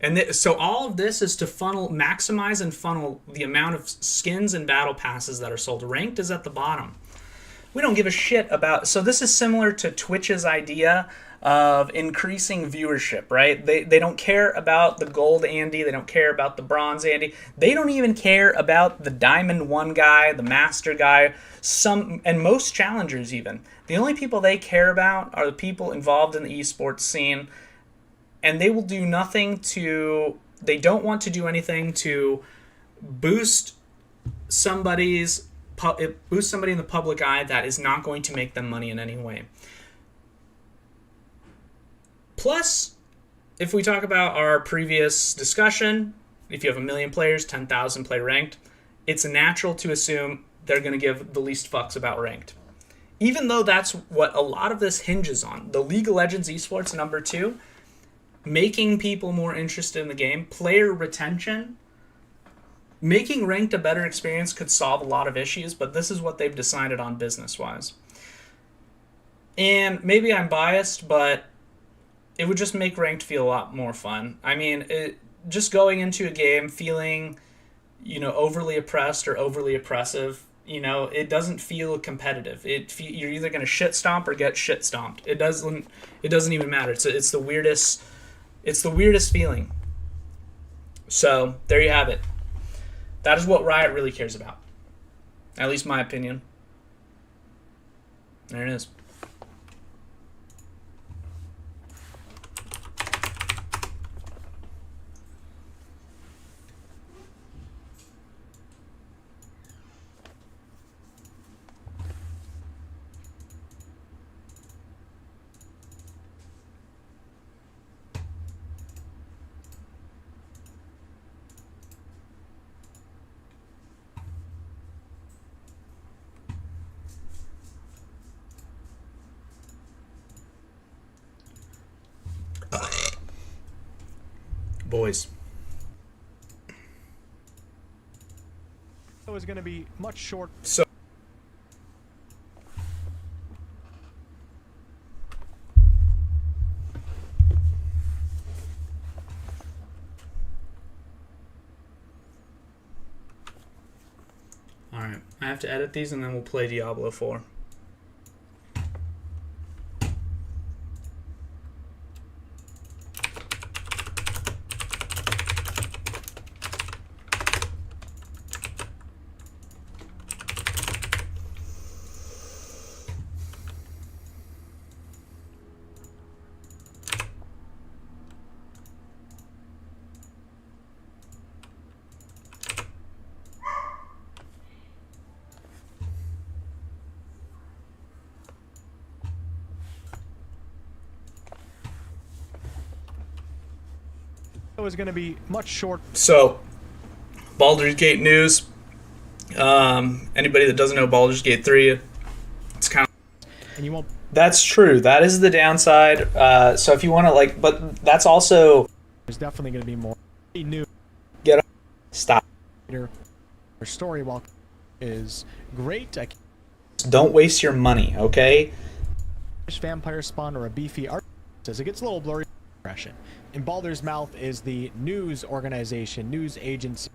And so all of this is to maximize and funnel the amount of skins and battle passes that are sold. Ranked is at the bottom. We don't give a shit about... So this is similar to Twitch's idea of increasing viewership, right? They don't care about the gold Andy. They don't care about the bronze Andy. They don't even care about the Diamond 1 guy, the Master guy, and most challengers even. The only people they care about are the people involved in the esports scene, and they will do nothing to... They don't want to do anything to boost somebody in the public eye that is not going to make them money in any way. Plus, if we talk about our previous discussion, if you have 1 million players, 10,000 play ranked, it's natural to assume they're going to give the least fucks about ranked. Even though that's what a lot of this hinges on. The League of Legends esports number 2, making people more interested in the game, player retention. Making ranked a better experience could solve a lot of issues, but this is what they've decided on business-wise. And maybe I'm biased, but it would just make ranked feel a lot more fun. I mean, just going into a game feeling, overly oppressed or overly oppressive, it doesn't feel competitive. You're either going to shit stomp or get shit stomped. It doesn't even matter. It's the weirdest feeling. So, there you have it. That is what Riot really cares about. At least my opinion. There it is. Boys. It was going to be much short. So. All right, I have to edit these and then we'll play Diablo 4. It was going to be much short. So, Baldur's Gate news. Anybody that doesn't know Baldur's Gate 3, it's kind of... And you won't... That's true. That is the downside. So if you want to, but that's also... There's definitely going to be more new. Get up. Stop. Her story, while is great. Don't waste your money, okay? Vampire spawn or a beefy art says it gets a little blurry. In Baldur's Mouth is the news organization, news agency,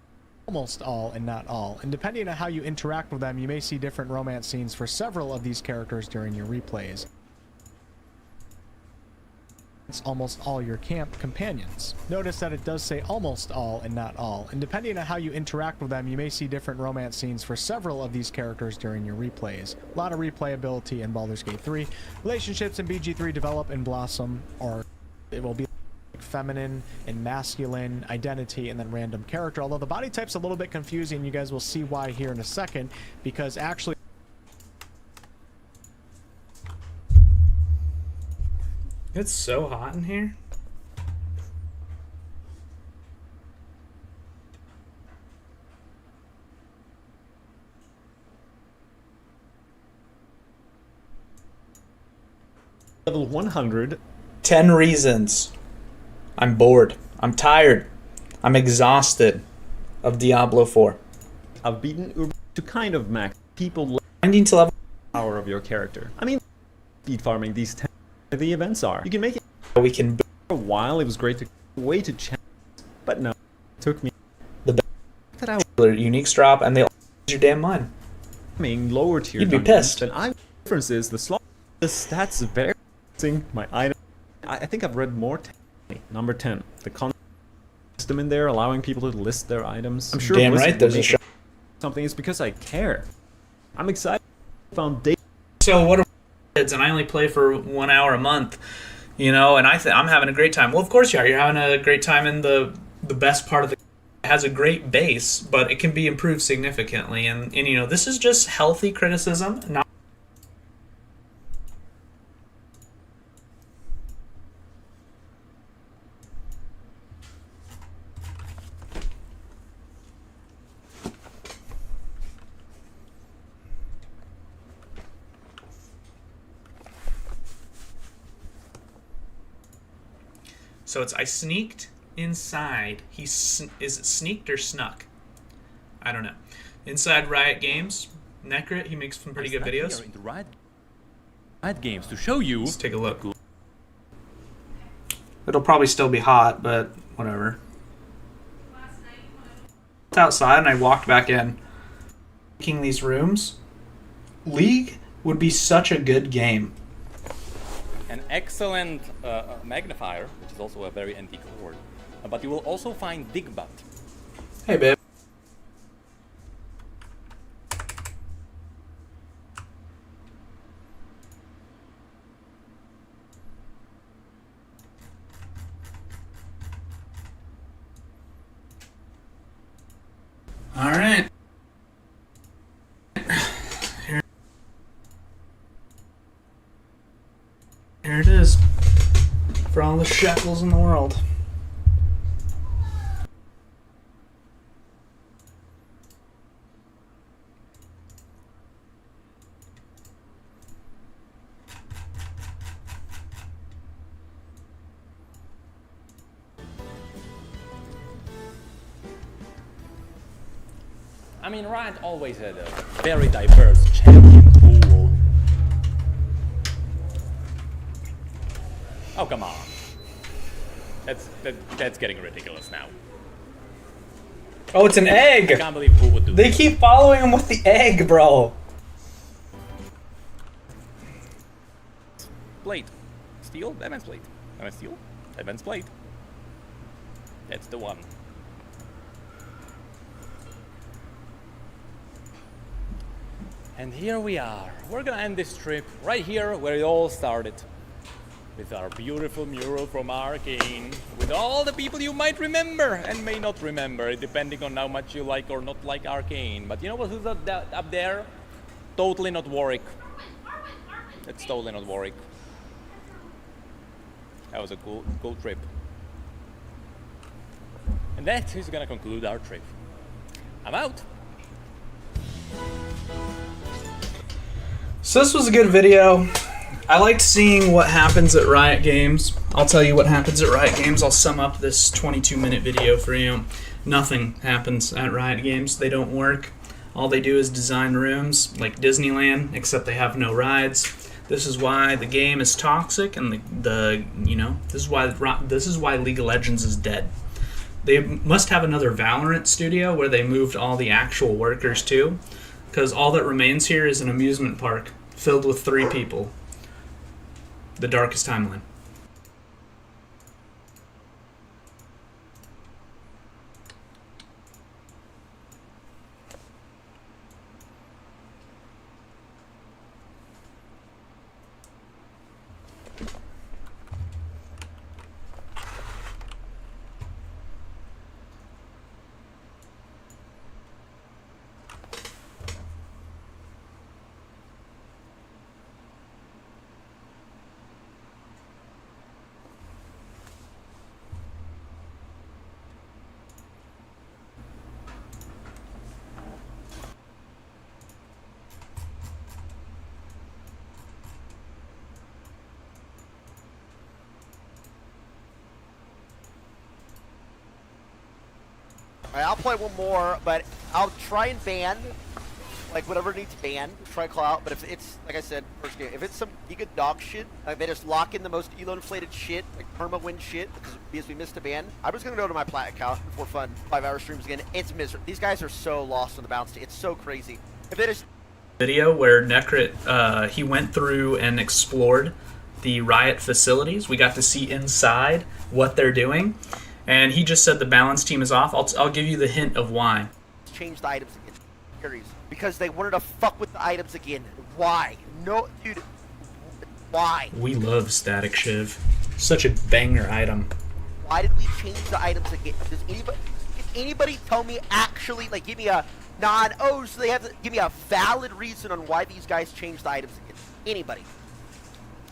almost all and not all. And depending on how you interact with them, you may see different romance scenes for several of these characters during your replays. It's almost all your camp companions. Notice that it does say almost all and not all. And depending on how you interact with them, you may see different romance scenes for several of these characters during your replays. A lot of replayability in Baldur's Gate 3. Relationships in BG3 develop and blossom, or it will be feminine and masculine identity and then random character, although the body type's a little bit confusing. You guys will see why here in a second, because actually it's so hot in here. level 100. 10 reasons. I'm bored. I'm tired. I'm exhausted of Diablo 4. I've beaten Uber to kind of max people Grinding to level power of your character. I mean, speed farming these 10 the events are. You can make it. we can For a while, it was great to way to chance, but no, it took me the that I uniques drop and they'll lose your damn mind. lower tier. You'd be dungeons, pissed. Then I difference is the slot. The stats very my item. I think I've read more. Number 10, the system in there allowing people to list their items. I'm sure. Damn Blizzard right, there's will a make show. Something is because I care. I'm excited. Foundation. So what are kids? And I only play for 1 hour a month, you know, and I'm having a great time. Well, of course you are. You're having a great time in the best part of the. It has a great base, but it can be improved significantly. And you know, this is just healthy criticism, not. So it's I sneaked inside. Is it sneaked or snuck? I don't know. Inside Riot Games, Necrit, he makes some pretty good videos. Into Riot Games to show you. Let's take a look. It'll probably still be hot, but whatever. I went outside and I walked back in. Making these rooms, League would be such a good game. An excellent magnifier, which is also a very antique word. But you will also find Digbutt. Hey, babe. All right. Here it is. For all the shekels in the world. I mean, Riot always had a very diverse champion pool. Oh, come on. That's getting ridiculous now. Oh, it's an egg! I can't believe who would do They this. keep following him with the egg, bro. Plate. Steel? Advanced plate. Advanced steel? Advanced plate. That's the one. And here we are. We're gonna end this trip right here where it all started. With our beautiful mural from Arcane. With all the people you might remember and may not remember, depending on how much you like or not like Arcane. But you know who's up there? Totally not Warwick. It's totally not Warwick. That was a cool trip. And that is gonna conclude our trip. I'm out. So this was a good video. I liked seeing what happens at Riot Games. I'll tell you what happens at Riot Games. I'll sum up this 22-minute video for you. Nothing happens at Riot Games. They don't work. All they do is design rooms like Disneyland, except they have no rides. This is why the game is toxic, and this is why League of Legends is dead. They must have another Valorant studio where they moved all the actual workers to, because all that remains here is an amusement park filled with 3 people. The darkest timeline. Alright, I'll play one more, but I'll try and ban, like, whatever needs banned. Try to call out, but if it's, like I said, first game, if it's some giga dog shit, like they just lock in the most elo-inflated shit, like perma-win shit, because we missed a ban, I'm just gonna go to my plat account for fun, 5-hour streams again. It's miserable. These guys are so lost on the bounce. It's so crazy. If they just... Video where Necrit, he went through and explored the Riot facilities. We got to see inside what they're doing. And he just said the balance team is off. I'll give you the hint of why. Change the items again. Carries. Because they wanted to fuck with the items again. Why? No, dude. Why? We love Static Shiv. Such a banger item. Why did we change the items again? Does anybody tell me actually, like, give me a so they have to give me a valid reason on why these guys changed the items again? Anybody?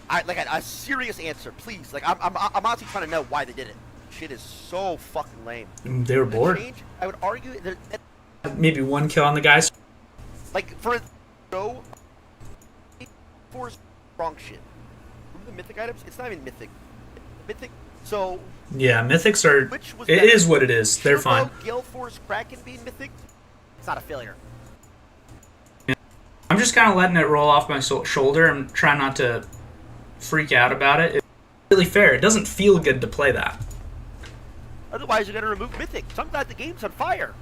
Like a serious answer, please. Like, I'm honestly trying to know why they did it. Shit is so fucking lame. They were bored. I would argue that maybe one kill on the guys. like for wrong shit. Remember the mythic items? It's not even mythic. Mythic. So yeah, mythics are. It is what it is. They're fine. Gale Force Kraken being mythic. It's not a failure. I'm just kind of letting it roll off my shoulder and trying not to freak out about it. It's really fair. It doesn't feel good to play that. Otherwise, you're gonna remove mythic. So I'm glad the game's on fire.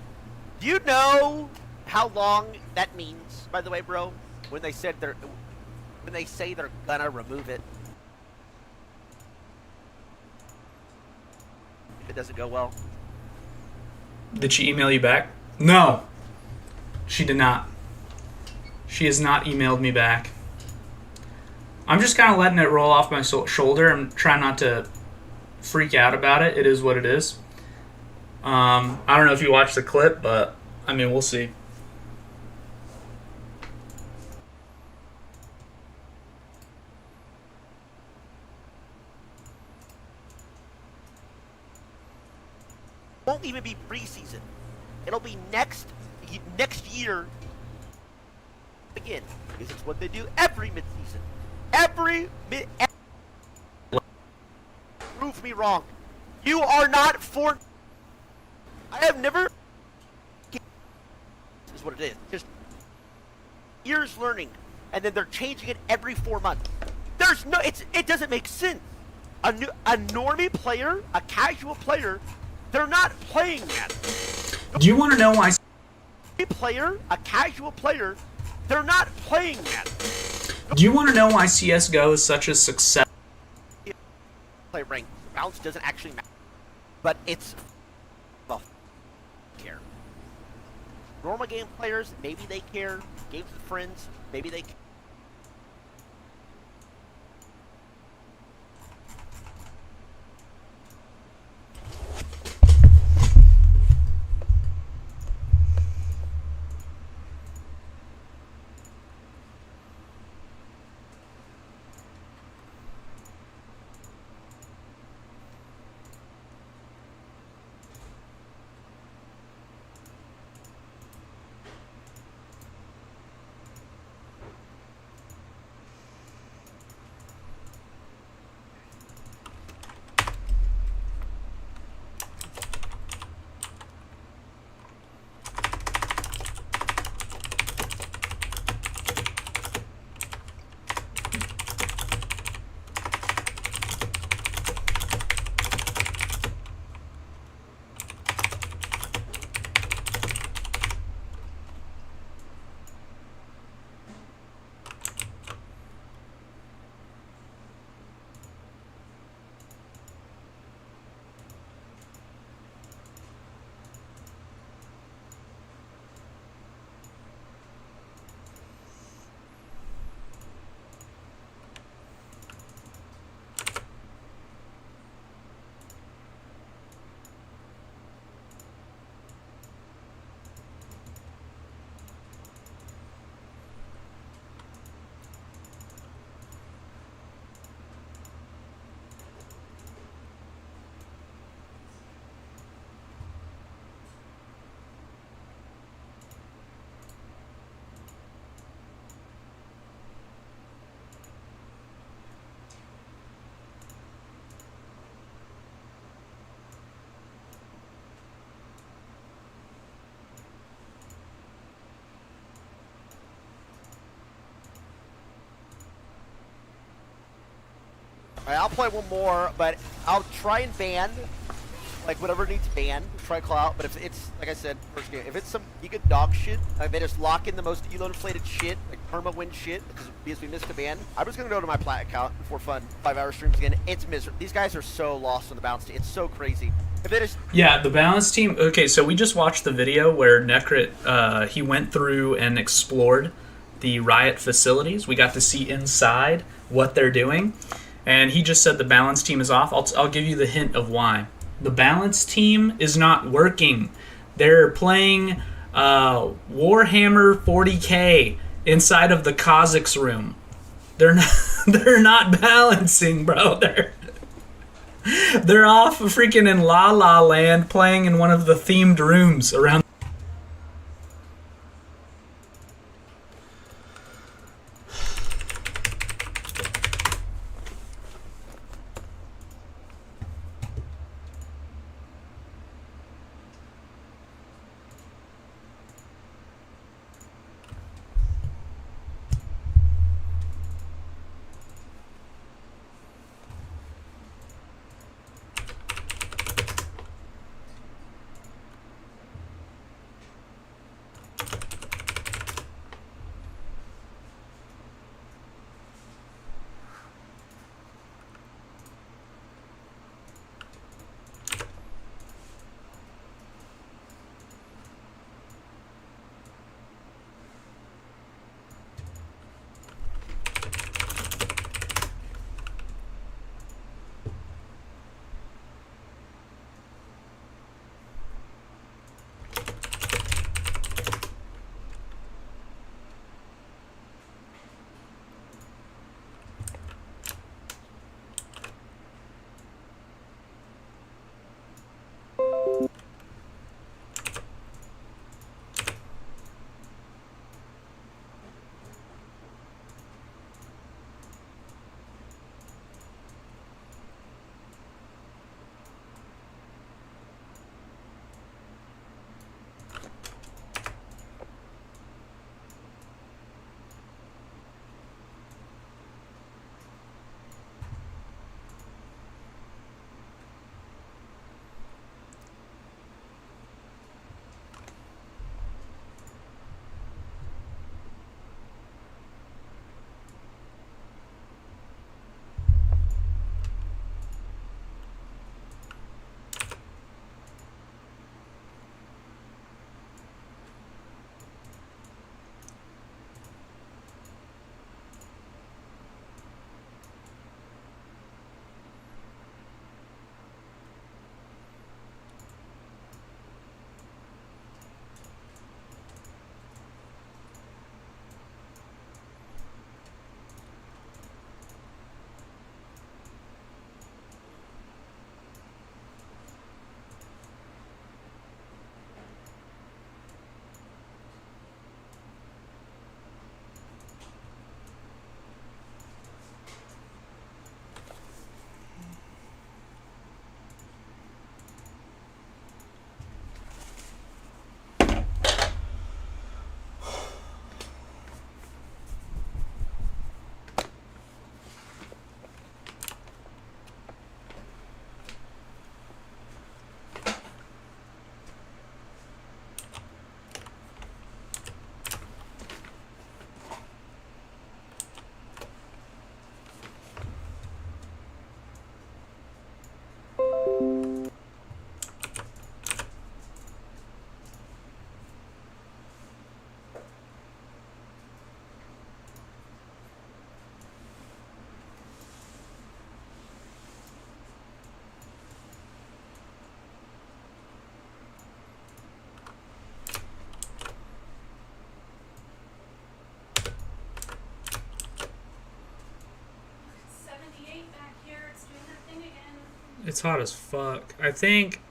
Do you know how long that means? By the way, bro, when they say they're gonna remove it, if it doesn't go well. Did she email you back? No, she did not. She has not emailed me back. I'm just kind of letting it roll off my shoulder and trying not to freak out about it. It is what it is. I don't know if you watched the clip, but I mean, we'll see. Won't even be preseason. It'll be next year again, because it's what they do every midseason. Prove me wrong. You are not for. I have never. This is what it is. Just years learning, and then they're changing it every 4 months. There's no. It doesn't make sense. A normie player, a casual player, they're not playing that. Do you want to know why? A casual player, they're not playing that. Do you want to know why CS:GO is such a success? Play rank. Bounce doesn't actually matter, but it's well, care. Normal game players, maybe they care. Games with friends, maybe they care. Alright, I'll play one more, but I'll try and ban, like, whatever needs banned. Try to call out, but if it's, like I said, first game, if it's some giga dog shit, like they just lock in the most elo inflated shit, like perma win shit, because we missed a ban, I'm just gonna go to my plat account for fun. 5-hour streams again. It's miserable. These guys are so lost on the balance team. It's so crazy. If they just Yeah, the balance team. Okay, so we just watched the video where Necrit, he went through and explored the Riot facilities. We got to see inside what they're doing, and he just said the balance team is off. I'll give you the hint of why. The balance team is not working. They're playing Warhammer 40K inside of the Kazakhs room. They're not balancing, bro. They're off freaking in La La Land playing in one of the themed rooms around. It's hot as fuck. I think...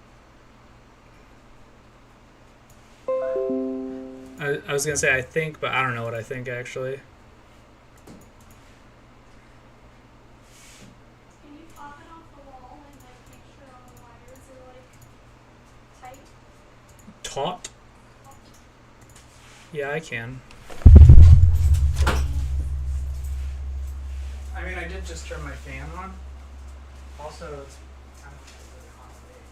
I was gonna say I think, but I don't know what I think actually. Can you pop it off the wall and like make sure all the wires are like tight? Taut? Yeah, I can. I mean, I did just turn my fan on. Also, it's kind of a really hot day.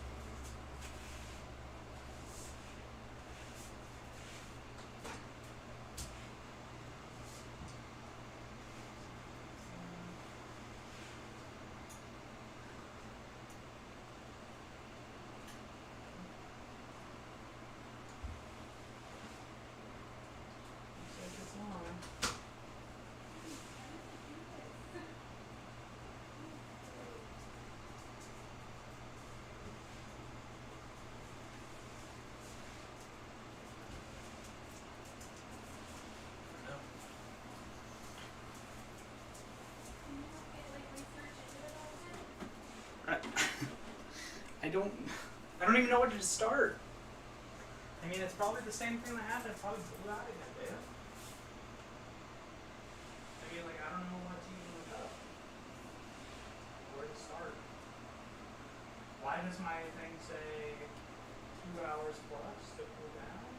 I don't even know where to start. I mean, it's probably the same thing that happened. It probably blew out of it, yeah. I mean, like, I don't know what to even look up. Where to start? Why does my thing say 2 hours plus to cool down?